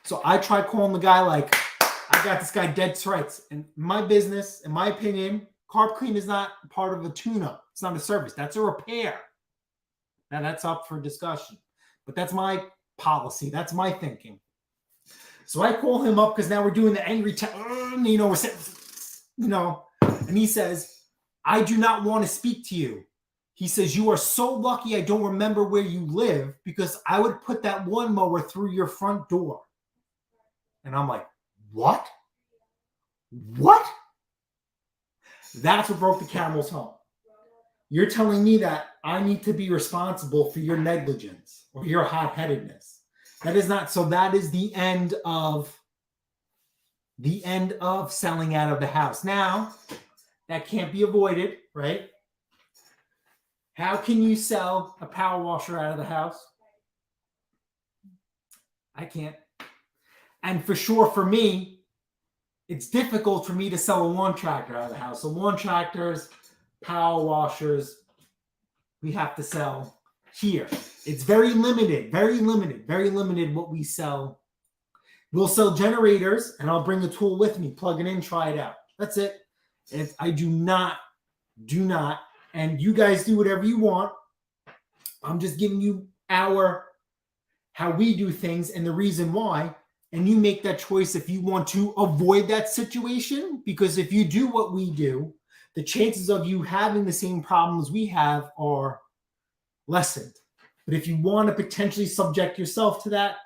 So I tried calling the guy like, I got this guy dead to rights. And my business, in my opinion, carb clean is not part of a tune-up. It's not a service. That's a repair. Now that's up for discussion. But that's my policy. That's my thinking. So I call him up because now we're doing the angry, we're saying, and he says, I do not want to speak to you. He says, you are so lucky I don't remember where you live because I would put that lawnmower through your front door. And I'm like, what? What? That's what broke the camel's hump. You're telling me that I need to be responsible for your negligence or your hot-headedness. That is not, so that is the end of selling out of the house. Now, that can't be avoided, right? How can you sell a power washer out of the house? I can't. And for sure, for me, it's difficult for me to sell a lawn tractor out of the house. So lawn tractors, power washers, we have to sell here. It's very limited what we sell. We'll sell generators, and I'll bring the tool with me, plug it in, try it out. That's it. I do not, and you guys do whatever you want. I'm just giving you how we do things and the reason why, and you make that choice if you want to avoid that situation, because if you do what we do, the chances of you having the same problems we have are lessened. But if you want to potentially subject yourself to that,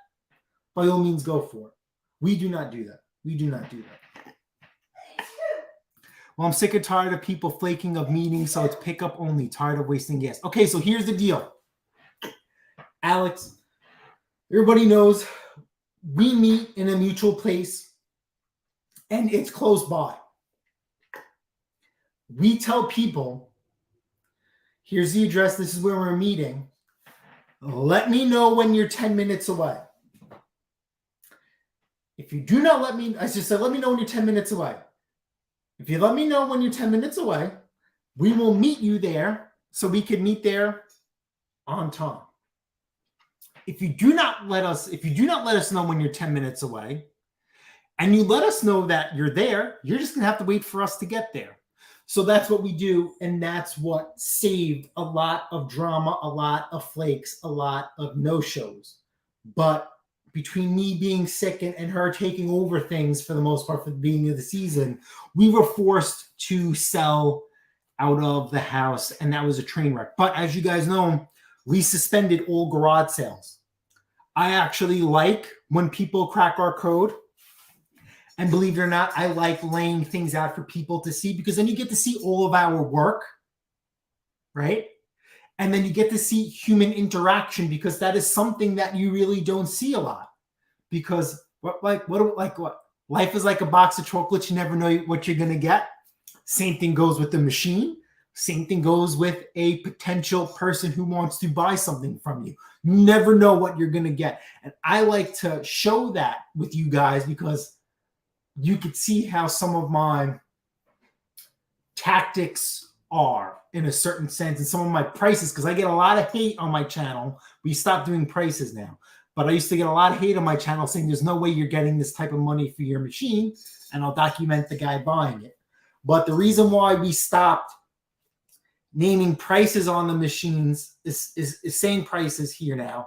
by all means, go for it. We do not do that. Well, I'm sick and tired of people flaking of meetings, so it's pickup only. Tired of wasting gas. Okay, so here's the deal. Alex, everybody knows we meet in a mutual place, and it's close by. We tell people, here's the address, this is where we're meeting. Let me know when you're 10 minutes away. If you do not let me know when you're 10 minutes away. If you let me know when you're 10 minutes away, we will meet you there so we can meet there on time. If you do not let us know when you're 10 minutes away, and you let us know that you're there, you're just going to have to wait for us to get there. So that's what we do, and that's what saved a lot of drama, a lot of flakes, a lot of no-shows. But between me being sick and her taking over things for the most part for the beginning of the season, we were forced to sell out of the house, and that was a train wreck. But as you guys know, we suspended all garage sales. I actually like when people crack our code. And believe it or not, I like laying things out for people to see, because then you get to see all of our work, right? And then you get to see human interaction, because that is something that you really don't see a lot. Because what life is like a box of chocolates. You never know what you're going to get. Same thing goes with the machine. Same thing goes with a potential person who wants to buy something from you. You never know what you're going to get. And I like to show that with you guys, because you could see how some of my tactics are in a certain sense, and some of my prices, because I get a lot of hate on my channel. We stopped doing prices now, but I used to get a lot of hate on my channel saying there's no way you're getting this type of money for your machine, and I'll document the guy buying it. But the reason why we stopped naming prices on the machines is saying prices here now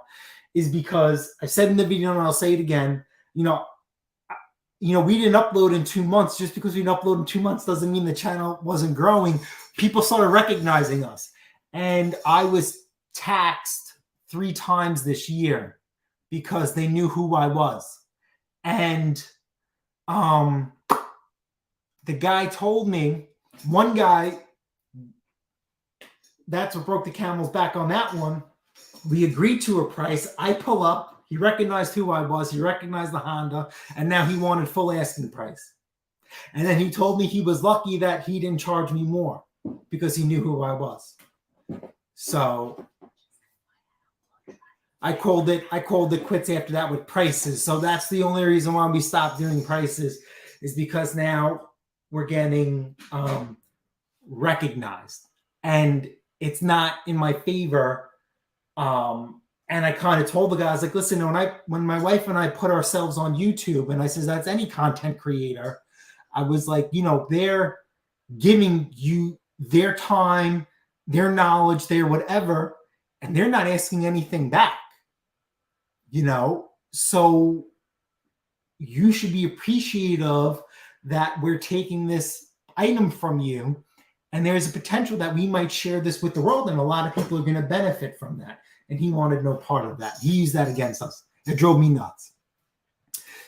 is because I said in the video, and I'll say it again, we didn't upload in 2 months. Just because we didn't upload in 2 months doesn't mean the channel wasn't growing. People started recognizing us. And I was taxed 3 times this year because they knew who I was. And the guy told me, one guy, that's what broke the camel's back on that one. We agreed to a price. I pull up. He recognized who I was. He recognized the Honda, and now he wanted full asking price. And then he told me he was lucky that he didn't charge me more because he knew who I was. So I called it quits after that with prices. So that's the only reason why we stopped doing prices, is because now we're getting recognized, and it's not in my favor. And I kind of told the guys, like, listen, when my wife and I put ourselves on YouTube, and I says, that's any content creator, I was like, they're giving you their time, their knowledge, their whatever, and they're not asking anything back, so you should be appreciative that we're taking this item from you, and there's a potential that we might share this with the world, and a lot of people are going to benefit from that. And he wanted no part of that. He used that against us. It drove me nuts.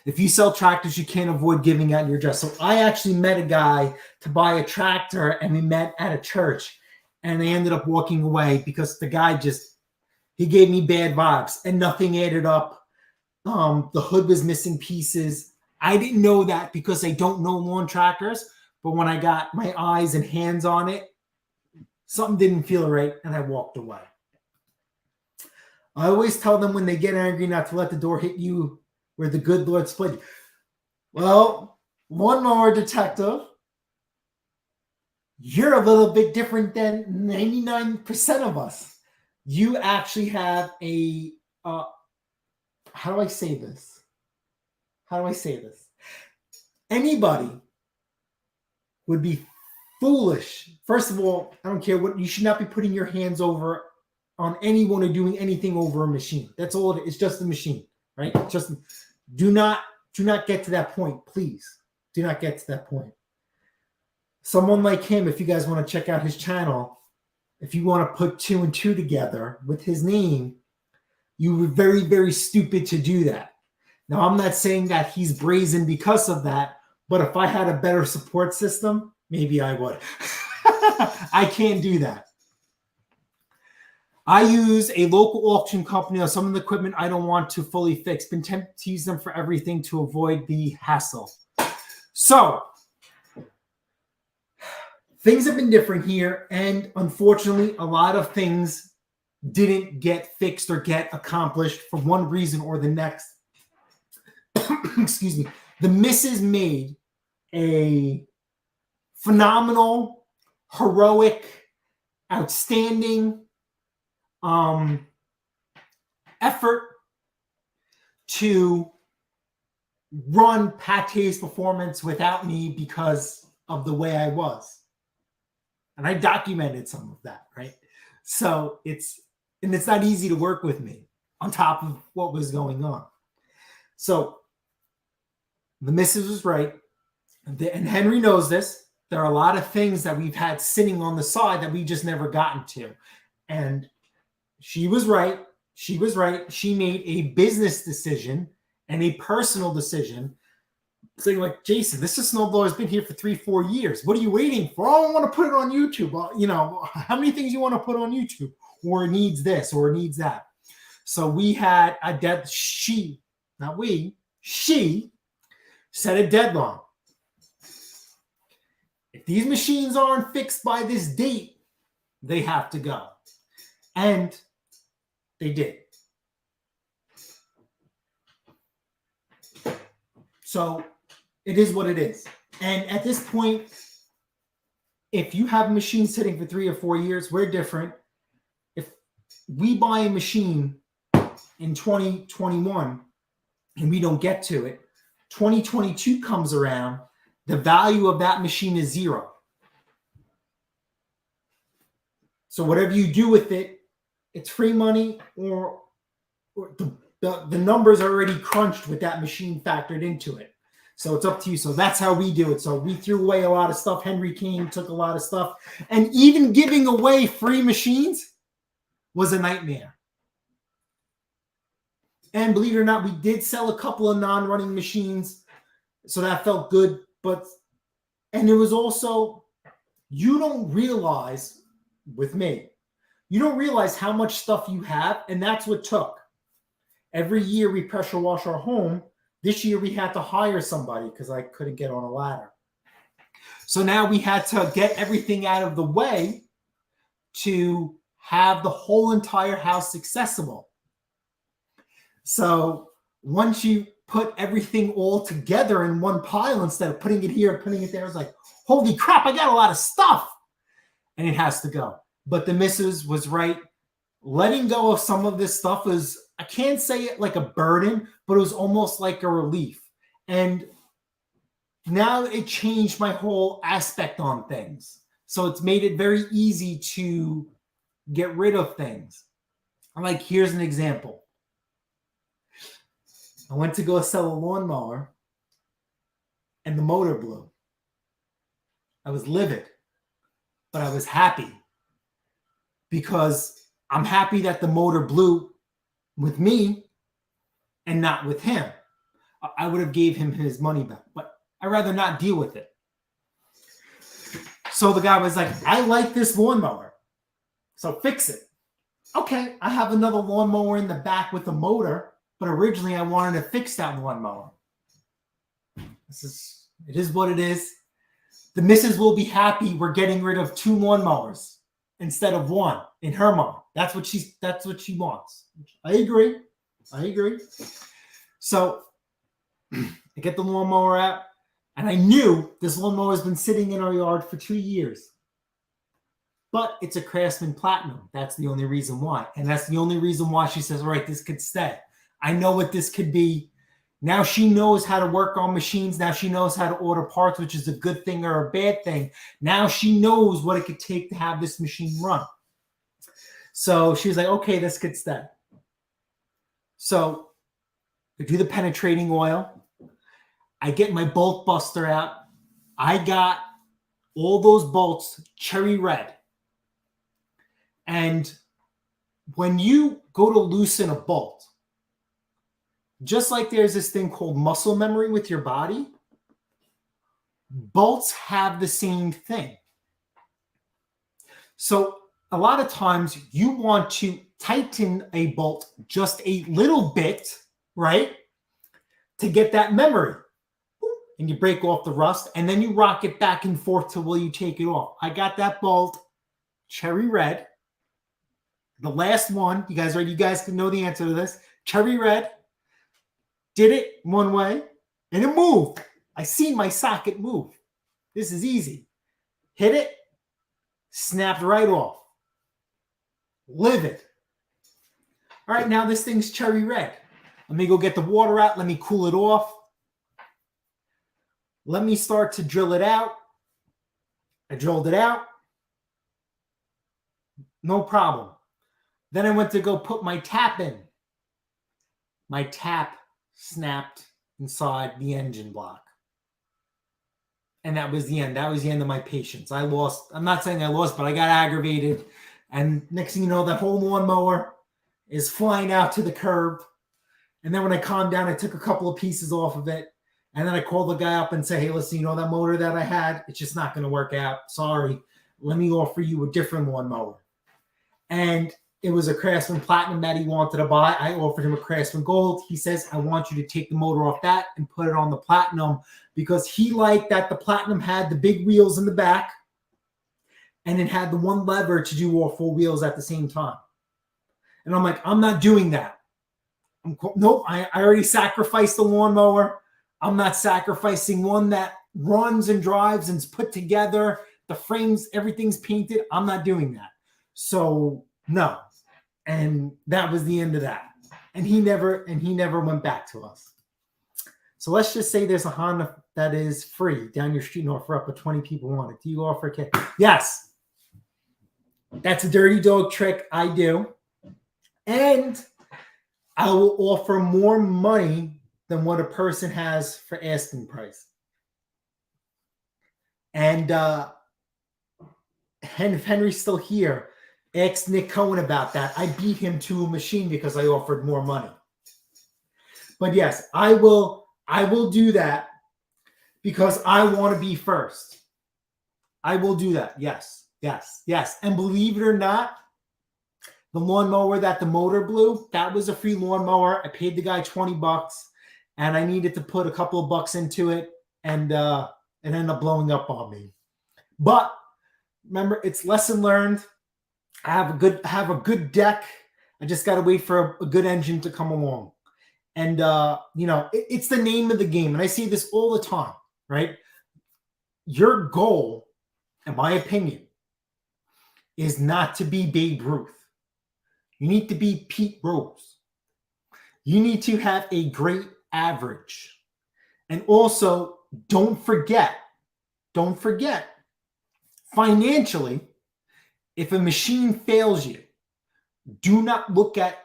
If you sell tractors, you can't avoid giving out your address. So I actually met a guy to buy a tractor, and we met at a church, and I ended up walking away because the guy he gave me bad vibes, and nothing added up. The hood was missing pieces. I didn't know that because I don't know lawn tractors, but when I got my eyes and hands on it, something didn't feel right, and I walked away. I always tell them when they get angry not to let the door hit you where the good Lord split you. Well, lawnmower detective, you're a little bit different than 99% of us. you actually have a how do I say this? Anybody would be foolish. First of all, I don't care what, you should not be putting your hands over on anyone or doing anything over a machine. That's all it is. It's just a machine, right? Just do not get to that point, please. Do not get to that point. Someone like him, if you guys want to check out his channel, if you want to put 2 and 2 together with his name, you were very, very stupid to do that. Now, I'm not saying that he's brazen because of that, but if I had a better support system, maybe I would. I can't do that. I use a local auction company on some of the equipment I don't want to fully fix. Been tempted to use them for everything to avoid the hassle. So, things have been different here, and unfortunately, a lot of things didn't get fixed or get accomplished for one reason or the next. Excuse me. The missus made a phenomenal, heroic, outstanding effort to run Pate's Performance without me because of the way I was. And I documented some of that, right? So it's not easy to work with me on top of what was going on. So the missus was right. And Henry knows this. There are a lot of things that we've had sitting on the side that we just never gotten to. And she was right. She was right. She made a business decision and a personal decision saying, like, Jason, this snowblower has been here for 3-4 years. What are you waiting for? Oh, I want to put it on YouTube. Well, how many things you want to put on YouTube? Or it needs this, or it needs that. So we had she set a deadline. If these machines aren't fixed by this date, they have to go. And they did. So it is what it is. And at this point, if you have a machine sitting for 3 or 4 years, we're different. If we buy a machine in 2021 and we don't get to it, 2022 comes around, the value of that machine is 0. So whatever you do with it, it's free money, or the numbers are already crunched with that machine factored into it. So it's up to you. So that's how we do it. So we threw away a lot of stuff. Henry King took a lot of stuff. And even giving away free machines was a nightmare. And believe it or not, we did sell a couple of non-running machines. So that felt good. And it was also, you don't realize, with me, you don't realize how much stuff you have. And that's what took. Every year we pressure wash our home. This year we had to hire somebody because I couldn't get on a ladder. So now we had to get everything out of the way to have the whole entire house accessible. So once you put everything all together in one pile instead of putting it here and putting it there, it's like, holy crap, I got a lot of stuff. And it has to go. But the missus was right. Letting go of some of this stuff is, I can't say it like a burden, but it was almost like a relief. And now it changed my whole aspect on things. So it's made it very easy to get rid of things. Like, here's an example. I went to go sell a lawnmower and the motor blew. I was livid, but I was happy because I'm happy that the motor blew with me and not with him. I would have gave him his money back, but I'd rather not deal with it. So the guy was like, I like this lawnmower, so fix it. Okay, I have another lawnmower in the back with a motor, but originally I wanted to fix that lawnmower. It is what it is. The missus will be happy we're getting rid of 2 lawnmowers instead of 1 in her mind. That's what she wants. I agree. So I get the lawnmower out, and I knew this lawnmower has been sitting in our yard for 2 years. but it's a Craftsman Platinum. That's the only reason why. And that's the only reason why she says, all right, this could stay. I know what this could be. Now she knows how to work on machines. Now she knows how to order parts, which is a good thing or a bad thing. Now she knows what it could take to have this machine run. So she was like, okay, this could stay. So I do the penetrating oil. I get my bolt buster out. I got all those bolts cherry red. And when you go to loosen a bolt, just like there's this thing called muscle memory with your body, bolts have the same thing. So a lot of times you want to tighten a bolt just a little bit, right? To get that memory. And you break off the rust, and then you rock it back and forth till you take it off. I got that bolt cherry red. The last one, you guys ready? You guys can know the answer to this. Cherry red. Did it one way, and it moved. I seen my socket move. This is easy. Hit it, snapped right off. Livid. All right, now this thing's cherry red. Let me go get the water out. Let me cool it off. Let me start to drill it out. I drilled it out. No problem. Then I went to go put my tap in. My tap snapped inside the engine block. And that was the end. That was the end of my patience. I lost. I'm not saying I lost, but I got aggravated. And next thing you know, that whole lawnmower is flying out to the curb. And then when I calmed down, I took a couple of pieces off of it. And then I called the guy up and say, hey, listen, you know that motor that I had? It's just not going to work out. Sorry. Let me offer you a different lawnmower. And it was a Craftsman Platinum that he wanted to buy. I offered him a Craftsman Gold. He says, I want you to take the motor off that and put it on the Platinum, because he liked that the Platinum had the big wheels in the back and it had the one lever to do all four wheels at the same time. And I'm like, I'm not doing that. Nope, I already sacrificed the lawnmower. I'm not sacrificing one that runs and drives and's put together. The frames, everything's painted. I'm not doing that. So no. And that was the end of that. And he never went back to us. So let's just say there's a Honda that is free down your street and offer up, but 20 people want it. Do you offer a kit? Yes. That's a dirty dog trick. I do. And I will offer more money than what a person has for asking price. And if Henry's still here, ask Nick Cohen about that. I beat him to a machine because I offered more money. But yes, I will do that because I want to be first. I will do that. Yes, yes, yes. And believe it or not, the lawnmower that the motor blew, that was a free lawnmower. I paid the guy $20 and I needed to put a couple of bucks into it, and it ended up blowing up on me. But remember, it's lesson learned. I have a good deck. I just got to wait for a good engine to come along. And, it's the name of the game. And I see this all the time, right? Your goal, in my opinion, is not to be Babe Ruth. You need to be Pete Rose. You need to have a great average. And also, don't forget, financially, if a machine fails you, do not look at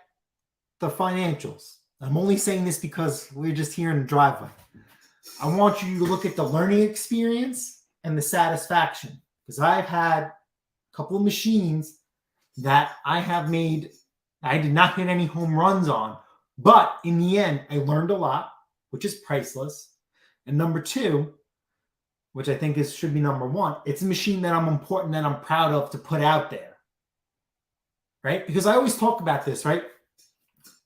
the financials. I'm only saying this because we're just here in the driveway. I want you to look at the learning experience and the satisfaction, because I've had a couple of machines that I did not hit any home runs on, but in the end, I learned a lot, which is priceless. And number two, which I think should be number one, it's a machine that I'm proud of to put out there, right? Because I always talk about this, right?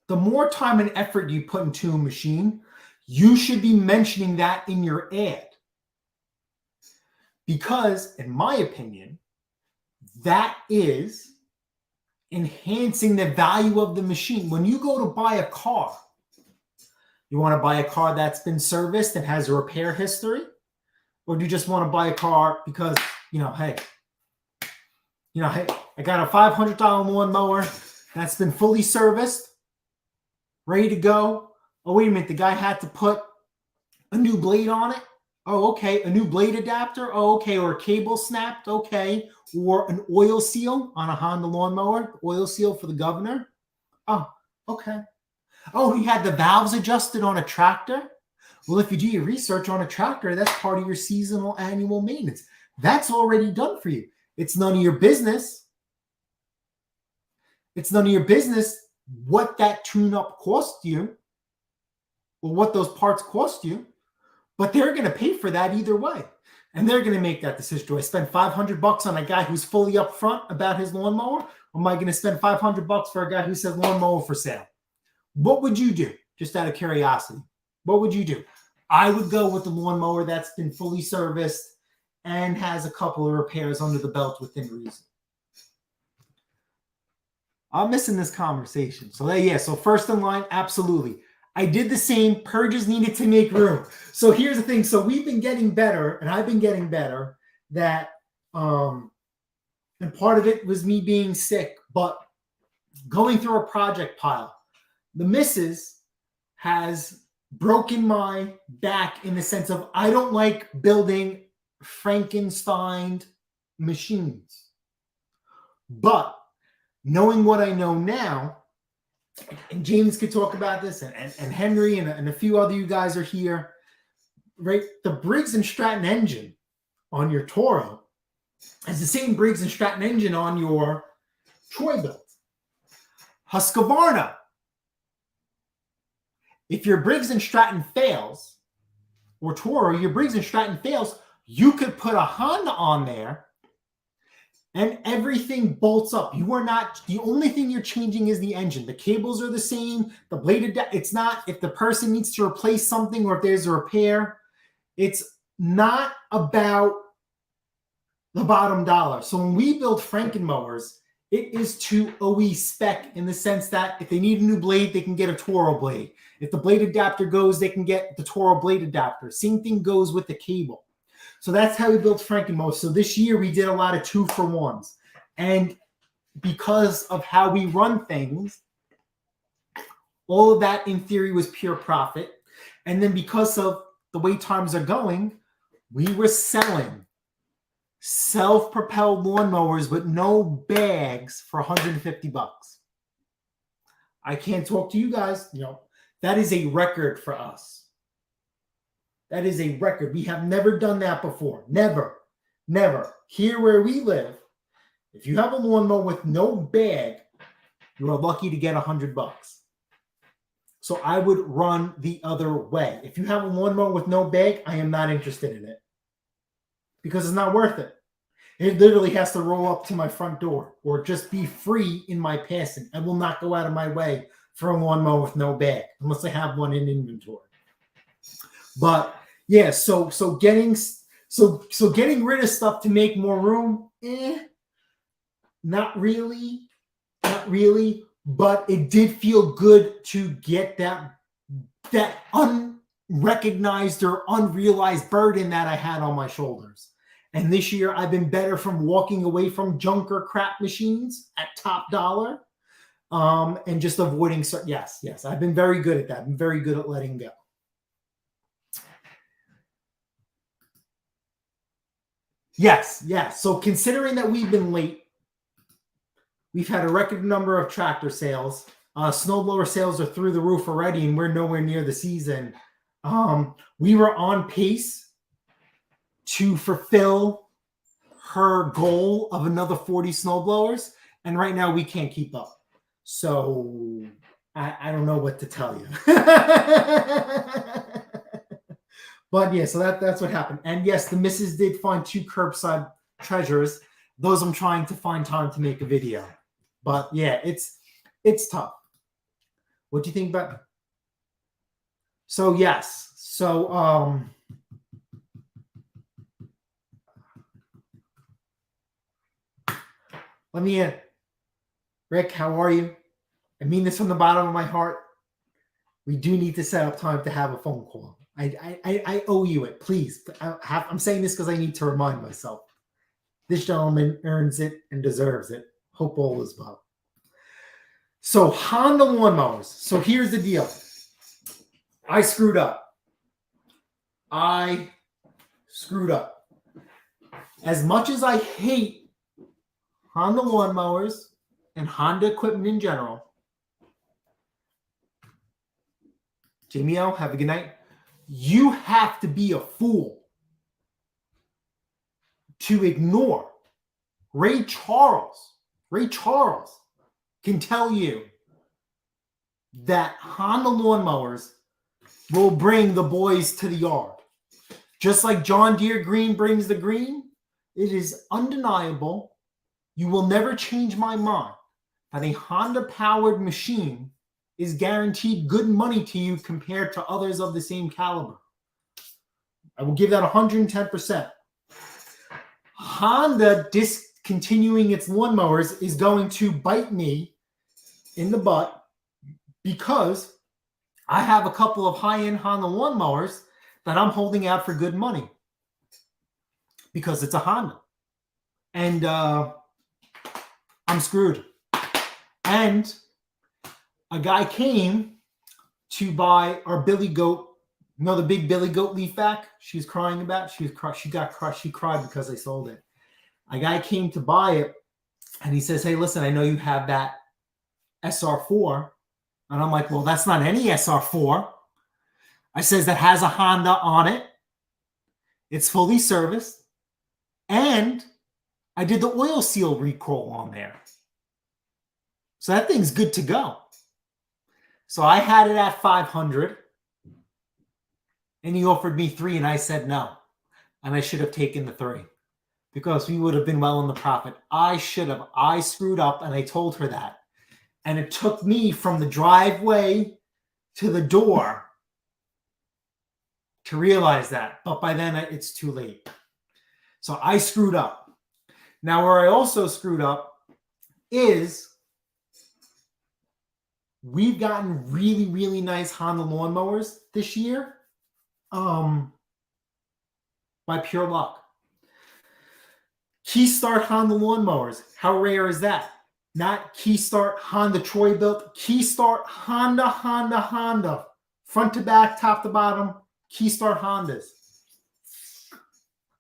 The more time and effort you put into a machine, you should be mentioning that in your ad. Because, in my opinion, that is enhancing the value of the machine. When you go to buy a car, you want to buy a car that's been serviced and has a repair history? Or do you just want to buy a car because, hey, You know, I got a $500 lawnmower that's been fully serviced, ready to go. Oh, wait a minute. The guy had to put a new blade on it. Oh, okay. A new blade adapter. Oh, okay. Or a cable snapped. Okay. Or an oil seal on a Honda lawnmower. Oil seal for the governor. Oh, okay. Oh, he had the valves adjusted on a tractor. Well, if you do your research on a tractor, that's part of your seasonal annual maintenance. That's already done for you. It's none of your business. It's none of your business what that tune-up cost you or what those parts cost you, but they're going to pay for that either way. And they're going to make that decision. Do I spend $500 on a guy who's fully upfront about his lawnmower? Or am I going to spend $500 for a guy who says lawnmower for sale? What would you do? Just out of curiosity. What would you do? I would go with the lawnmower that's been fully serviced and has a couple of repairs under the belt within reason. I'm missing this conversation. So yeah, so first in line, absolutely. I did the same. Purges needed to make room. So here's the thing. So we've been getting better, and I've been getting better that, and part of it was me being sick, but going through a project pile. The missus has broken my back in the sense of I don't like building Frankenstein machines. But knowing what I know now, and James could talk about this, and Henry and a few other you guys are here, right? The Briggs & Stratton engine on your Toro is the same Briggs & Stratton engine on your Troy-Bilt. Husqvarna. If your Briggs & Stratton fails, or Toro, your Briggs & Stratton fails, you could put a Honda on there and everything bolts up. You are not, the only thing you're changing is the engine. The cables are the same. The blade, it's not, if the person needs to replace something or if there's a repair, it's not about the bottom dollar. So when we build Frankenmowers, it is to OE spec in the sense that if they need a new blade, they can get a Toro blade. If the blade adapter goes, they can get the Toro blade adapter. Same thing goes with the cable. So that's how we built Frankenmowers. So this year we did a lot of 2-for-1s. And because of how we run things, all of that in theory was pure profit. And then because of the way times are going, we were selling self-propelled lawnmowers with no bags for $150. I can't talk to you guys. You know, that is a record for us. That is a record. We have never done that before. Never. Never. Here where we live, if you have a lawnmower with no bag, you are lucky to get $100. So I would run the other way. If you have a lawnmower with no bag, I am not interested in it because it's not worth it. It literally has to roll up to my front door or just be free in my passing. I will not go out of my way for a lawnmower with no bag unless I have one in inventory. But yeah, so getting rid of stuff to make more room, not really. But it did feel good to get that unrecognized or unrealized burden that I had on my shoulders. And this year I've been better from walking away from junk or crap machines at top dollar, and just avoiding. Yes, I've been very good at that. I'm very good at letting go. Yes. So considering that we've been late, we've had a record number of tractor sales. Snowblower sales are through the roof already, and we're nowhere near the season. We were on pace to fulfill her goal of another 40 snowblowers, and right now we can't keep up. So I don't know what to tell you. But yeah, so that's what happened. And yes, the missus did find 2 curbside treasures. Those I'm trying to find time to make a video. But yeah, it's tough. What do you think about? So yes. So let me in. Rick, how are you? I mean this from the bottom of my heart. We do need to set up time to have a phone call. I owe you it, please. I'm saying this because I need to remind myself. This gentleman earns it and deserves it. Hope all is well. So Honda lawnmowers. So here's the deal. I screwed up. As much as I hate Honda lawnmowers and Honda equipment in general, Jamie O, have a good night. You have to be a fool to ignore Ray Charles. Ray Charles can tell you that Honda lawnmowers will bring the boys to the yard. Just like John Deere green brings the green, it is undeniable. You will never change my mind that a Honda-powered machine is guaranteed good money to you compared to others of the same caliber. I will give that 110%. Honda discontinuing its lawnmowers is going to bite me in the butt because I have a couple of high-end Honda lawnmowers that I'm holding out for good money because it's a Honda. And I'm screwed. And a guy came to buy our Billy Goat, the big Billy Goat leaf vac she's crying about. She got crushed. She cried because I sold it. A guy came to buy it, and he says, hey, listen, I know you have that SR4. And I'm like, well, that's not any SR4. I says that has a Honda on it. It's fully serviced. And I did the oil seal recall on there. So that thing's good to go. So I had it at 500. And he offered me 3, and I said no. And I should have taken the 3 because we would have been well in the profit. I screwed up, and I told her that. And it took me from the driveway to the door to realize that. But by then, it's too late. So I screwed up. Now, where I also screwed up is we've gotten really, really nice Honda lawnmowers this year by pure luck. Keystart Honda lawnmowers. How rare is that? Not Keystart Honda Troy built. Keystart Honda. Front to back, top to bottom. Keystart Hondas.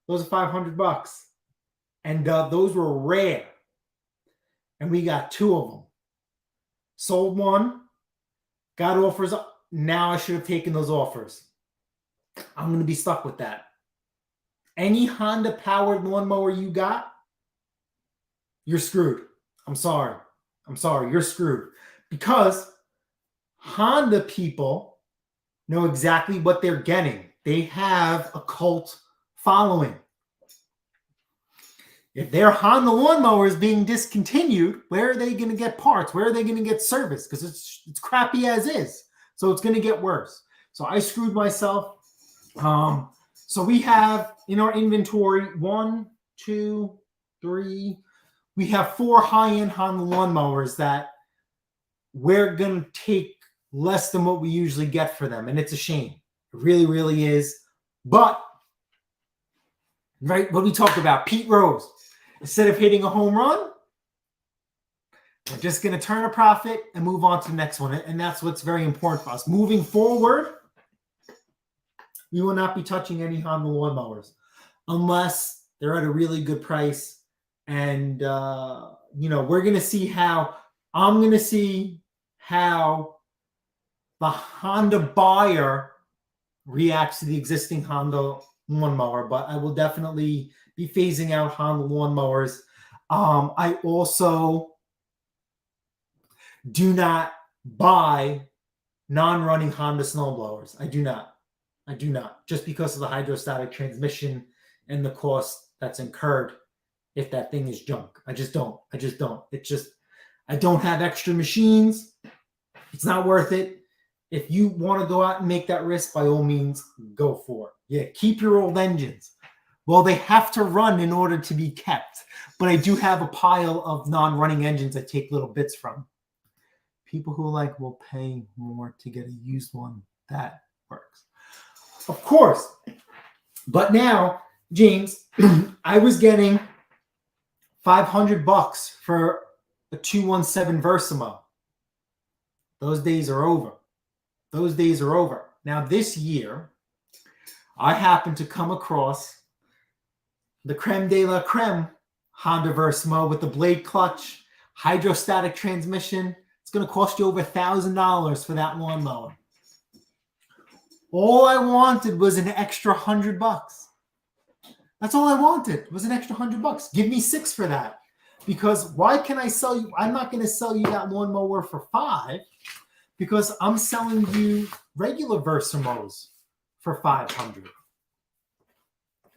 Those are $500. And those were rare. And we got 2 of them. Sold one. Got offers. Now I should have taken those offers. I'm going to be stuck with that. Any Honda powered lawnmower you got, you're screwed. I'm sorry. You're screwed. Because Honda people know exactly what they're getting. They have a cult following. If their Honda lawnmower is being discontinued, where are they going to get parts? Where are they going to get service? Because it's crappy as is. So it's going to get worse. So I screwed myself. So we have in our inventory 1, 2, 3. We have 4 high-end Honda lawnmowers that we're going to take less than what we usually get for them. And it's a shame. It really, really is. But, right, what we talked about, Pete Rose, instead of hitting a home run, we're just going to turn a profit and move on to the next one. And that's what's very important for us. Moving forward, we will not be touching any Honda lawnmowers unless they're at a really good price. And, we're going to see how the Honda buyer reacts to the existing Honda lawnmower. But I will definitely be phasing out Honda lawnmowers. I also do not buy non-running Honda snowblowers. I do not. Just because of the hydrostatic transmission and the cost that's incurred if that thing is junk. I just don't. I don't have extra machines. It's not worth it. If you want to go out and make that risk, by all means, go for it. Yeah, keep your old engines. Well, they have to run in order to be kept. But I do have a pile of non-running engines I take little bits from. People who will pay more to get a used one. That works. Of course. But now, James, I was getting $500 for a 217 Versamo. Those days are over. Those days are over. Now this year, I happened to come across the creme de la creme Honda Versamo with the blade clutch, hydrostatic transmission. It's going to cost you over $1,000 for that lawnmower. All I wanted was an extra $100. That's all I wanted was an extra $100. Give me $6 for that. Because why can I sell you? I'm not going to sell you that lawnmower for $5 because I'm selling you regular Versamos for $500.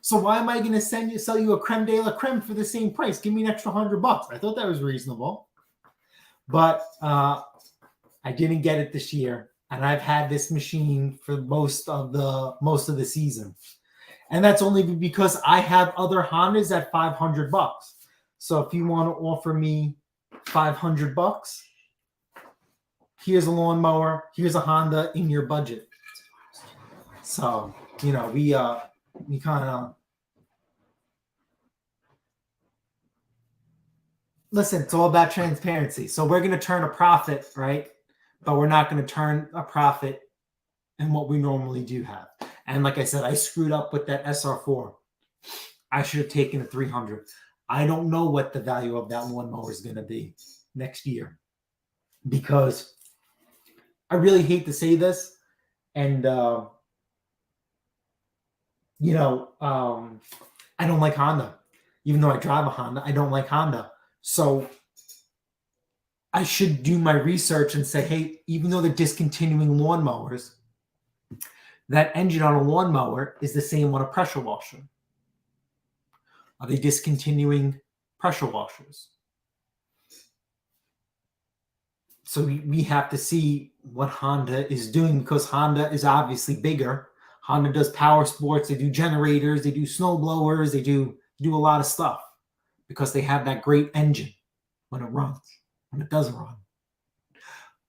So why am I going to sell you a creme de la creme for the same price? Give me an extra $100. I thought that was reasonable, but I didn't get it this year, and I've had this machine for most of the season, and that's only because I have other Hondas at $500. So if you want to offer me $500, here's a lawnmower, here's a Honda in your budget. So we kind of listen. It's all about transparency. So we're going to turn a profit, right? But we're not going to turn a profit in what we normally do have. And like I said, I screwed up with that SR4. I should have taken a 300. I don't know what the value of that lawnmower is going to be next year because I really hate to say this, and I don't like Honda. Even though I drive a Honda, I don't like Honda. So I should do my research and say, hey, even though they're discontinuing lawnmowers, that engine on a lawnmower is the same on a pressure washer. Are they discontinuing pressure washers? So we have to see what Honda is doing because Honda is obviously bigger. Honda does power sports. They do generators. They do snow blowers. They do a lot of stuff because they have that great engine when it runs, when it doesn't run.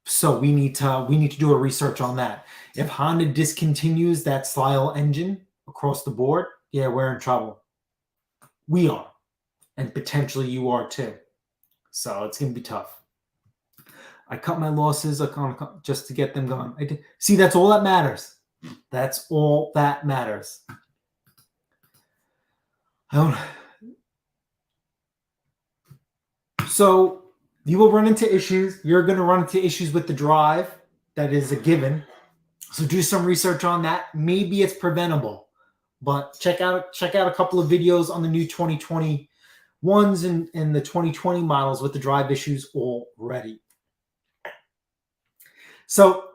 So we need to do a research on that. If Honda discontinues that style engine across the board, yeah, we're in trouble. We are, and potentially you are too. So it's going to be tough. I cut my losses just to get them gone. See, that's all that matters. That's all that matters. So you will run into issues. You're going to run into issues with the drive. That is a given. So do some research on that. Maybe it's preventable. But check out a couple of videos on the new 2021s and the 2020 models with the drive issues already. So,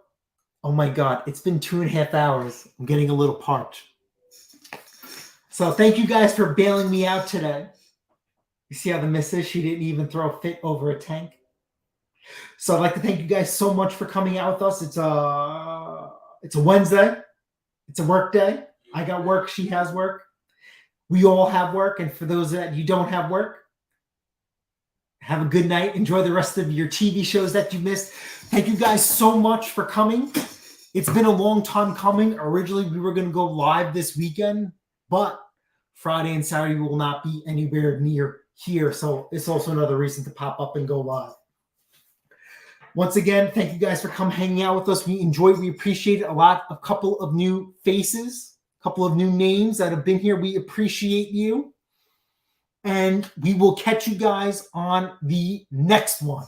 oh my God, it's been 2.5 hours. I'm getting a little parched. So thank you guys for bailing me out today. You see how the miss is? She didn't even throw a fit over a tank. So I'd like to thank you guys so much for coming out with us. It's a Wednesday. It's a work day. I got work. She has work. We all have work. And for those that you don't have work, have a good night. Enjoy the rest of your TV shows that you missed. Thank you guys so much for coming. It's been a long time coming. Originally, we were going to go live this weekend, but Friday and Saturday will not be anywhere near here. So it's also another reason to pop up and go live. Once again, thank you guys for hanging out with us. We enjoyed, we appreciate it a lot. A couple of new faces, a couple of new names that have been here. We appreciate you. And we will catch you guys on the next one.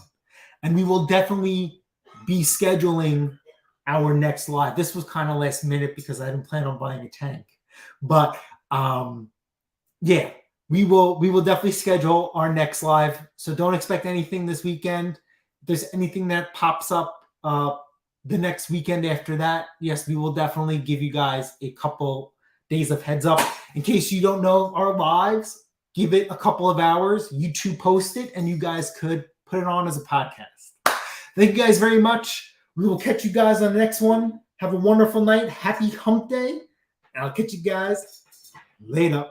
And we will definitely be scheduling our next live. This was kind of last minute because I didn't plan on buying a tank. But yeah, we will definitely schedule our next live. So don't expect anything this weekend. If there's anything that pops up the next weekend after that, yes, we will definitely give you guys a couple days of heads up. In case you don't know our lives, give it a couple of hours. YouTube post it, and you guys could put it on as a podcast. Thank you guys very much. We will catch you guys on the next one. Have a wonderful night. Happy hump day. And I'll catch you guys later.